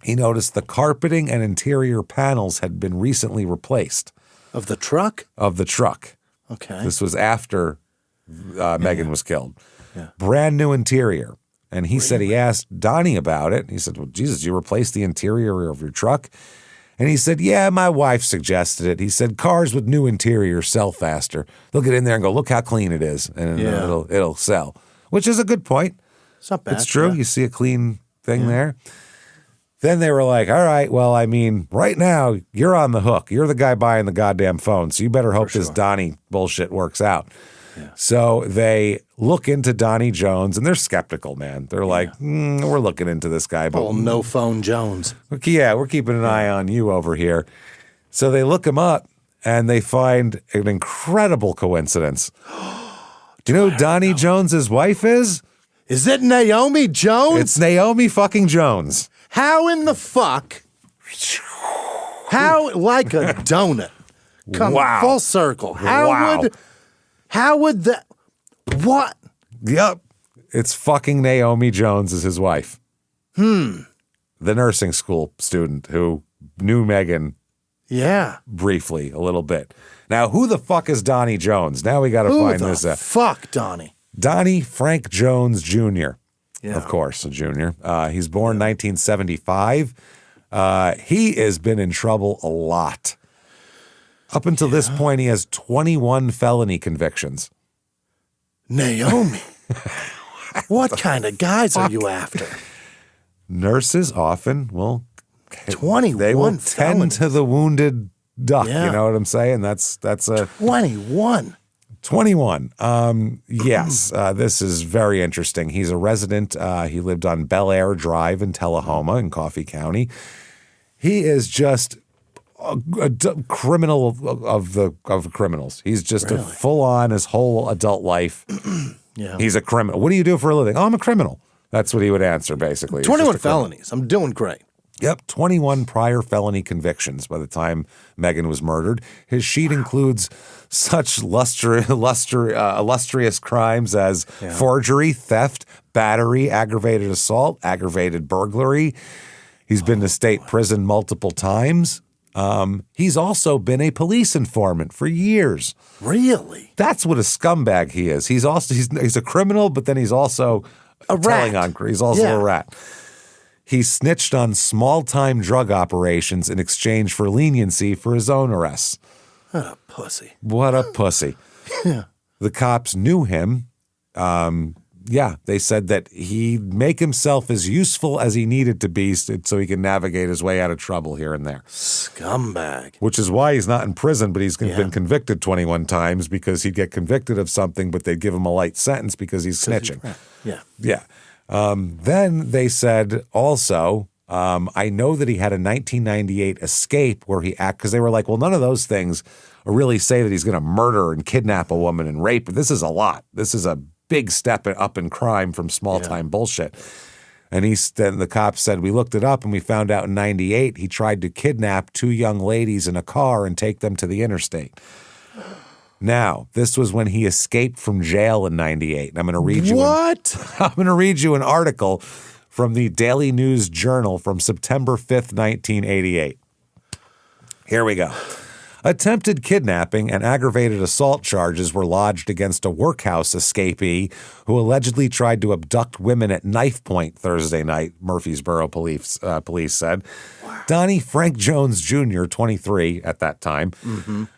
he noticed the carpeting and interior panels had been recently replaced. Of the truck? Of the truck. Okay. This was after Megan was killed. Yeah. Brand new interior. And he said he asked Donnie about it. He said, well, Jesus, you replaced the interior of your truck? And he said, yeah, my wife suggested it. He said, cars with new interiors sell faster. They'll get in there and go, look how clean it is. And it'll sell, which is a good point. It's not bad. It's true. Yeah. You see a clean thing there. Then they were like, all right, well, I mean, right now, you're on the hook. You're the guy buying the goddamn phone, so you better hope this Donnie bullshit works out. Yeah. So they look into Donnie Jones, and they're skeptical, man. They're like, we're looking into this guy. But no phone Jones. Yeah, we're keeping an eye on you over here. So they look him up, and they find an incredible coincidence. Do you know who Donnie Jones's wife is? Is it Naomi Jones? It's Naomi fucking Jones. How in the fuck? How like a donut? Come full circle. How would that? What? Yep. It's fucking Naomi Jones is his wife. The nursing school student who knew Megan. Yeah. Briefly, a little bit. Now, who the fuck is Donnie Jones? Now we got to find this out. Fuck Donnie. Donnie Frank Jones Jr. Yeah. Of course, a junior. He's born 1975. He has been in trouble a lot. Up until this point, he has 21 felony convictions. Naomi, what kind of guys are you after? Nurses often 21 they will felonies. Tend to the wounded duck. You know what I'm saying? That's a 21. 21. Yes, this is very interesting. He's a resident. He lived on Bel Air Drive in Tullahoma in Coffee County. He is just a criminal of criminals. He's just a full-on his whole adult life. Yeah. He's a criminal. What do you do for a living? Oh, I'm a criminal. That's what he would answer, basically. 21 felonies. I'm doing great. Yep, 21 prior felony convictions by the time Megan was murdered. His sheet includes such illustrious crimes as forgery, theft, battery, aggravated assault, aggravated burglary. He's been to state prison multiple times. He's also been a police informant for years. Really? That's what a scumbag he is. He's a criminal, but then he's also a rat. He's also a rat. He snitched on small-time drug operations in exchange for leniency for his own arrests. What a pussy. What a pussy. Yeah. The cops knew him. They said that he'd make himself as useful as he needed to be so he can navigate his way out of trouble here and there. Scumbag. Which is why he's not in prison, but he's been convicted 21 times because he'd get convicted of something, but they'd give him a light sentence because he's snitching. Yeah. Then they said also, I know that he had a 1998 escape where because they were like, well, none of those things really say that he's going to murder and kidnap a woman and rape. This is a lot. This is a big step up in crime from small-time bullshit. And then the cops said, we looked it up and we found out in 98 he tried to kidnap 2 young ladies in a car and take them to the interstate. Now, this was when he escaped from jail in 98. And I'm going to read you I'm going to read you an article from the Daily News Journal from September 5th, 1988. Here we go. Attempted kidnapping and aggravated assault charges were lodged against a workhouse escapee who allegedly tried to abduct women at knife point Thursday night, Murfreesboro police said. Wow. Donnie Frank Jones Jr., 23 at that time,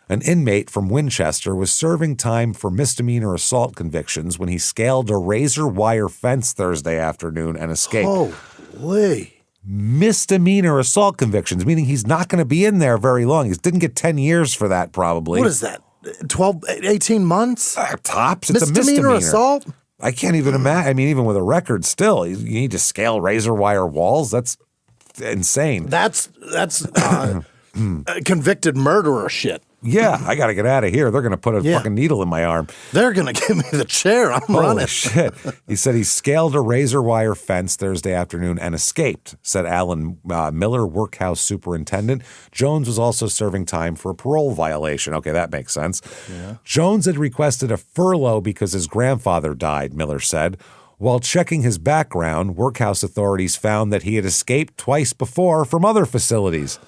an inmate from Winchester, was serving time for misdemeanor assault convictions when he scaled a razor wire fence Thursday afternoon and escaped. Holy. Misdemeanor assault convictions, meaning he's not going to be in there very long. He didn't get 10 years for that, probably. What is that? 12, 18 months? Tops. It's a misdemeanor. Assault? I can't even imagine. I mean, even with a record still, you need to scale razor wire walls. That's insane. That's convicted murderer shit. Yeah, I got to get out of here. They're going to put a fucking needle in my arm. They're going to give me the chair. I'm running. Holy shit. He said he scaled a razor wire fence Thursday afternoon and escaped, said Alan Miller, workhouse superintendent. Jones was also serving time for a parole violation. Okay, that makes sense. Yeah. Jones had requested a furlough because his grandfather died, Miller said. While checking his background, workhouse authorities found that he had escaped twice before from other facilities.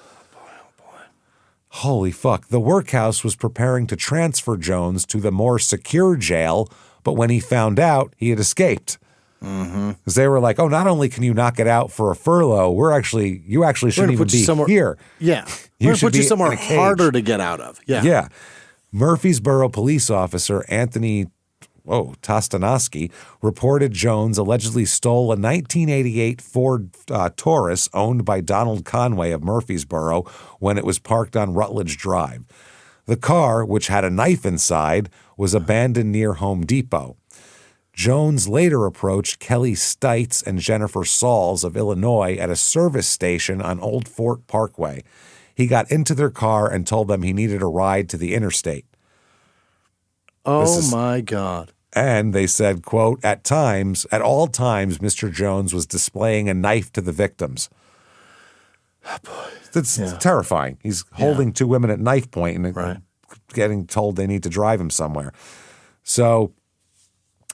Holy fuck. The workhouse was preparing to transfer Jones to the more secure jail, but when he found out, he had escaped. Because they were like, oh, not only can you not get out for a furlough, you actually shouldn't even be here. Yeah. We're going to put you somewhere harder to get out of. Yeah. Yeah. Murfreesboro police officer Anthony Tostanovsky reported Jones allegedly stole a 1988 Ford Taurus owned by Donald Conway of Murfreesboro when it was parked on Rutledge Drive. The car, which had a knife inside, was abandoned near Home Depot. Jones later approached Kelly Stites and Jennifer Sauls of Illinois at a service station on Old Fort Parkway. He got into their car and told them he needed a ride to the interstate. Oh, my God. And they said, quote, at all times, Mr. Jones was displaying a knife to the victims. That's terrifying. He's holding 2 women at knife point and getting told they need to drive him somewhere. So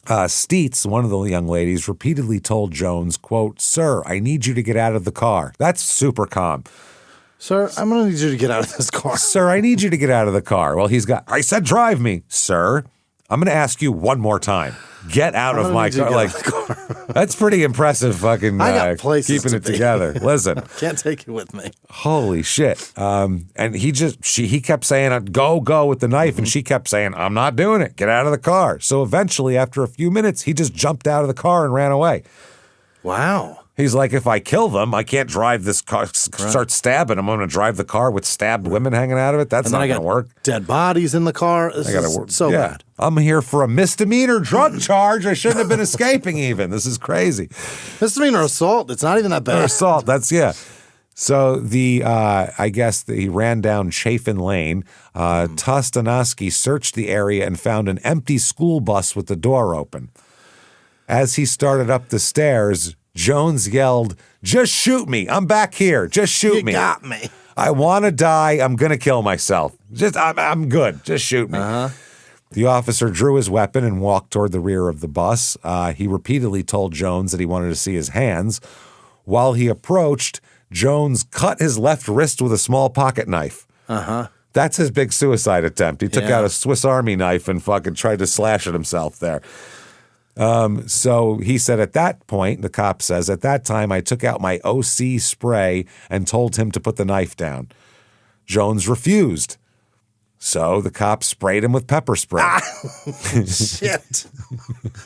Steets, one of the young ladies, repeatedly told Jones, quote, sir, I need you to get out of the car. That's super calm. Sir, I'm going to need you to get out of this car. Sir, I need you to get out of the car. Well, I said drive me. Sir, I'm going to ask you one more time. Get out of my car. That's pretty impressive fucking I got places keeping it together. Listen. Can't take you with me. Holy shit. And he kept saying, go with the knife. And she kept saying, I'm not doing it. Get out of the car. So eventually, after a few minutes, he just jumped out of the car and ran away. Wow. He's like, if I kill them, I can't drive this car, start stabbing them. I'm going to drive the car with stabbed women hanging out of it. That's not going to work. Dead bodies in the car. This is so bad. I'm here for a misdemeanor drug charge. I shouldn't have been escaping even. This is crazy. Misdemeanor assault. It's not even that bad. Or assault. So I guess he ran down Chafin Lane. Tostanowski searched the area and found an empty school bus with the door open. As he started up the stairs, Jones yelled, "Just shoot me. I'm back here. Just shoot me. You got me. I want to die. I'm going to kill myself. I'm good. Just shoot me." The officer drew his weapon and walked toward the rear of the bus. He repeatedly told Jones that he wanted to see his hands. While he approached, Jones cut his left wrist with a small pocket knife. That's his big suicide attempt. He took out a Swiss Army knife and fucking tried to slash at himself there. So he said at that point, the cop says, at that time, I took out my OC spray and told him to put the knife down. Jones refused. So the cop sprayed him with pepper spray. Shit.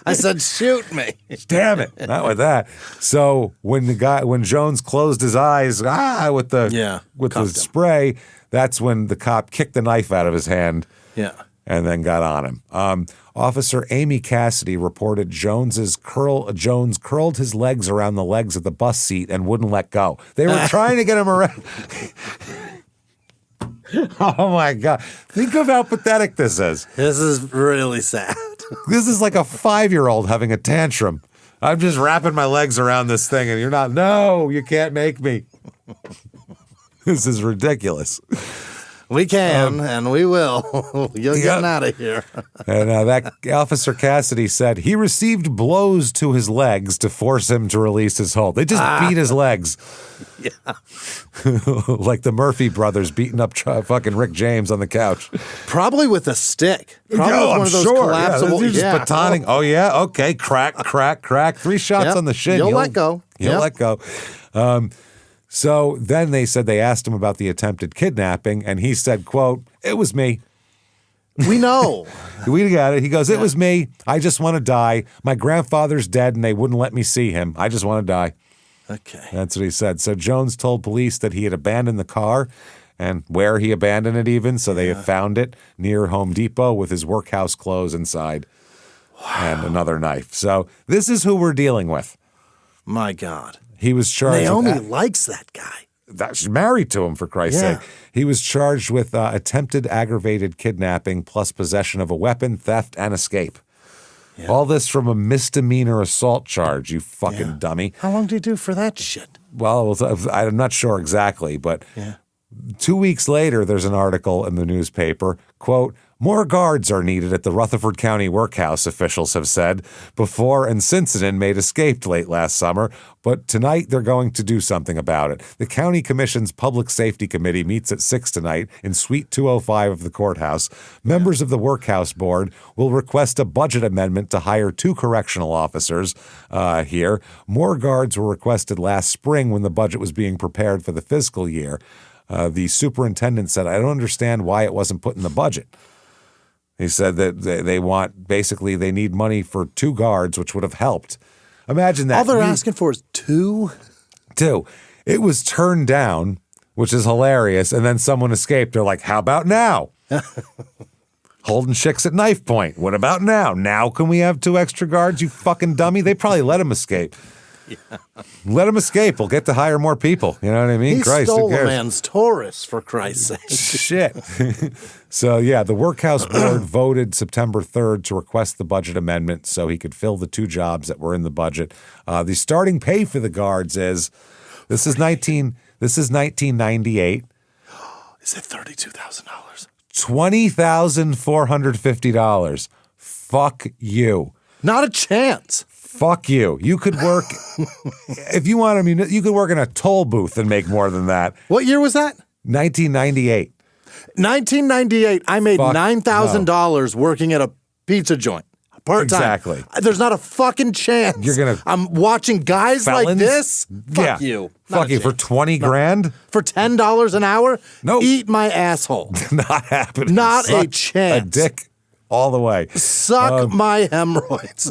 I said, shoot me. Damn it. Not with that. So when Jones closed his eyes, with the spray, that's when the cop kicked the knife out of his hand. Yeah. And then got on him. Officer Amy Cassidy reported Jones curled his legs around the legs of the bus seat and wouldn't let go. They were trying to get him around. Oh, my God. Think of how pathetic this is. This is really sad. This is like a 5-year-old having a tantrum. I'm just wrapping my legs around this thing, and you're not. No, you can't make me. This is ridiculous. We can, and we will. You're getting out of here. And that Officer Cassidy said he received blows to his legs to force him to release his hold. They just beat his legs. Yeah. Like the Murphy brothers beating up fucking Rick James on the couch. Probably with a stick. Probably with one of those collapsible. You're just batoning. Oh, yeah. Okay. Crack, crack, crack. 3 shots on the shin. You'll let go. You'll let go. So then they said they asked him about the attempted kidnapping, and he said, quote, "It was me." We know. We got it. He goes, "It was me. I just want to die. My grandfather's dead, and they wouldn't let me see him. I just want to die." Okay. That's what he said. So Jones told police that he had abandoned the car and where he abandoned it even. So they found it near Home Depot with his workhouse clothes inside and another knife. So this is who we're dealing with. My God. He was charged. Naomi likes that guy. She's married to him, for Christ's sake. He was charged with attempted aggravated kidnapping plus possession of a weapon, theft, and escape. Yeah. All this from a misdemeanor assault charge, you fucking dummy. How long did he do for that shit? Well, I'm not sure exactly, but 2 weeks later, there's an article in the newspaper, quote, "More guards are needed at the Rutherford County Workhouse," officials have said. Before and since an inmate escaped late last summer, but tonight they're going to do something about it. The County Commission's Public Safety Committee meets at 6 tonight in Suite 205 of the courthouse. Members of the Workhouse Board will request a budget amendment to hire 2 correctional officers here. More guards were requested last spring when the budget was being prepared for the fiscal year. The superintendent said, "I don't understand why it wasn't put in the budget." He said that they need money for 2 guards, which would have helped. Imagine that. All they're asking for is 2? 2. It was turned down, which is hilarious. And then someone escaped. They're like, how about now? Holding chicks at knife point. What about now? Now can we have 2 extra guards, you fucking dummy? They probably let him escape. Yeah. Let him escape. We'll get to hire more people. You know what I mean? He stole a man's Taurus, for Christ's sake. Shit. So, the Workhouse Board voted September 3rd to request the budget amendment so he could fill the 2 jobs that were in the budget. The starting pay for the guards is $1998. Is it $32,000? $20,450. Fuck you. Not a chance. Fuck you. You could work, if you want, you could work in a toll booth and make more than that. What year was that? 1998. 1998, I made $9,000 working at a pizza joint. Part-time. Exactly. There's not a fucking chance. I'm watching guys like this. Fuck you. Fuck you for 20 grand? For $10 an hour? Nope. Eat my asshole. Not happening. Not a chance. A dick. all the way. Suck my hemorrhoids.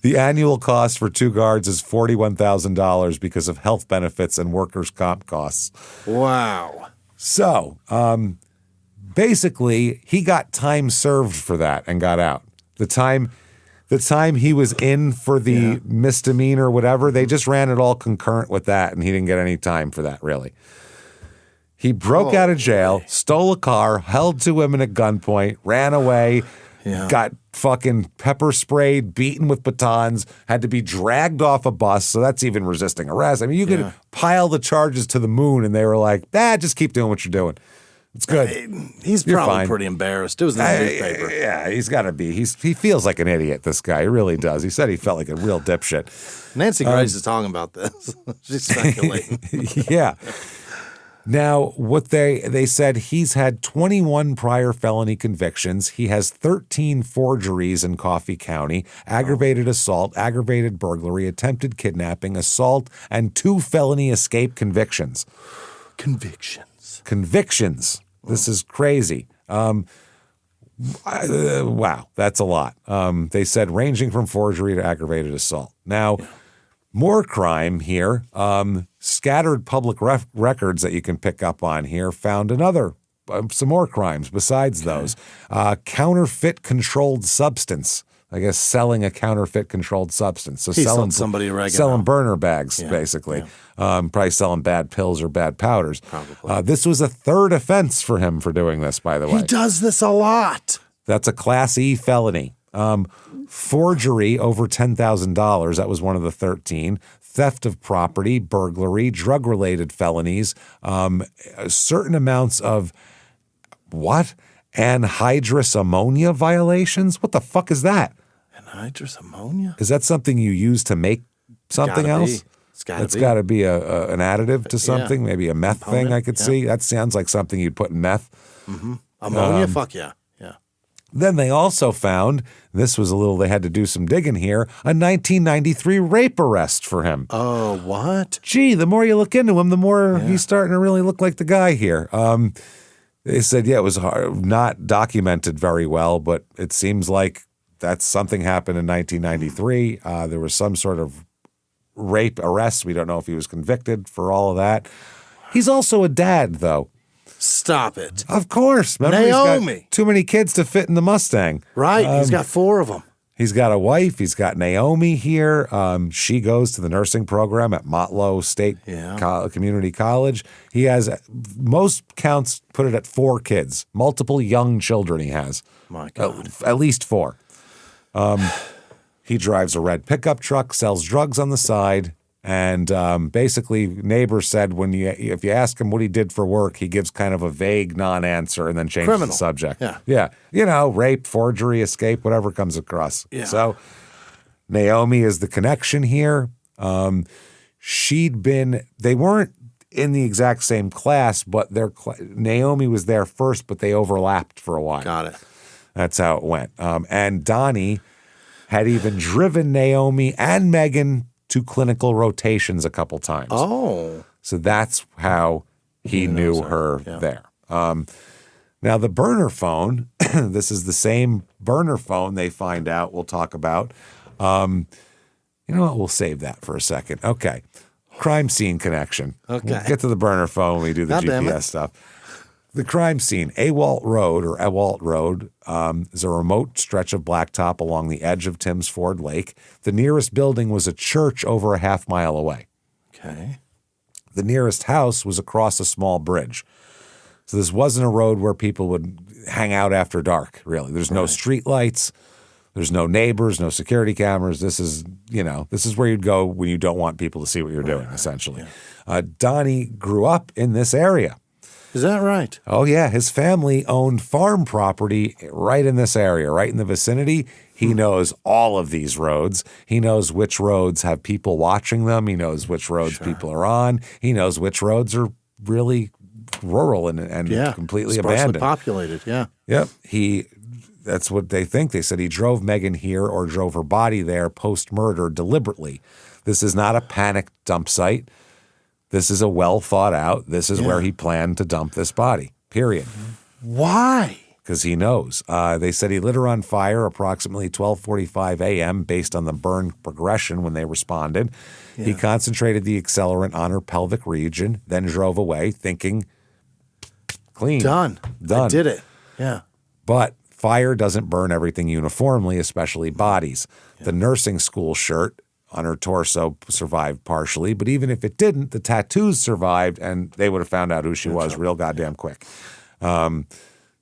The annual cost for 2 guards is $41,000 because of health benefits and workers' comp costs. Wow. So, basically, he got time served for that and got out. The time he was in for the misdemeanor, whatever, they just ran it all concurrent with that, and he didn't get any time for that, really. He broke out of jail, stole a car, held 2 women at gunpoint, ran away, got fucking pepper sprayed, beaten with batons, had to be dragged off a bus, so that's even resisting arrest. I mean, you could pile the charges to the moon, and they were like, just keep doing what you're doing. It's good. He's probably pretty embarrassed. It was in the newspaper. Yeah, he's got to be. He feels like an idiot, this guy. He really does. He said he felt like a real dipshit. Nancy Grace is talking about this. She's speculating. Yeah. Now, what they said, he's had 21 prior felony convictions. He has 13 forgeries in Coffee County, aggravated assault, aggravated burglary, attempted kidnapping, assault, and 2 felony escape convictions. Convictions. This is crazy. Wow, that's a lot. They said ranging from forgery to aggravated assault. Now, more crime here. Scattered public records that you can pick up on here found some more crimes besides those. Counterfeit controlled substance. I guess selling a counterfeit controlled substance. So selling somebody oregano. Selling burner bags, basically. Probably selling bad pills or bad powders. Probably. This was a 3rd offense for him for doing this, by the way. He does this a lot. That's a Class E felony. Forgery over $10,000. That was one of the 13. Theft of property, burglary, drug-related felonies, certain amounts of what? Anhydrous ammonia violations? What the fuck is that? Anhydrous ammonia? Is that something you use to make something else? It's got to be. It's got to be an additive to something, maybe a meth thing I could see. That sounds like something you'd put in meth. Mm-hmm. Ammonia? Fuck yeah. Then they also found, they had to do some digging here, a 1993 rape arrest for him. Oh, what? Gee, the more you look into him, the more he's starting to really look like the guy here. They said, it was not documented very well, but it seems like that's something happened in 1993. There was some sort of rape arrest. We don't know if he was convicted for all of that. He's also a dad, though. Stop it. Of course. Remember, Naomi. He's got too many kids to fit in the Mustang. Right. He's got 4 of them. He's got a wife. He's got Naomi here. She goes to the nursing program at Motlow State Community College. He has, most counts put it at 4 kids. Multiple young children he has. My God. At least 4. He drives a red pickup truck, sells drugs on the side. And basically, neighbors said if you ask him what he did for work, he gives kind of a vague non-answer and then changes the subject. Yeah. Rape, forgery, escape, whatever comes across. Yeah. So Naomi is the connection here. They weren't in the exact same class, but Naomi was there first, but they overlapped for a while. Got it. That's how it went. And Donnie had even driven Naomi and Megan to clinical rotations a couple times. Oh. So that's how he knew her there. Now, the burner phone, this is the same burner phone they find out we'll talk about. You know what? We'll save that for a second. Okay. Crime scene connection. Okay. We'll get to the burner phone when we do the GPS stuff. The crime scene, Ewalt Road, is a remote stretch of blacktop along the edge of Timms Ford Lake. The nearest building was a church over a half mile away. Okay. The nearest house was across a small bridge. So this wasn't a road where people would hang out after dark, really. There's no street lights. There's no neighbors, no security cameras. This is where you'd go when you don't want people to see what you're doing, essentially. Yeah. Donnie grew up in this area. Is that right? Oh, yeah. His family owned farm property right in this area, right in the vicinity. He knows all of these roads. He knows which roads have people watching them. He knows which roads people are on. He knows which roads are really rural and completely abandoned. Populated, Yep. That's what they think. They said he drove Megan here or drove her body there post-murder deliberately. This is not a panic dump site. This is a well thought out. This is where he planned to dump this body, period. Why? because he knows. They said he lit her on fire approximately 12:45 a.m. based on the burn progression when they responded. Yeah. He concentrated the accelerant on her pelvic region, then drove away, thinking, clean. Done. I did it. Yeah. But fire doesn't burn everything uniformly, especially bodies. Yeah. The nursing school shirt on her torso survived partially, but even if it didn't, the tattoos survived, and they would have found out who she was real goddamn quick.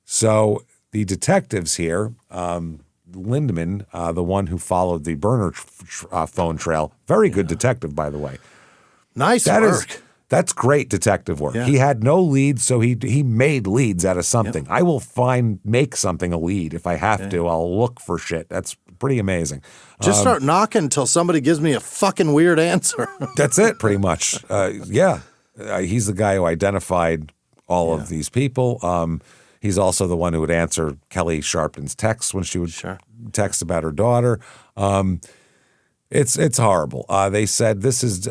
So the detectives here, Lindemann, the one who followed the burner phone trail, very good detective, by the way. Nice work. That's great detective work. Yeah. He had no leads, so he made leads out of something. Yep. I will make something a lead if I have to. I'll look for shit. That's pretty amazing. Just start knocking until somebody gives me a fucking weird answer. That's it, pretty much. He's the guy who identified all of these people. He's also the one who would answer Kelly Sharpton's texts when she would text about her daughter. It's horrible. They said this is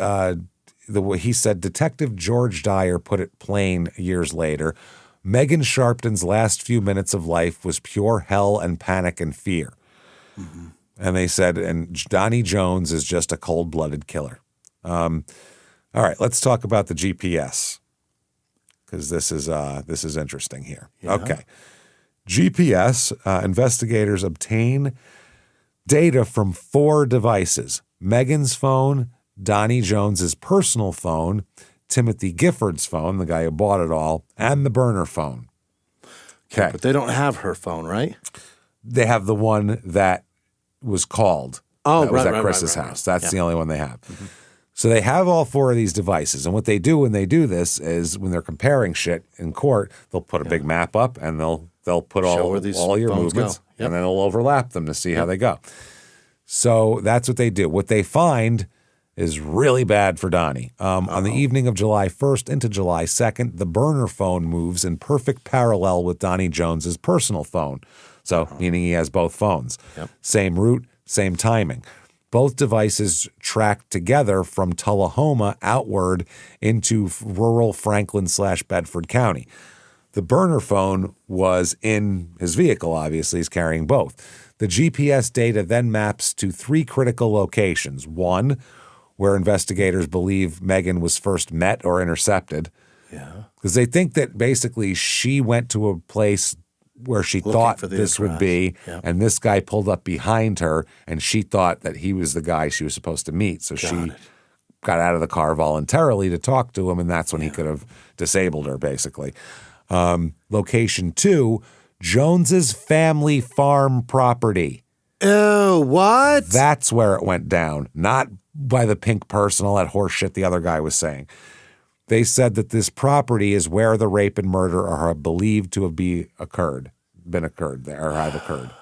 he said Detective George Dyer put it plain years later. Megan Sharpton's last few minutes of life was pure hell and panic and fear. Mm-hmm. And they said, and Donnie Jones is just a cold-blooded killer. All right, let's talk about the GPS, because this is interesting here. Yeah. Okay. GPS, investigators obtain data from 4 devices: Megan's phone, Donnie Jones's personal phone, Timothy Gifford's phone, the guy who bought it all, and the burner phone. Okay. But they don't have her phone, right? They have the one that was called. Oh, that was at Chris's house. That's the only one they have. Mm-hmm. So they have all 4 of these devices. And what they do when they do this is when they're comparing shit in court, they'll put a big map up and they'll put all your movements and then they'll overlap them to see how they go. So that's what they do. What they find is really bad for Donnie. On the evening of July 1st into July 2nd, the burner phone moves in perfect parallel with Donnie Jones's personal phone. So meaning he has both phones. Yep. Same route, same timing. Both devices track together from Tullahoma outward into rural Franklin/Bedford County. The burner phone was in his vehicle, obviously. He's carrying both. The GPS data then maps to 3 critical locations. 1, where investigators believe Megan was first met or intercepted. Yeah. Because they think that basically she went to a place where she thought this would be, and this guy pulled up behind her, and she thought that he was the guy she was supposed to meet. So she got out of the car voluntarily to talk to him, and that's when he could have disabled her, basically. Location 2, Jones's family farm property. Oh, what? That's where it went down, not by the pink person, all that horse shit the other guy was saying. They said that this property is where the rape and murder are believed to have occurred,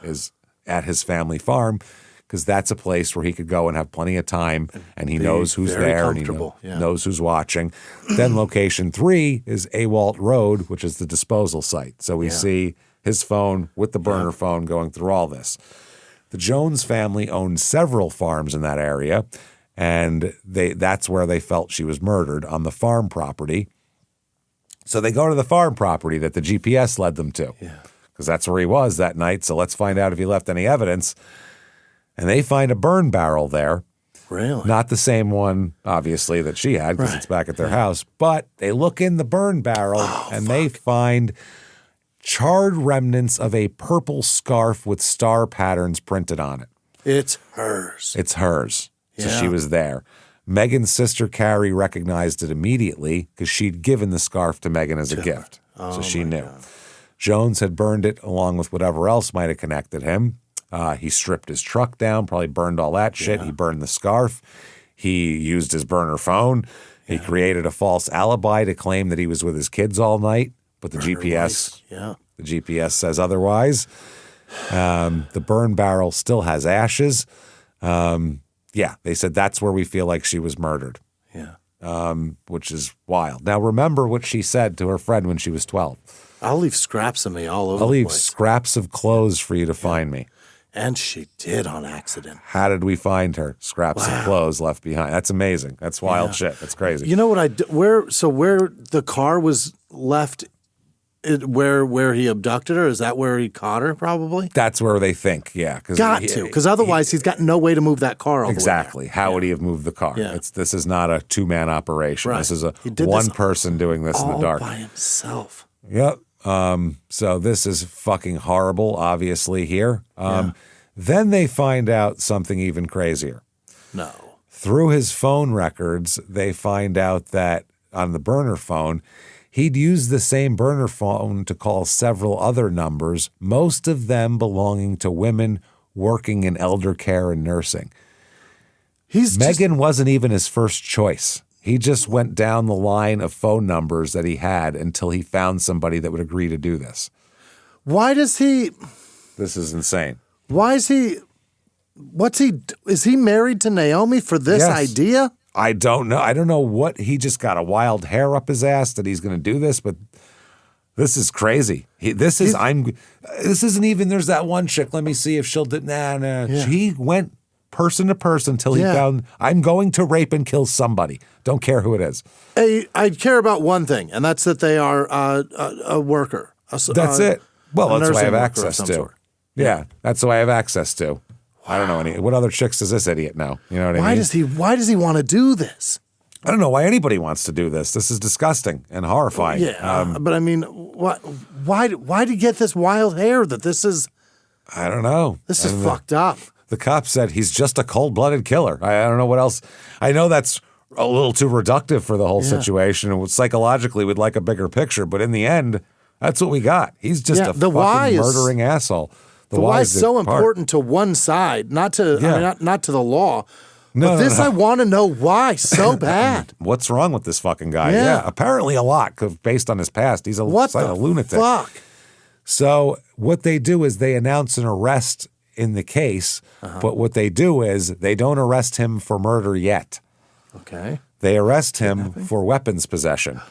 is at his family farm, because that's a place where he could go and have plenty of time, and he knows who's there, and he knows who's watching. Then location 3 is Awalt Road, which is the disposal site. So we see his phone with the burner phone going through all this. The Jones family owned several farms in that area, and that's where they felt she was murdered, on the farm property. So they go to the farm property that the GPS led them to, because that's where he was that night. So let's find out if he left any evidence. And they find a burn barrel there. Really? Not the same one, obviously, that she had, because it's back at their house. But they look in the burn barrel, and they find charred remnants of a purple scarf with star patterns printed on it. It's hers. It's hers. So she was there. Megan's sister, Carrie, recognized it immediately because she'd given the scarf to Megan as a gift. So she knew. God. Jones had burned it along with whatever else might have connected him. He stripped his truck down, probably burned all that shit. He burned the scarf. He used his burner phone. He created a false alibi to claim that he was with his kids all night, but the GPS says otherwise. The burn barrel still has ashes. They said that's where we feel like she was murdered. Which is wild. Now, remember what she said to her friend when she was 12. I'll leave scraps of me all over the place. I'll leave scraps of clothes for you to find me. And she did on accident. How did we find her? Scraps of clothes left behind. That's amazing. That's wild shit. That's crazy. You know what where the car was left where he abducted her? Is that where he caught her? Probably. That's where they think. Yeah, because otherwise he's got no way to move that car. Exactly. How would he have moved the car? Yeah. This is not a 2-man operation. Right. This is a one person doing this in the dark by himself. Yep. So this is fucking horrible. Obviously here. Then they find out something even crazier. No. Through his phone records, they find out that on the burner phone, he'd used the same burner phone to call several other numbers, most of them belonging to women working in elder care and nursing. Megan wasn't even his first choice. He just went down the line of phone numbers that he had until he found somebody that would agree to do this. Why does he? This is insane. Why is he? Is he married to Naomi for this idea? I don't know. I don't know what, he just got a wild hair up his ass that he's going to do this, but this is crazy. This isn't even, there's that one chick. Let me see if she'll do, nah. Yeah. He went person to person until he found, I'm going to rape and kill somebody. Don't care who it is. I care about one thing, and that's that they are a worker. That's it. Well, that's what I have access to. Yeah, that's what I have access to. I don't know any. What other chicks does this idiot know? You know what I mean? Why does he want to do this? I don't know why anybody wants to do this. This is disgusting and horrifying. Yeah, but I mean, why did he get this wild hair? That this is. I don't know. This is fucked up. The cop said he's just a cold-blooded killer. I don't know what else. I know that's a little too reductive for the whole situation. And psychologically, we'd like a bigger picture, but in the end, that's what we got. He's just a fucking murdering asshole. The why is so important to one side, not to not to the law. No, but this I want to know why so bad. What's wrong with this fucking guy? Yeah, apparently a lot, because based on his past, he's a lunatic. Fuck? So what they do is they announce an arrest in the case, but what they do is they don't arrest him for murder yet. Okay. They arrest him for weapons possession.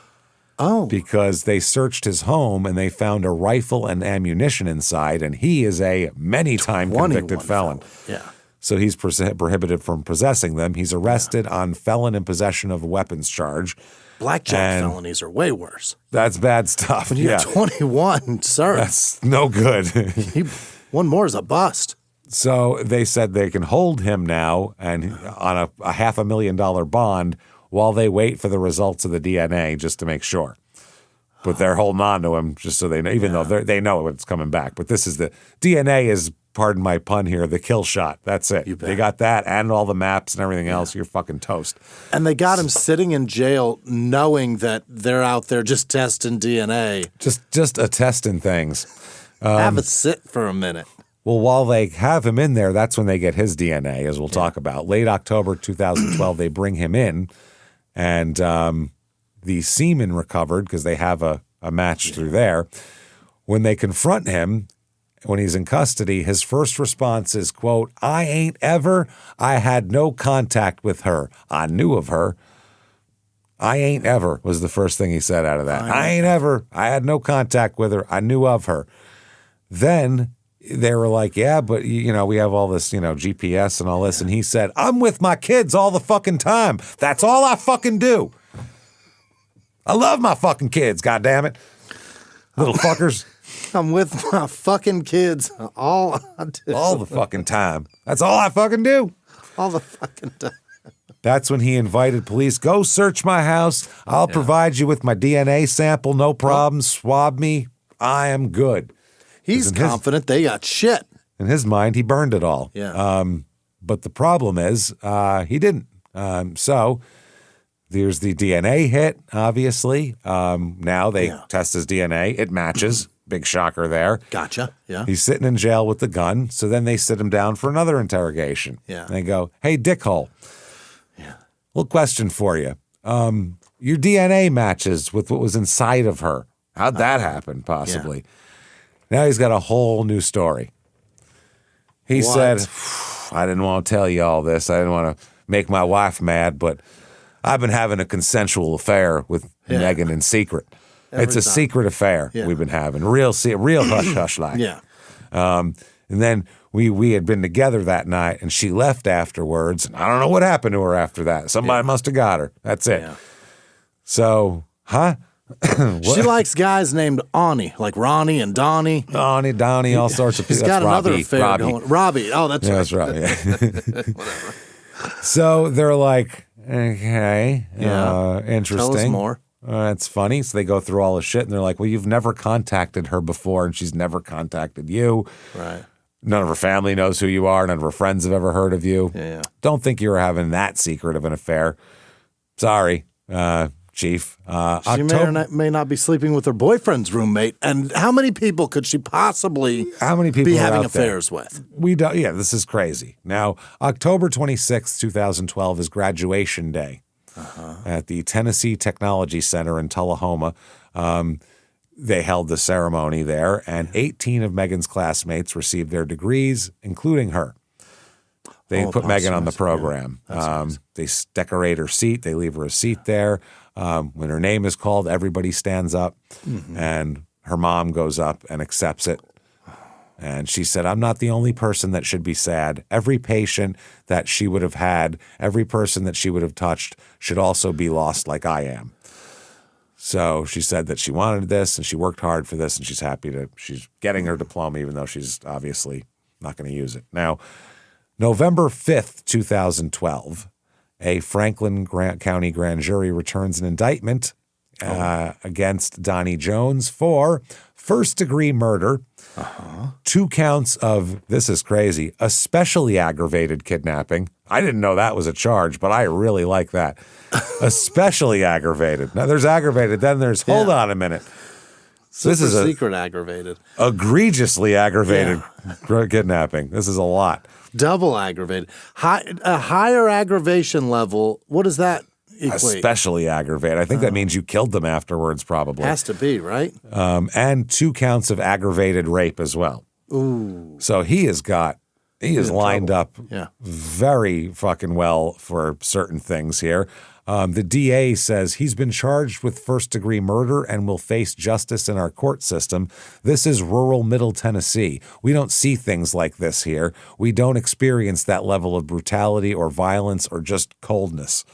Oh. Because they searched his home and they found a rifle and ammunition inside, and he is a many-time convicted felon. Yeah. So he's prohibited from possessing them. He's arrested on felon in possession of a weapons charge. Blackjack felonies are way worse. That's bad stuff. When you're 21, sir. That's no good. One more is a bust. So they said they can hold him now and on a $500,000 bond while they wait for the results of the DNA just to make sure. But they're holding on to him just so they know, even though they know it's coming back. But this is the DNA is, pardon my pun here, the kill shot. That's it. They got that and all the maps and everything else. You're fucking toast. And they got him sitting in jail knowing that they're out there just testing DNA. Just attesting things. Have a sit for a minute. Well, while they have him in there, that's when they get his DNA, as we'll talk about. Late October 2012, they bring him in. And the semen recovered because they have a match through there. When they confront him, when he's in custody, his first response is, quote, I had no contact with her. I knew of her. I ain't ever was the first thing he said out of that. I had no contact with her. I knew of her. Then they were like, yeah, but, we have all this, GPS and all this. And he said, I'm with my kids all the fucking time. That's all I fucking do. I love my fucking kids, goddammit. Little fuckers. I'm with my fucking kids all I do. All the fucking time. That's all I fucking do. All the fucking time. That's when he invited police, go search my house. I'll provide you with my DNA sample, no problem. Swab me. I am good. He's confident they got shit. In his mind, he burned it all. Yeah. But the problem is he didn't. So there's the DNA hit, obviously. Now they test his DNA. It matches. Big shocker there. Gotcha. Yeah. He's sitting in jail with the gun. So then they sit him down for another interrogation. Yeah. And they go, hey, Dickel. Yeah. Little question for you. Your DNA matches with what was inside of her. How'd that happen, possibly? Yeah. Now he's got a whole new story. He said, I didn't want to tell you all this. I didn't want to make my wife mad, but I've been having a consensual affair with Megan in secret. It's a secret affair we've been having. Real hush-hush like. Yeah. And then we had been together that night, and she left afterwards. And I don't know what happened to her after that. Somebody must have got her. That's it. Yeah. So, She likes guys named Ani, like Ronnie and Donnie. Donnie, all sorts of people. He's got another Robbie, affair going. Robbie. Oh, that's right. That's right. Yeah. Whatever. So they're like, okay, interesting. Tell us more. It's funny. So they go through all the shit, and they're like, well, you've never contacted her before, and she's never contacted you. Right. None of her family knows who you are. None of her friends have ever heard of you. Yeah. Don't think you were having that secret of an affair. Sorry, Chief. She may not be sleeping with her boyfriend's roommate. And how many people could she possibly be having affairs with? We don't. Yeah, this is crazy. Now, October 26th, 2012 is graduation day at the Tennessee Technology Center in Tullahoma. They held the ceremony there, and 18 of Megan's classmates received their degrees, including her. They put Megan on the program. Yeah. They decorate her seat. They leave her a seat there. When her name is called, everybody stands up, and her mom goes up and accepts it. And she said, I'm not the only person that should be sad. Every patient that she would have had, every person that she would have touched should also be lost like I am. So she said that she wanted this and she worked hard for this, and she's she's getting her diploma, even though she's obviously not going to use it. Now, November 5th, 2012, a Franklin County grand jury returns an indictment against Donnie Jones for first-degree murder, 2 counts of, this is crazy, especially aggravated kidnapping. I didn't know that was a charge, but I really like that. Especially aggravated. Now, there's aggravated, then there's, hold on a minute. This is secret aggravated. Egregiously aggravated kidnapping. This is a lot. Double aggravated. A higher aggravation level, what does that equate? Especially aggravated. I think that means you killed them afterwards, probably. Has to be, right? And 2 counts of aggravated rape as well. Ooh. So he is lined up very fucking well for certain things here. The DA says he's been charged with first-degree murder and will face justice in our court system. This is rural Middle Tennessee. We don't see things like this here. We don't experience that level of brutality or violence or just coldness.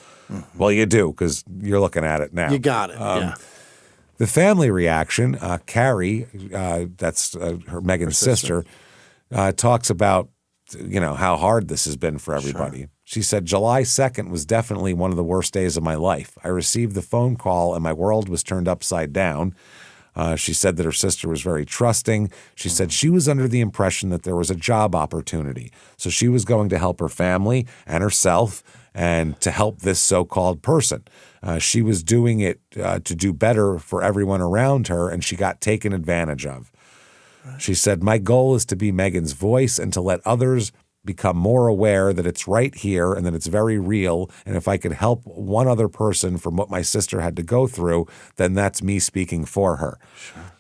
Well, you do, because you're looking at it now. You got it, The family reaction, Carrie, that's Megan's sister, talks about how hard this has been for everybody. Sure. She said, July 2nd was definitely one of the worst days of my life. I received the phone call and my world was turned upside down. She said that her sister was very trusting. She said she was under the impression that there was a job opportunity. So she was going to help her family and herself and to help this so-called person. She was doing it to do better for everyone around her, and she got taken advantage of. She said, my goal is to be Megan's voice and to let others become more aware that it's right here and that it's very real. And if I could help one other person from what my sister had to go through, then that's me speaking for her. Sure.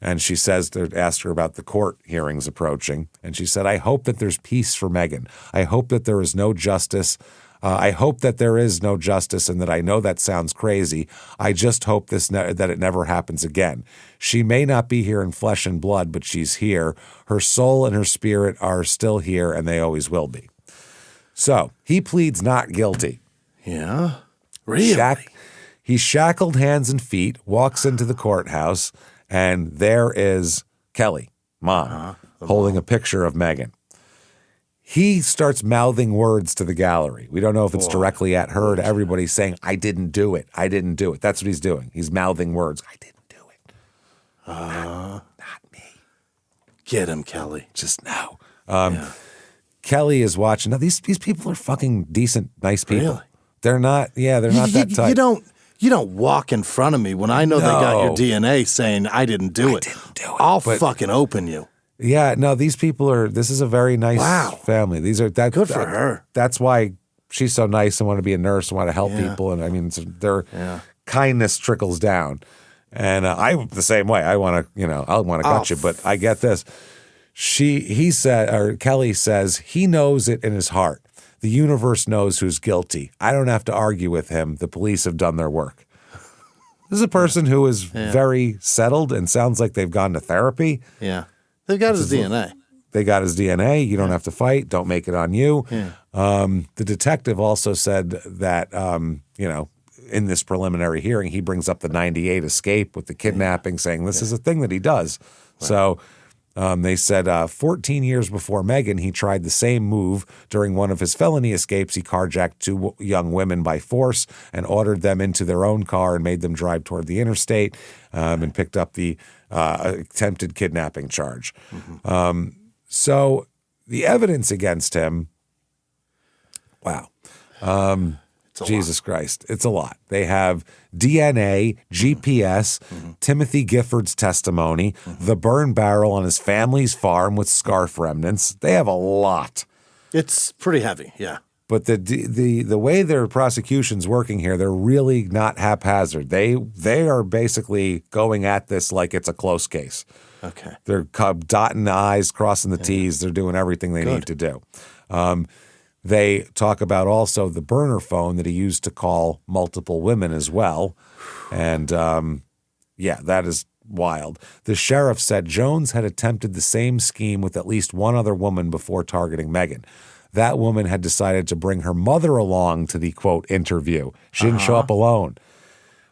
And she says, they asked her about the court hearings approaching. And she said, I hope that there's peace for Megan. I hope that there is no justice. I hope that there is no justice, and that I know that sounds crazy. I just hope that it never happens again. She may not be here in flesh and blood, but she's here. Her soul and her spirit are still here, and they always will be. So he pleads not guilty. Yeah? Really? He's shackled hands and feet, walks into the courthouse, and there is Kelly, mom, holding a picture of Megan. He starts mouthing words to the gallery. We don't know if it's directly at her, to everybody saying, I didn't do it. I didn't do it. That's what he's doing. He's mouthing words. I didn't do it. Not me. Get him, Kelly. Just no. Kelly is watching. Now, these people are fucking decent, nice people. Really? They're not that type. You don't walk in front of me when I know they got your DNA saying I didn't do it. I'll fucking open you. Yeah, no, these people this is a very nice family. Good for her. That's why she's so nice and want to be a nurse and want to help people. And I mean, their kindness trickles down. And I'm the same way. I want to gut you, but I get this. Kelly says he knows it in his heart. The universe knows who's guilty. I don't have to argue with him. The police have done their work. This is a person who is very settled and sounds like they've gone to therapy. Yeah. They got his DNA. They got his DNA. You don't have to fight. Don't make it on you. Yeah. The detective also said that, in this preliminary hearing, he brings up the 98 escape with the kidnapping, saying this is a thing that he does. Wow. So they said 14 years before Megan, he tried the same move. During one of his felony escapes, he carjacked 2 young women by force and ordered them into their own car and made them drive toward the interstate and picked up the attempted kidnapping charge. Mm-hmm. So the evidence against him, wow. Jesus Christ. It's a lot. They have DNA, GPS, Timothy Gifford's testimony, the burn barrel on his family's farm with scarf remnants. They have a lot. It's pretty heavy, yeah. But the way their prosecution's working here, they're really not haphazard. They are basically going at this like it's a close case. Okay. They're dotting the I's, crossing the T's. They're doing everything they need to do. They talk about also the burner phone that he used to call multiple women as well. And that is wild. The sheriff said Jones had attempted the same scheme with at least one other woman before targeting Megan. That woman had decided to bring her mother along to the, quote, interview. She didn't show up alone.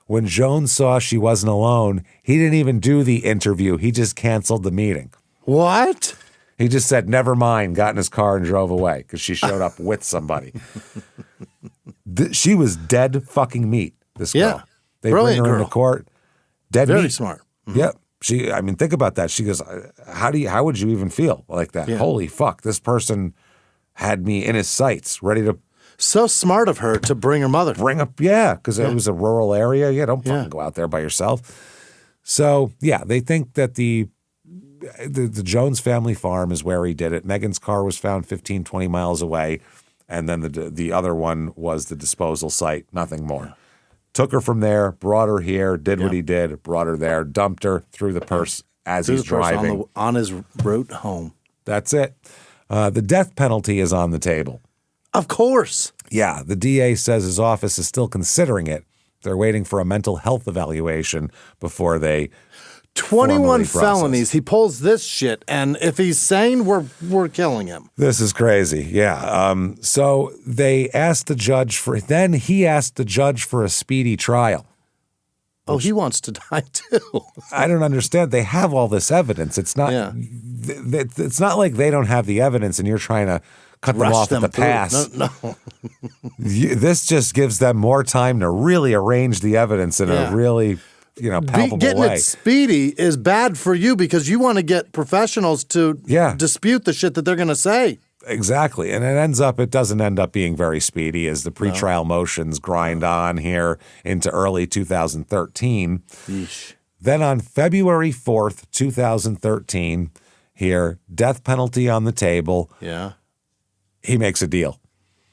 When Jones saw she wasn't alone, he didn't even do the interview. He just canceled the meeting. What? He just said, never mind, got in his car and drove away because she showed up with somebody. She was dead fucking meat, this girl. Yeah. They bring her into court, dead meat. Very smart. Mm-hmm. Yep. Think about that. She goes, how would you even feel like that? Yeah. Holy fuck, this person had me in his sights, ready to... So smart of her to bring her mother. Because it was a rural area. Yeah, don't fucking go out there by yourself. So, they think that the Jones family farm is where he did it. Megan's car was found 15, 20 miles away, and then the other one was the disposal site, nothing more. Yeah. Took her from there, brought her here, did what he did, brought her there, dumped her, threw the purse as he's driving. On his route home. That's it. The death penalty is on the table. Of course. Yeah, the DA says his office is still considering it. They're waiting for a mental health evaluation before they 21 felonies. He pulls this shit, and if he's sane, we're killing him. This is crazy. Yeah. So he asked the judge for a speedy trial. Oh, he wants to die too. I don't understand. They have all this evidence. It's not. Yeah. It's not like they don't have the evidence, and you're trying to cut them off at the pass. No. This just gives them more time to really arrange the evidence in a really, palpable Getting way. It speedy is bad for you because you want to get professionals to dispute the shit that they're going to say. Exactly. And it doesn't end up being very speedy as the pretrial motions grind on here into early 2013. Yeesh. Then on February 4th, 2013, here, death penalty on the table. Yeah. He makes a deal.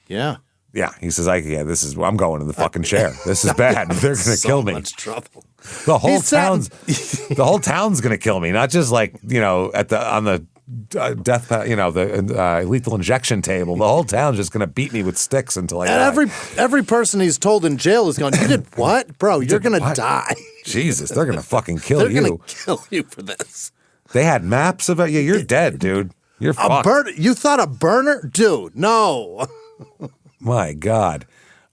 Yeah. Yeah. He says, I'm going in the fucking chair. This is bad. They're going to kill me. So much trouble. The whole town's going to kill me. Not just on the death, the lethal injection table. The whole town's just going to beat me with sticks until I die. And every person he's told in jail is going, you did what? Bro, you're going to die. Jesus, they're going to fucking kill you. They're going to kill you for this. They had maps of it. Yeah, you're dead, dude. You're fucked. You thought a burner? Dude, no. My God.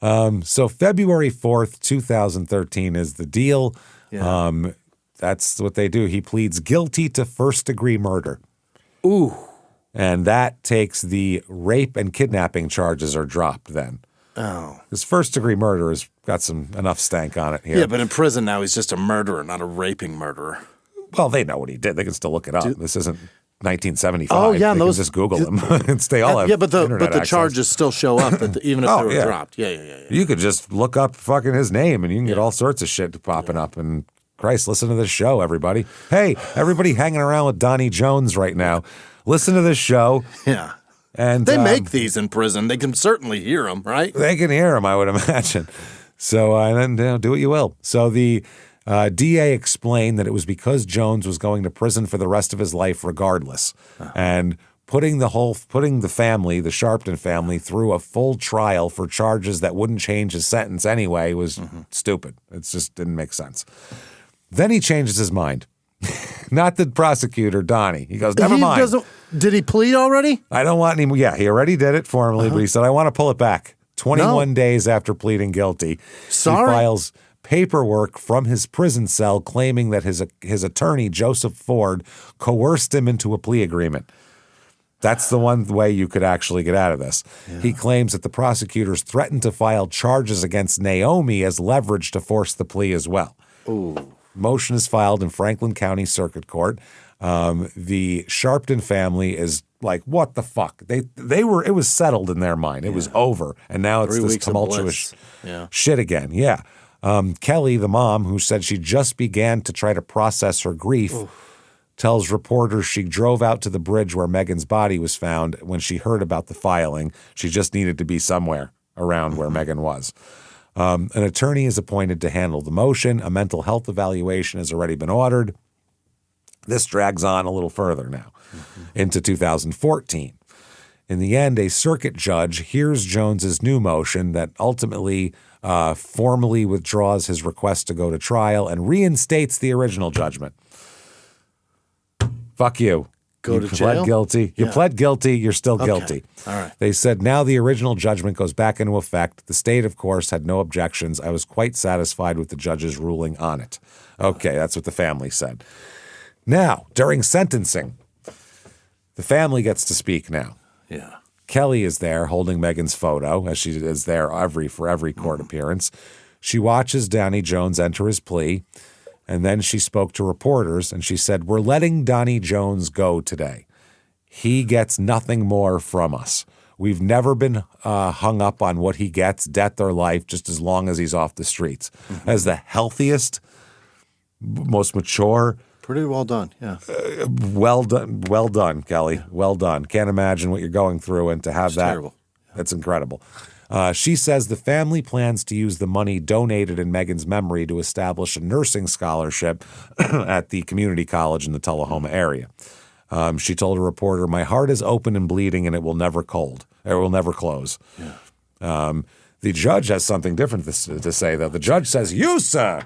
So February 4th, 2013 is the deal. Yeah. That's what they do. He pleads guilty to first-degree murder. Ooh. And that takes the rape and kidnapping charges are dropped then. Oh. His first-degree murder has got enough stank on it here. Yeah, but in prison now he's just a murderer, not a raping murderer. Well, they know what he did. They can still look it up. This isn't 1975. Oh, yeah. They can just Google him. They all have but the charges still show up even if they were dropped. Yeah. You could just look up fucking his name and you can get all sorts of shit popping up. And Christ, listen to this show, everybody. Hey, everybody hanging around with Donnie Jones right now. Listen to this show. Yeah. And they make these in prison. They can certainly hear them, right? They can hear them, I would imagine. So and then do what you will. So the DA explained that it was because Jones was going to prison for the rest of his life regardless. Uh-huh. And putting the family, the Sharpton family, through a full trial for charges that wouldn't change his sentence anyway was stupid. It just didn't make sense. Then he changes his mind. Not the prosecutor, Donnie. He goes, never mind. Did he plead already? I don't want any more. Yeah, he already did it formally, but he said, I want to pull it back 21 days after pleading guilty. Sorry. He files paperwork from his prison cell claiming that his attorney, Joseph Ford, coerced him into a plea agreement. That's the one way you could actually get out of this. Yeah. He claims that the prosecutors threatened to file charges against Naomi as leverage to force the plea as well. Ooh. Motion is filed in Franklin County Circuit Court. The Sharpton family is like, what the fuck? They were. It was settled in their mind. It was over, and now it's this tumultuous shit again. Yeah. Kelly, the mom, who said she just began to try to process her grief, tells reporters she drove out to the bridge where Megan's body was found when she heard about the filing. She just needed to be somewhere around where Megan was. An attorney is appointed to handle the motion. A mental health evaluation has already been ordered. This drags on a little further now into 2014. In the end, a circuit judge hears Jones's new motion that ultimately formally withdraws his request to go to trial and reinstates the original judgment. Fuck you. You pled guilty. You pled guilty. You're still guilty. All right. They said now the original judgment goes back into effect. The state, of course, had no objections. I was quite satisfied with the judge's ruling on it. Okay, that's what the family said. Now, during sentencing, the family gets to speak now. Yeah. Kelly is there holding Megan's photo, as she is there for every court appearance. She watches Donnie Jones enter his plea. And then she spoke to reporters and she said, we're letting Donnie Jones go today. He gets nothing more from us. We've never been hung up on what he gets, death or life, just as long as he's off the streets. As the healthiest, most mature. Pretty well done, yeah. Well done, Kelly. Well done. Can't imagine what you're going through, and to have that. Terrible. That's incredible. She says the family plans to use the money donated in Megan's memory to establish a nursing scholarship at the community college in the Tullahoma area. She told a reporter, my heart is open and bleeding and it will never close. Yeah. The judge has something different to say, though. The judge says, you, sir,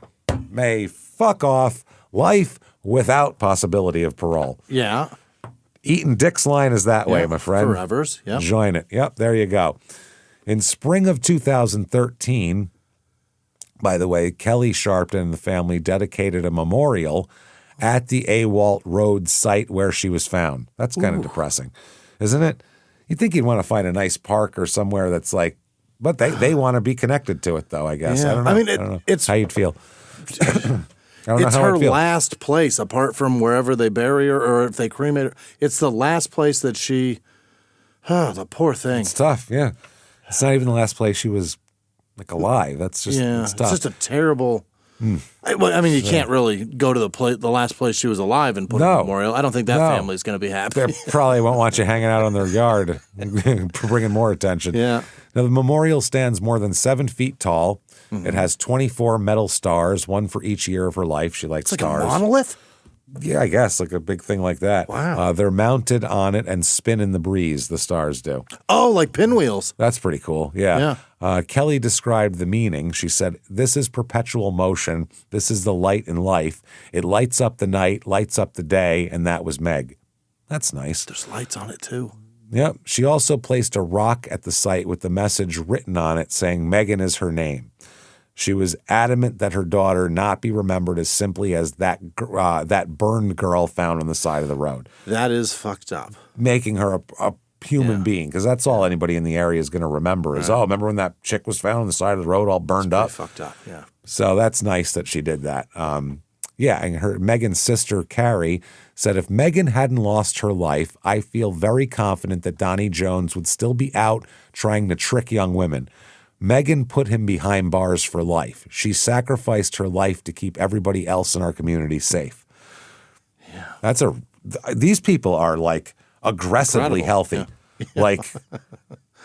may fuck off, life without possibility of parole. Yeah. Eaton Dick's line is that way, my friend. Forevers, yeah. Join it. Yep, there you go. In spring of 2013, by the way, Kelly Sharpton and the family dedicated a memorial at the Awalt Road site where she was found. That's kind of depressing, isn't it? You'd think you'd want to find a nice park or somewhere that's like, but they want to be connected to it, though, I guess. Yeah. I don't know. I mean, I don't know it's how you'd feel. It's her last place, apart from wherever they bury her or if they cremate her. It's the last place that she, the poor thing. It's tough, yeah. It's not even the last place she was like alive. That's just it's tough. It's just a terrible. I mean, you can't really go to the last place she was alive and put a memorial. I don't think that family's going to be happy. They probably won't want you hanging out on their yard, bringing more attention. Yeah. Now, the memorial stands more than 7 feet tall. It has 24 metal stars, one for each year of her life. She likes stars. Like a monolith? Yeah, I guess, like a big thing like that. Wow. They're mounted on it and spin in the breeze, the stars do. Oh, like pinwheels. That's pretty cool, yeah. Kelly described the meaning. She said, this is perpetual motion. This is the light in life. It lights up the night, lights up the day, and that was Meg. That's nice. There's lights on it, too. Yep. She also placed a rock at the site with the message written on it saying Megan is her name. She was adamant that her daughter not be remembered as simply as that burned girl found on the side of the road. That is fucked up. Making her a human being, because that's all anybody in the area is going to remember is, remember when that chick was found on the side of the road all burned up? Fucked up, yeah. So that's nice that she did that. And Megan's sister, Carrie, said, if Megan hadn't lost her life, I feel very confident that Donnie Jones would still be out trying to trick young women. Megan put him behind bars for life. She sacrificed her life to keep everybody else in our community safe. Yeah. These people are like aggressively healthy, like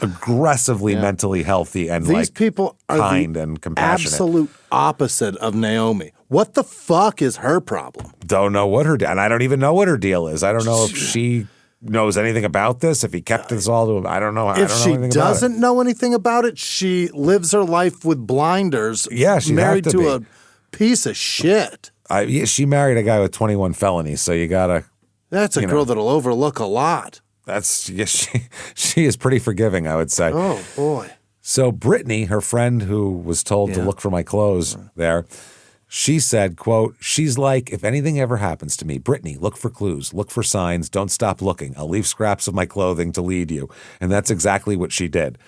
aggressively mentally healthy and these people are kind and compassionate. Absolute opposite of Naomi. What the fuck is her problem? Don't know what and I don't even know what her deal is. I don't know if she knows anything about this, if he kept this all to him. I don't know. If she doesn't know anything about it, she lives her life with blinders. Yeah, she's married to a piece of shit. She married a guy with 21 felonies, so you gotta. That's a girl that'll overlook a lot. She is pretty forgiving, I would say. Oh boy. So Brittany, her friend who was told to look for my clothes there, she said, quote, she's like, if anything ever happens to me, Brittany, look for clues, look for signs, don't stop looking. I'll leave scraps of my clothing to lead you. And that's exactly what she did.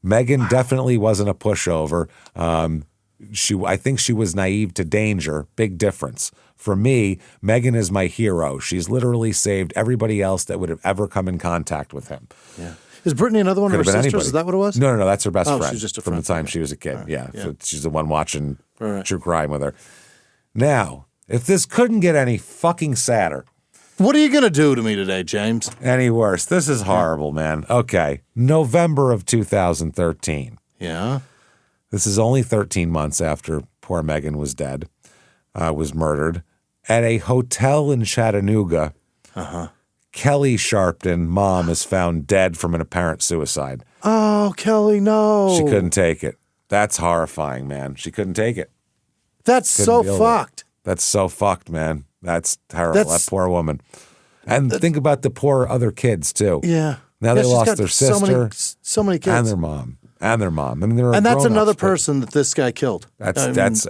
Megan definitely wasn't a pushover. I think she was naive to danger. Big difference. For me, Megan is my hero. She's literally saved everybody else that would have ever come in contact with him. Yeah. Is Brittany another one of her sisters? Anybody. Is that what it was? No, that's her best friend. She's just a friend. From the time she was a kid. Yeah. So she's the one watching true crime with her. Now, if this couldn't get any fucking sadder. What are you going to do to me today, James? Any worse. This is horrible, man. Okay. November of 2013. Yeah. This is only 13 months after poor Megan was dead, was murdered. At a hotel in Chattanooga, Kelly Sharpton, mom, is found dead from an apparent suicide. Oh, Kelly, no. She couldn't take it. That's horrifying, man. She couldn't take it. That's so fucked. That's so fucked, man. That's terrible. That poor woman. And think about the poor other kids, too. Yeah. Now they lost their sister. So many kids. And their mom. I mean, and that's another person that this guy killed. That's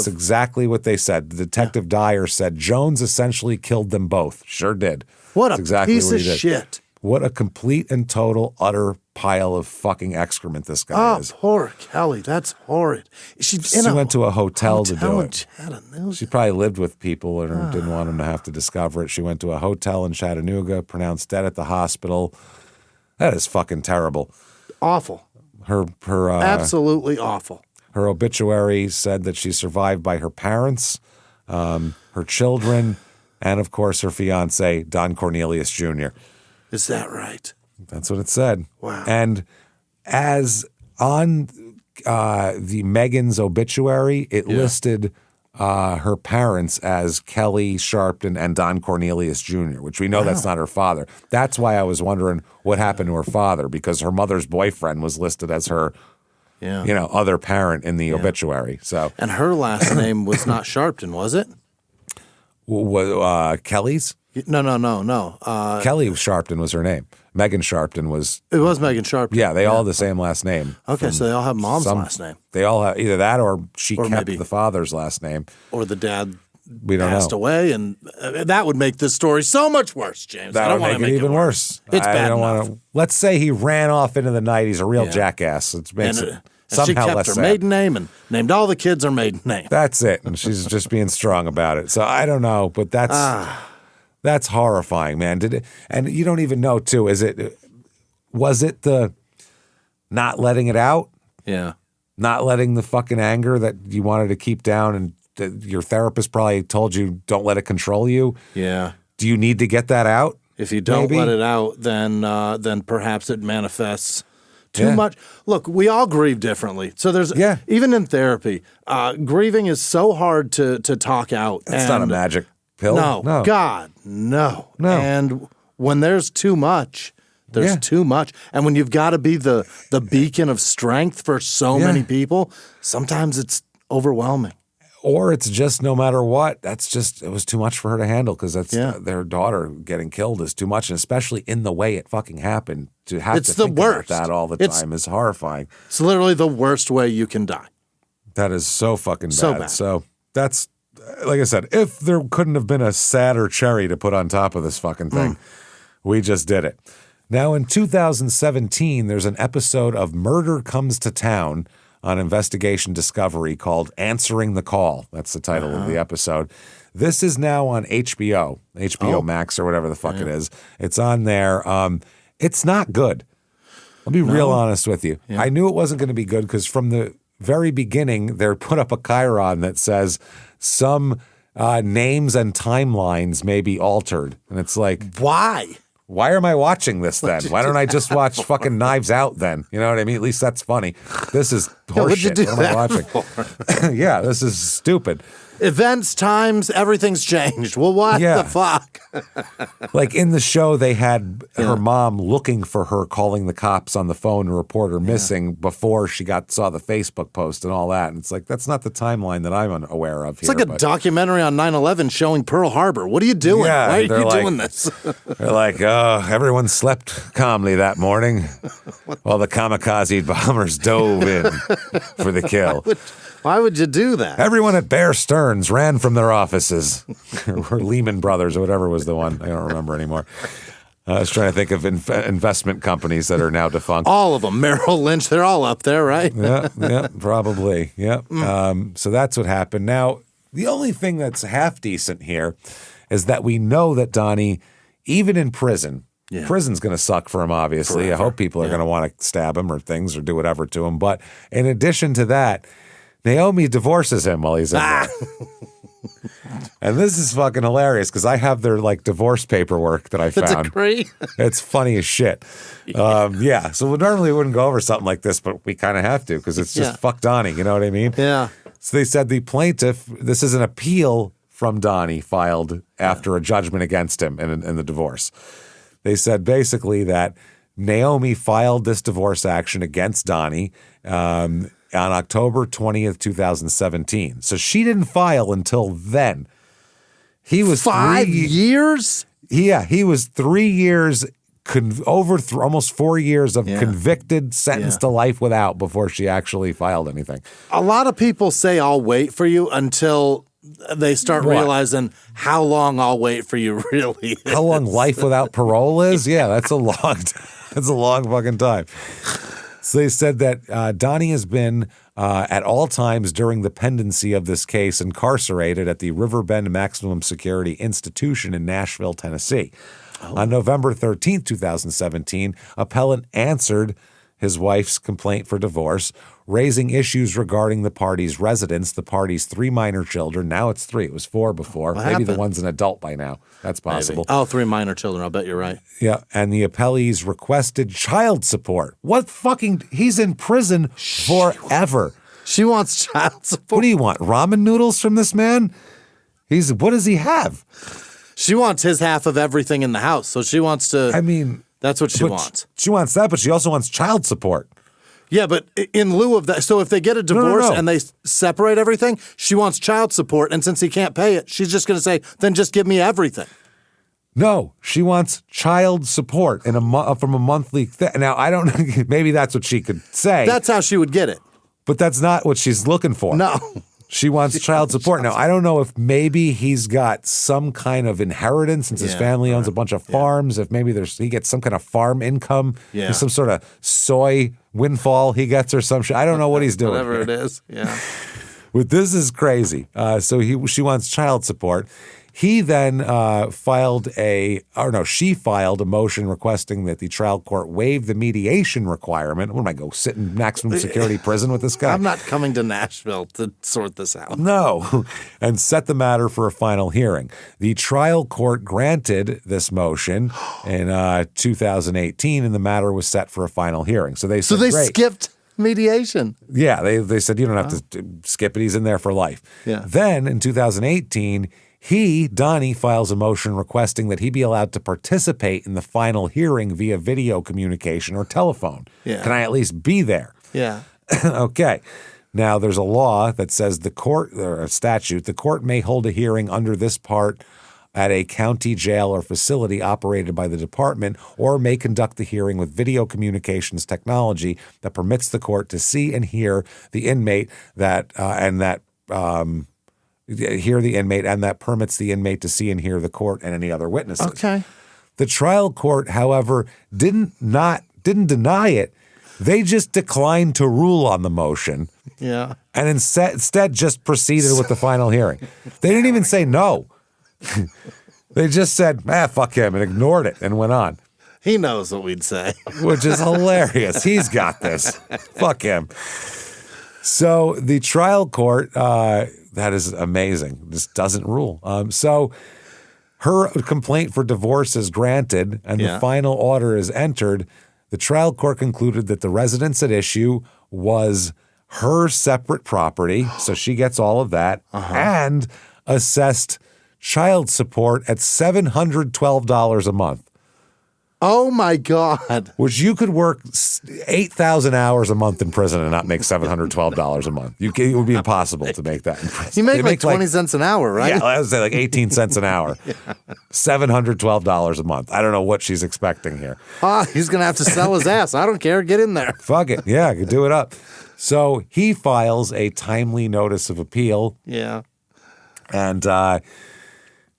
exactly what they said. The detective Dyer said Jones essentially killed them both. Sure did. What a piece of shit. What a complete and total, utter pile of fucking excrement this guy is. Oh, poor Kelly. That's horrid. She went to a hotel to do it. Chattanooga. She probably lived with people and didn't want them to have to discover it. She went to a hotel in Chattanooga, pronounced dead at the hospital. That is fucking terrible. Awful. Her absolutely awful. Her obituary said that she's survived by her parents, her children, and of course her fiance, Don Cornelius Jr. Is that right? That's what it said. Wow. And as on the Megan's obituary, it listed her parents as Kelly Sharpton and Don Cornelius Jr., which we know that's not her father. That's why I was wondering what happened to her father, because her mother's boyfriend was listed as her, other parent in the obituary. So, and her last name was not Sharpton, was it? Kelly's? No. Kelly Sharpton was her name. Megan Sharpton was. It was Megan Sharpton. Yeah, they all have the same last name. Okay, so they all have mom's last name. They all have either that or she kept the father's last name. Or the dad we don't passed know. away, and that would make this story so much worse, James. That I don't would make it even worse. It's bad enough. Let's say he ran off into the night. He's a real jackass. It makes it somehow she kept less her sad. maiden name and named all the kids her maiden name. That's it, and she's just being strong about it. So I don't know, but that's horrifying, man. And you don't even know too. Was it the not letting it out? Yeah. Not letting the fucking anger that you wanted to keep down, and your therapist probably told you don't let it control you. Yeah. Do you need to get that out? If you don't let it out, then perhaps it manifests too much. Look, we all grieve differently. So there's even in therapy, grieving is so hard to talk out. It's not a magic pill. No. God, no. And when there's too much, there's too much. And when you've got to be the beacon of strength for so many people, sometimes it's overwhelming. Or it's just no matter what, it was too much for her to handle, because that's their daughter getting killed is too much, and especially in the way it fucking happened. To have to think about that all the time is horrifying. It's literally the worst way you can die. That is so fucking bad. So that's, like I said, if there couldn't have been a sadder cherry to put on top of this fucking thing, we just did it. Now in 2017, there's an episode of Murder Comes to Town on Investigation Discovery called Answering the Call. That's the title of the episode. This is now on HBO Max or whatever the fuck it is. It's on there. It's not good. I'll be real honest with you. I knew it wasn't going to be good because from the very beginning, they put up a chyron that says some names and timelines may be altered. And it's like, why? Why am I watching this then? Why don't I just watch fucking Knives Out then? You know what I mean? At least that's funny. This is horseshit. What'd you do what am I watching? Yeah, this is stupid. Events, times, everything's changed. Well, what the fuck? Like in the show, they had her mom looking for her, calling the cops on the phone to report her missing before she saw the Facebook post and all that. And it's like, that's not the timeline that I'm unaware of here. It's like a documentary on 9/11 showing Pearl Harbor. What are you doing? Yeah, Why are you doing this? They're like, oh, everyone slept calmly that morning while the kamikaze bombers dove in for the kill. Why would you do that? Everyone at Bear Stearns ran from their offices. Or Lehman Brothers or whatever was the one. I don't remember anymore. I was trying to think of investment companies that are now defunct. All of them. Merrill Lynch, they're all up there, right? Yeah, probably. Yeah. So that's what happened. Now, the only thing that's half decent here is that we know that Donnie, even in prison, prison's going to suck for him, obviously. Forever. I hope people are going to want to stab him or things or do whatever to him. But in addition to that, Naomi divorces him while he's in there. And this is fucking hilarious because I have their divorce paperwork that I found. Decree? It's funny as shit. So we normally wouldn't go over something like this, but we kind of have to because it's just fuck Donnie. You know what I mean? Yeah. So they said the plaintiff, this is an appeal from Donnie filed after a judgment against him in the divorce. They said basically that Naomi filed this divorce action against Donnie on October 20th, 2017. So she didn't file until then. He was 5 years? Yeah, he was 3 years, almost 4 years of convicted, sentenced to life without before she actually filed anything. A lot of people say, I'll wait for you until they start realizing how long I'll wait for you really is. How long life without parole is? Yeah, that's a long fucking time. So they said that Donnie has been, at all times during the pendency of this case, incarcerated at the Riverbend Maximum Security Institution in Nashville, Tennessee. On November 13th, 2017, appellant answered his wife's complaint for divorce, raising issues regarding the party's residence, the party's 3 minor children. Now it's 3. It was 4 before. Maybe the one's an adult by now. That's possible. Maybe. 3 minor children. I'll bet you're right. Yeah. And the appellees requested child support. What fucking... He's in prison forever. She wants child support. What do you want? Ramen noodles from this man? What does he have? She wants his half of everything in the house. So she wants to... I mean... That's what she wants. She wants that, but she also wants child support. Yeah, but in lieu of that, so if they get a divorce and they separate everything, she wants child support. And since he can't pay it, she's just going to say, then just give me everything. No, she wants child support from a monthly thing. Now, I don't know. Maybe that's what she could say. That's how she would get it. But that's not what she's looking for. No. She wants child support. Now, I don't know if maybe he's got some kind of inheritance since his family owns a bunch of farms. If maybe he gets some kind of farm income. Yeah. There's some sort of soy windfall he gets or some shit. I don't know what he's doing. Whatever it is. Yeah. But this is crazy. So she wants child support. He then she filed a motion requesting that the trial court waive the mediation requirement. What am I go sit in maximum security prison with this guy? I'm not coming to Nashville to sort this out. No, and set the matter for a final hearing. The trial court granted this motion in 2018, and the matter was set for a final hearing. So they skipped mediation. Yeah, they said you don't have to skip it. He's in there for life. Yeah. Then in 2018. Donnie, files a motion requesting that he be allowed to participate in the final hearing via video communication or telephone. Yeah. Can I at least be there? Yeah. Okay. Now, there's a law that says the court may hold a hearing under this part at a county jail or facility operated by the department, or may conduct the hearing with video communications technology that permits the court to see and hear the inmate hear the inmate, and that permits the inmate to see and hear the court and any other witnesses. Okay. The trial court, however, didn't deny it. They just declined to rule on the motion. Yeah. And instead just proceeded with the final hearing. They didn't even say no. They just said, fuck him, and ignored it and went on. He knows what we'd say. Which is hilarious. He's got this. Fuck him. So the trial court, that is amazing, just doesn't rule. So her complaint for divorce is granted and the final order is entered. The trial court concluded that the residence at issue was her separate property, so she gets all of that, and assessed child support at $712 a month. Oh my God. Which you could work 8,000 hours a month in prison and not make $712 a month. It would be impossible to make that in prison. You make like 20 cents an hour, right? Yeah, I would say like 18 cents an hour. $712 a month. I don't know what she's expecting here. He's going to have to sell his ass. I don't care. Get in there. Fuck it. Yeah, I could do it up. So he files a timely notice of appeal. Yeah. And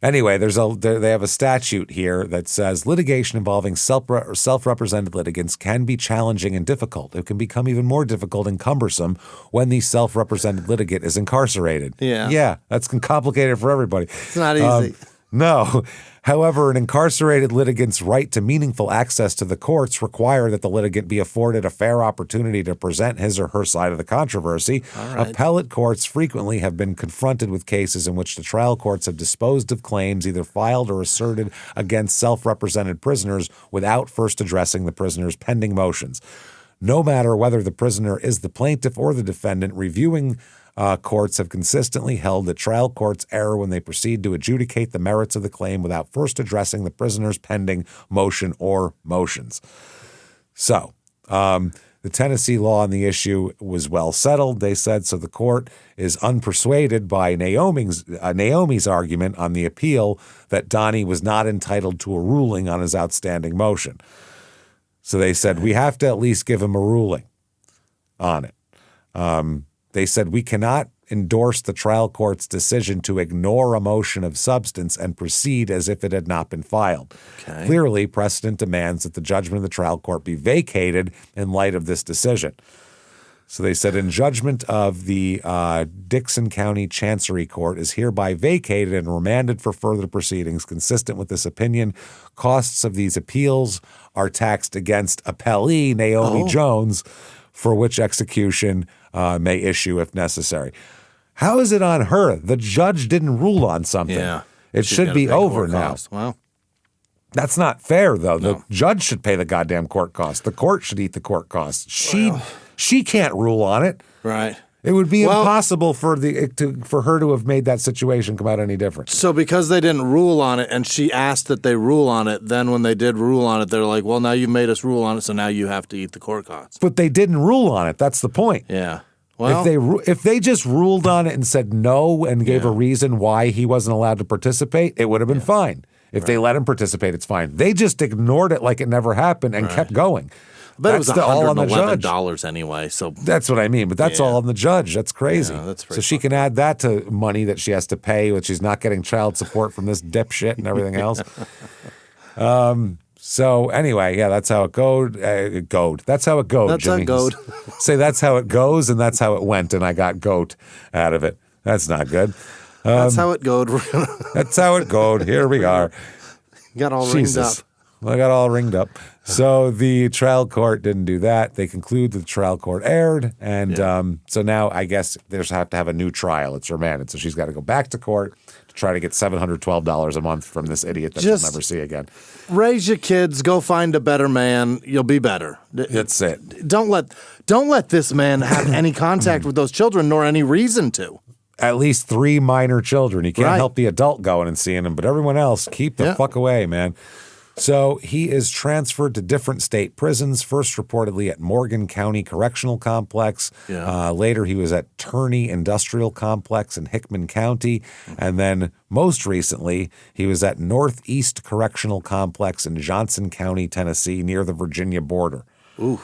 anyway, they have a statute here that says litigation involving self-represented litigants can be challenging and difficult. It can become even more difficult and cumbersome when the self-represented litigant is incarcerated. Yeah, that's complicated for everybody. It's not easy. No. However, an incarcerated litigant's right to meaningful access to the courts require that the litigant be afforded a fair opportunity to present his or her side of the controversy. Right. Appellate courts frequently have been confronted with cases in which the trial courts have disposed of claims either filed or asserted against self-represented prisoners without first addressing the prisoner's pending motions. No matter whether the prisoner is the plaintiff or the defendant, reviewing courts have consistently held that trial courts err when they proceed to adjudicate the merits of the claim without first addressing the prisoner's pending motion or motions. So, the Tennessee law on the issue was well settled, they said, so the court is unpersuaded by Naomi's argument on the appeal that Donnie was not entitled to a ruling on his outstanding motion. So they said, we have to at least give him a ruling on it. They said, we cannot endorse the trial court's decision to ignore a motion of substance and proceed as if it had not been filed. Okay. Clearly, precedent demands that the judgment of the trial court be vacated in light of this decision. So they said, in judgment of the Dickson County Chancery Court is hereby vacated and remanded for further proceedings. Consistent with this opinion, costs of these appeals are taxed against appellee Naomi Jones, for which execution may issue if necessary. How is it on her? The judge didn't rule on something. Yeah. It should be over now. Well, that's not fair, though. No. The judge should pay the goddamn court costs. The court should eat the court costs. She can't rule on it. Right. It would be impossible for her to have made that situation come out any different. So because they didn't rule on it and she asked that they rule on it, then when they did rule on it, they're like, well, now you made us rule on it, so now you have to eat the court costs. But they didn't rule on it. That's the point. Yeah. Well, if they just ruled on it and said no and gave a reason why he wasn't allowed to participate, it would have been fine. If they let him participate, it's fine. They just ignored it like it never happened and kept going. But it was $111 anyway. So that's what I mean. But that's all on the judge. That's crazy. Yeah, that's so she can add that to money that she has to pay, which she's not getting child support from this dipshit and everything else. So anyway, yeah, that's how it goes. That's how it goes. That's Jimmy. how it goes. Say that's how it goes, and that's how it went, and I got goat out of it. That's not good. That's how it goes. That's how it goes. Here we are. Got all ringed up. I got all ringed up. So the trial court didn't do that. They conclude that the trial court erred. And so now I guess they just have to have a new trial. It's remanded. So she's got to go back to court to try to get $712 a month from this idiot that she'll never see again. Raise your kids. Go find a better man. You'll be better. That's it. Don't let this man have any contact with those children, nor any reason to. At least 3 minor children. You can't help the adult going and seeing them, but everyone else, keep the fuck away, man. So he is transferred to different state prisons, first reportedly at Morgan County Correctional Complex. Yeah. Later, he was at Turney Industrial Complex in Hickman County. And then most recently, he was at Northeast Correctional Complex in Johnson County, Tennessee, near the Virginia border. Ooh.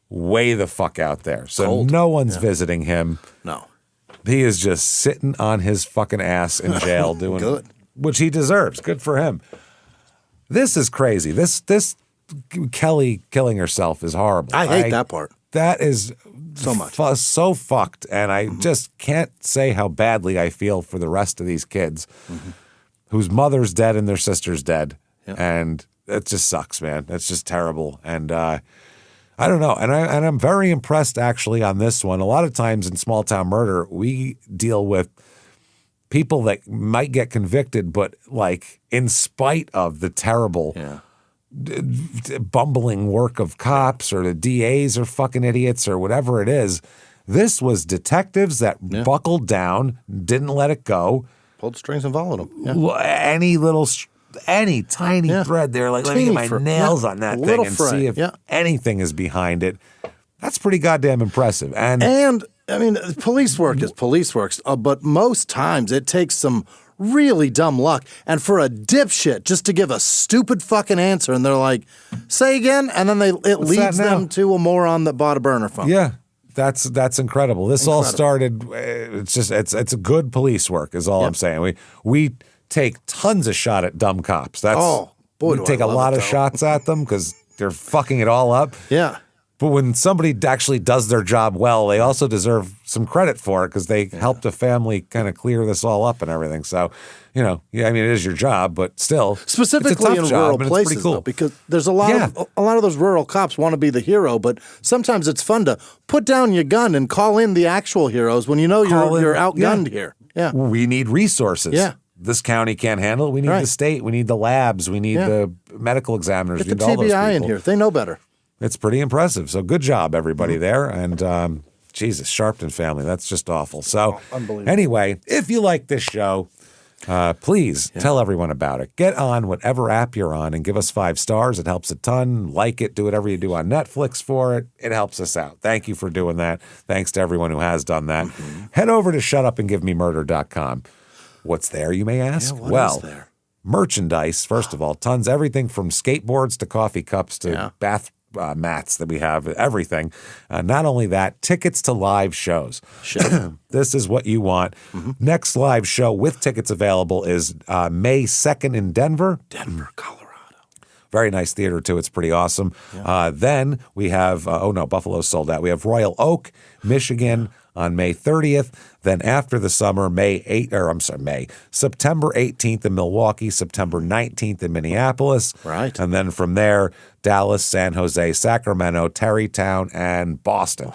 Way the fuck out there. So no one's visiting him. No. He is just sitting on his fucking ass in jail doing which he deserves. Good for him. This is crazy. This Kelly killing herself is horrible. I hate that part. That is so much. So fucked. And I just can't say how badly I feel for the rest of these kids whose mother's dead and their sister's dead. Yep. And it just sucks, man. It's just terrible. And I don't know. And I'm very impressed actually on this one. A lot of times in small town murder, we deal with people that might get convicted, but like in spite of the terrible bumbling work of cops or the DAs are fucking idiots or whatever it is, This was detectives that buckled down, didn't let it go. Pulled strings and followed them. Yeah. Any tiny thread there, like let me get my nails on that thing and see if anything is behind it. That's pretty goddamn impressive. And I mean, police work is police work, but most times it takes some really dumb luck. And for a dipshit just to give a stupid fucking answer, and they're like, say again, and then it leads them to a moron that bought a burner phone. Yeah. That's incredible. This all started. It's a good police work is all I'm saying. We take tons of shot at dumb cops. We take a lot of shots at them because they're fucking it all up. Yeah. But when somebody actually does their job well, they also deserve some credit for it because they helped a family kind of clear this all up and everything. So, I mean, it is your job, but still, specifically in rural places, cool. Though, because there's a lot of those rural cops want to be the hero, but sometimes it's fun to put down your gun and call in the actual heroes when you know you're outgunned here. Yeah, we need resources. Yeah. This county can't handle it. We need the state. We need the labs. We need the medical examiners. Get the TBI in here. They know better. It's pretty impressive. So good job, everybody there. And Jesus, Sharpton family, that's just awful. So anyway, if you like this show, please tell everyone about it. Get on whatever app you're on and give us 5 stars. It helps a ton. Like it. Do whatever you do on Netflix for it. It helps us out. Thank you for doing that. Thanks to everyone who has done that. Head over to shutupandgivememurder.com. What's there, you may ask? What is there? Merchandise, first of all. Tons. Everything from skateboards to coffee cups to bath mats that we have, everything. Not only that, tickets to live shows. This is what you want. Next live show with tickets available is May 2nd in Denver, Colorado. Very nice theater, too. It's pretty awesome. Then we have, Buffalo's sold out. We have Royal Oak, Michigan on May 30th. Then after the summer, September 18th in Milwaukee, September 19th in Minneapolis. Right. And then from there, Dallas, San Jose, Sacramento, Tarrytown, and Boston.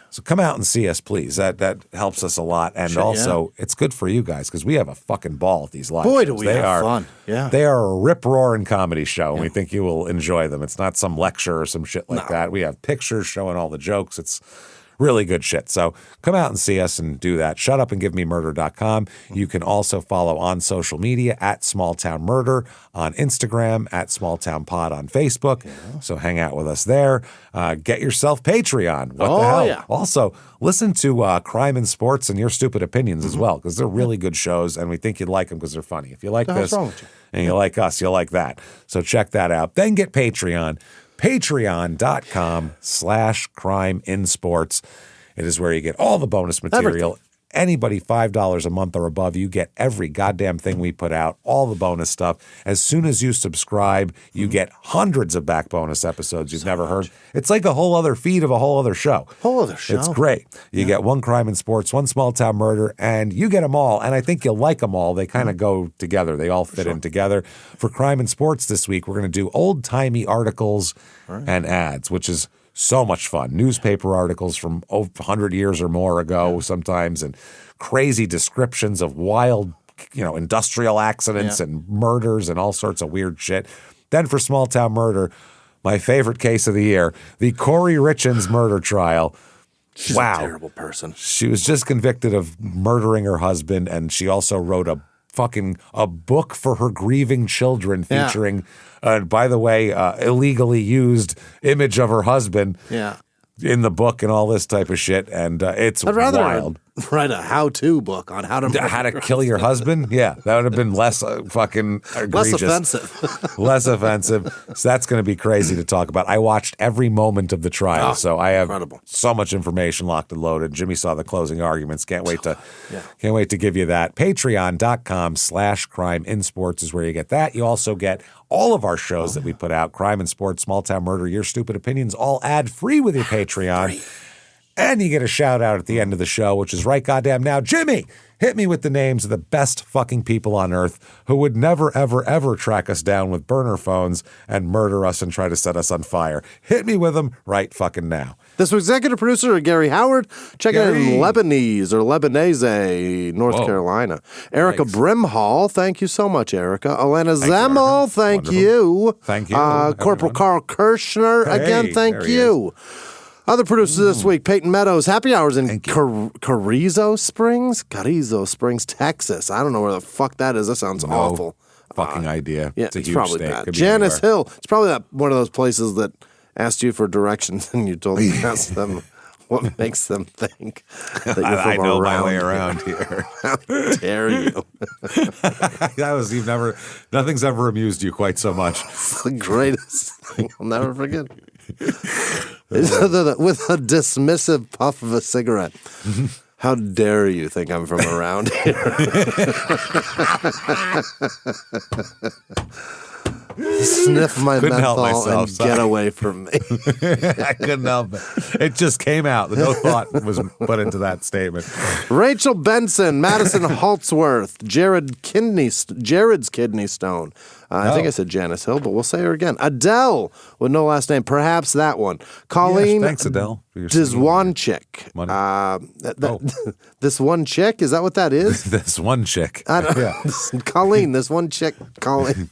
So come out and see us, please. That helps us a lot. And it's good for you guys because we have a fucking ball at these live shows. Boy, do we have fun. Yeah. They are a rip-roaring comedy show, and we think you will enjoy them. It's not some lecture or some shit like that. We have pictures showing all the jokes. It's really good shit. So come out and see us and do that. Shutupandgivememurder.com. You can also follow on social media at Small Town Murder on Instagram, at Small Town Pod on Facebook. So hang out with us there. Get yourself Patreon. What the hell? Yeah. Also, listen to Crime and Sports and Your Stupid Opinions as well, because they're really good shows, and we think you'd like them because they're funny. If you like this and you like us, you'll like that. So check that out. Then get Patreon. Patreon.com/crimeinsports. It is where you get all the bonus material. Everything. Anybody $5 a month or above, you get every goddamn thing we put out, all the bonus stuff. As soon as you subscribe, you get hundreds of back bonus episodes you've never heard. It's like a whole other feed of a whole other show. It's great. You get one Crime and Sports, one Small Town Murder, and you get them all. And I think you'll like them all. They kind of go together. They all fit in together. For Crime and Sports this week, we're going to do old-timey articles and ads, which is so much fun. Newspaper articles from 100 years or more ago sometimes, and crazy descriptions of wild, industrial accidents and murders and all sorts of weird shit. Then for Small Town Murder, my favorite case of the year, the Corey Richins murder trial. She's a terrible person. She was just convicted of murdering her husband, and she also wrote a book for her grieving children featuring, by the way, illegally used image of her husband in the book and all this type of shit. And it's wild. Write a how-to book on how to kill your husband. Yeah, that would have been less fucking egregious. Less offensive. Less offensive. So that's going to be crazy to talk about. I watched every moment of the trial, so I have so much information locked and loaded. Jimmy saw the closing arguments. Can't wait to give you that. Patreon.com/crimeinsports is where you get that. You also get all of our shows that we put out: Crime and Sports, Small Town Murder, Your Stupid Opinions, all ad-free with your Patreon. And you get a shout out at the end of the show, which is right goddamn now. Jimmy, hit me with the names of the best fucking people on earth who would never, ever, ever track us down with burner phones and murder us and try to set us on fire. Hit me with them right fucking now. This was executive producer Gary Howard. Check it out in Lebanese or Lebanese, North Carolina. Erica Brimhall, thank you so much, Erica. Elena Zemmel, thank you. Thank you. Corporal Carl Kirschner, again, thank you. Other producers this week, Peyton Meadows, Happy Hours in Carrizo Springs, Texas. I don't know where the fuck that is. That sounds awful. Fucking idea. Yeah, it's a huge probably state. bad. Janice Hill. It's probably one of those places that asked you for directions and you told them, ask them what makes them think that you're from I know around my way around here. How dare you? Nothing's ever amused you quite so much. It's the greatest thing I'll never forget. With a dismissive puff of a cigarette. How dare you think I'm from around here? Sniff my menthol and get away from me. I couldn't help it. It just came out. No thought was put into that statement. Rachel Benson, Madison Haltsworth, Jared's kidney stone. I think I said Janice Hill, but we'll say her again. Adele with no last name. Perhaps that one. Colleen. Thanks, Adele. Dizwanchik. This one chick? Is that what that is? This one chick. I don't know. Colleen. This one chick. Colleen.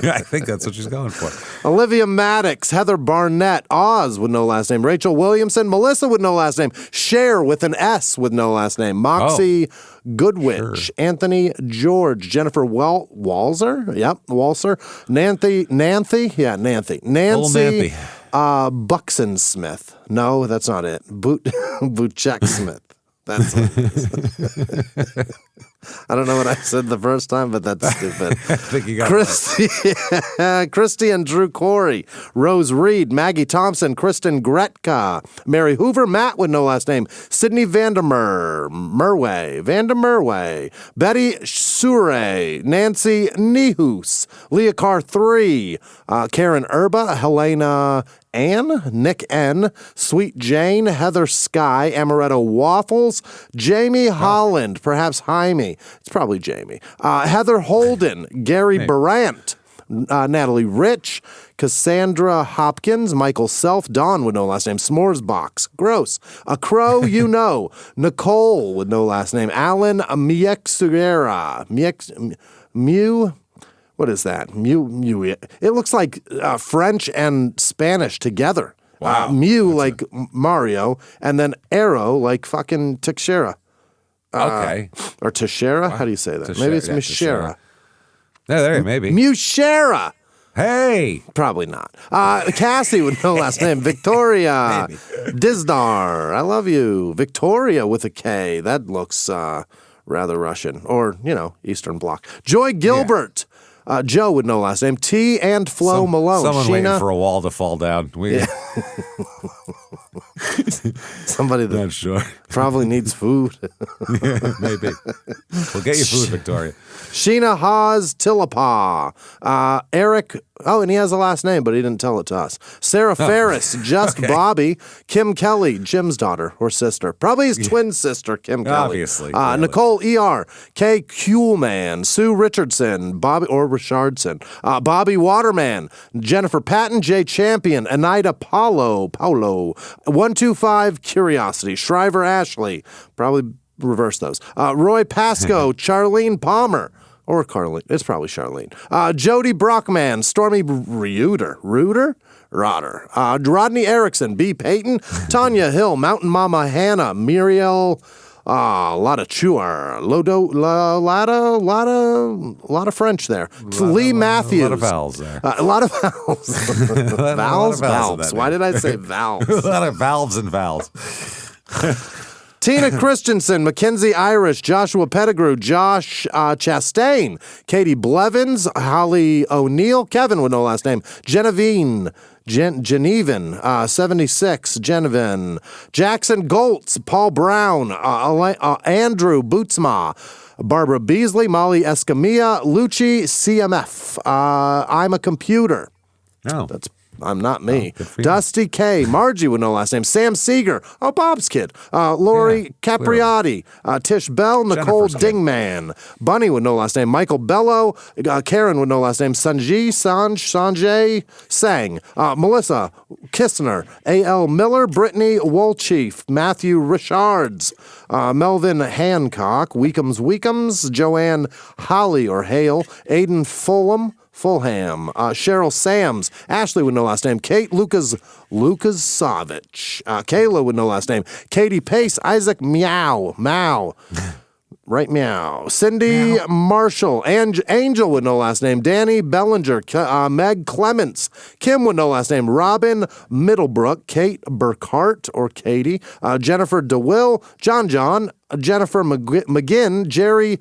I think that's what she's going for. Olivia Maddox. Heather Barnett. Oz with no last name. Rachel Williamson. Melissa with no last name. Cher with an S with no last name. Moxie Goodwitch. Sure. Anthony George. Jennifer Walzer. Yep. Walser. Nancy. Nancy. Buxton Smith. No, that's not it. Butchek Smith. That's what it is. I don't know what I said the first time, but that's stupid. I think you got Christy and Drew Corey, Rose Reed, Maggie Thompson, Kristen Gretka, Mary Hoover, Matt with no last name, Sydney Vandermerway, Betty Sure, Nancy Nihus, Leah Carr 3, Karen Erba, Helena Ann, Nick N, Sweet Jane, Heather Sky, Amaretto Waffles, Jamie Holland, perhaps Jaime. It's probably Jamie. Heather Holden, Gary Brandt, Natalie Rich, Cassandra Hopkins, Michael Self, Dawn with no last name, S'mores Box, gross. A Crow, Nicole with no last name, Alan Miexugera, what is that? It looks like French and Spanish together. Wow. Mew like Mario, and then Arrow like fucking Teixeira. Okay. Or Teixeira? How do you say that? Maybe it's Mishera. Yeah, there, maybe. Mushera. Hey. Probably not. Cassie with no last name. Victoria. Dizdar. I love you. Victoria with a K. That looks rather Russian. Or, Eastern Bloc. Joy Gilbert. Joe with no last name. T and Flo Malone. Someone Sheena. waiting for a wall to fall down. Somebody that Not sure. probably needs food. Yeah, maybe. We'll get you food, Victoria. Sheena Haas Tillapa. Eric. Oh, and he has a last name, but he didn't tell it to us. Sarah Ferris, Just Bobby, Kim Kelly, Jim's daughter or sister. Probably his twin sister, Kim Kelly. Obviously. Nicole E.R., Kay Kuhlman, Sue Richardson, Bobby Richardson, Bobby Waterman, Jennifer Patton, Jay Champion, Anita Paulo, 125 Curiosity, Shriver Ashley, probably reverse those. Roy Pasco, Charlene Palmer. Or Carlene. It's probably Charlene. Jody Brockman, Stormy Roder, Rodney Erickson, B. Payton, Tanya Hill, Mountain Mama Hannah, Muriel, Lotta Chuar, lot of French there. Lee Matthews. A lot of vowels there. A lot of vowels. Valves. Why did I say valves? A lot of valves and vowels. Tina Christensen, Mackenzie Irish, Joshua Pettigrew, Josh Chastain, Katie Blevins, Holly O'Neill, Kevin with no last name, Genevieve, 76, Genevieve, Jackson Goltz, Paul Brown, Andrew Bootsma, Barbara Beasley, Molly Escamilla, Lucci CMF, I'm a computer. No. I'm not me. Dusty K, Margie with no last name, Sam Seeger, Bob's kid, Lori Capriati, Tish Bell, Nicole Dingman, Bunny with no last name, Michael Bello, Karen with no last name, Sanjay Sang, Melissa Kistner, A.L. Miller, Brittany Wolchief, Matthew Richards, Melvin Hancock, Weekums, Joanne Holly or Hale, Aiden Fulham, Cheryl Sams, Ashley with no last name, Kate Lucas Savage, Kayla with no last name, Katie Pace, Isaac Meow, right, meow. Cindy meow. Marshall, Angel with no last name, Danny Bellinger, Meg Clements, Kim with no last name, Robin Middlebrook, Kate Burkhart or Katie, Jennifer DeWill, John, Jennifer McGinn, Jerry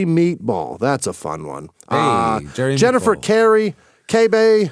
Meatball. That's a fun one. Hey, Jerry Jennifer Meatball. Carey, K-Bay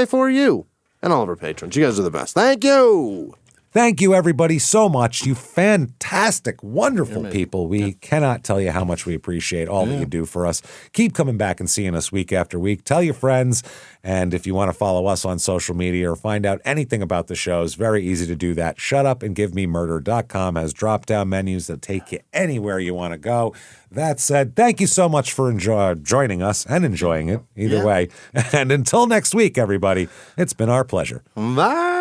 for you, and all of our patrons. You guys are the best. Thank you. Thank you, everybody, so much. You fantastic, wonderful people. We cannot tell you how much we appreciate all that you do for us. Keep coming back and seeing us week after week. Tell your friends. And if you want to follow us on social media or find out anything about the shows, very easy to do that. Shutupandgivememurder.com has drop-down menus that take you anywhere you want to go. That said, thank you so much for joining us and enjoying it either way. And until next week, everybody, it's been our pleasure. Bye.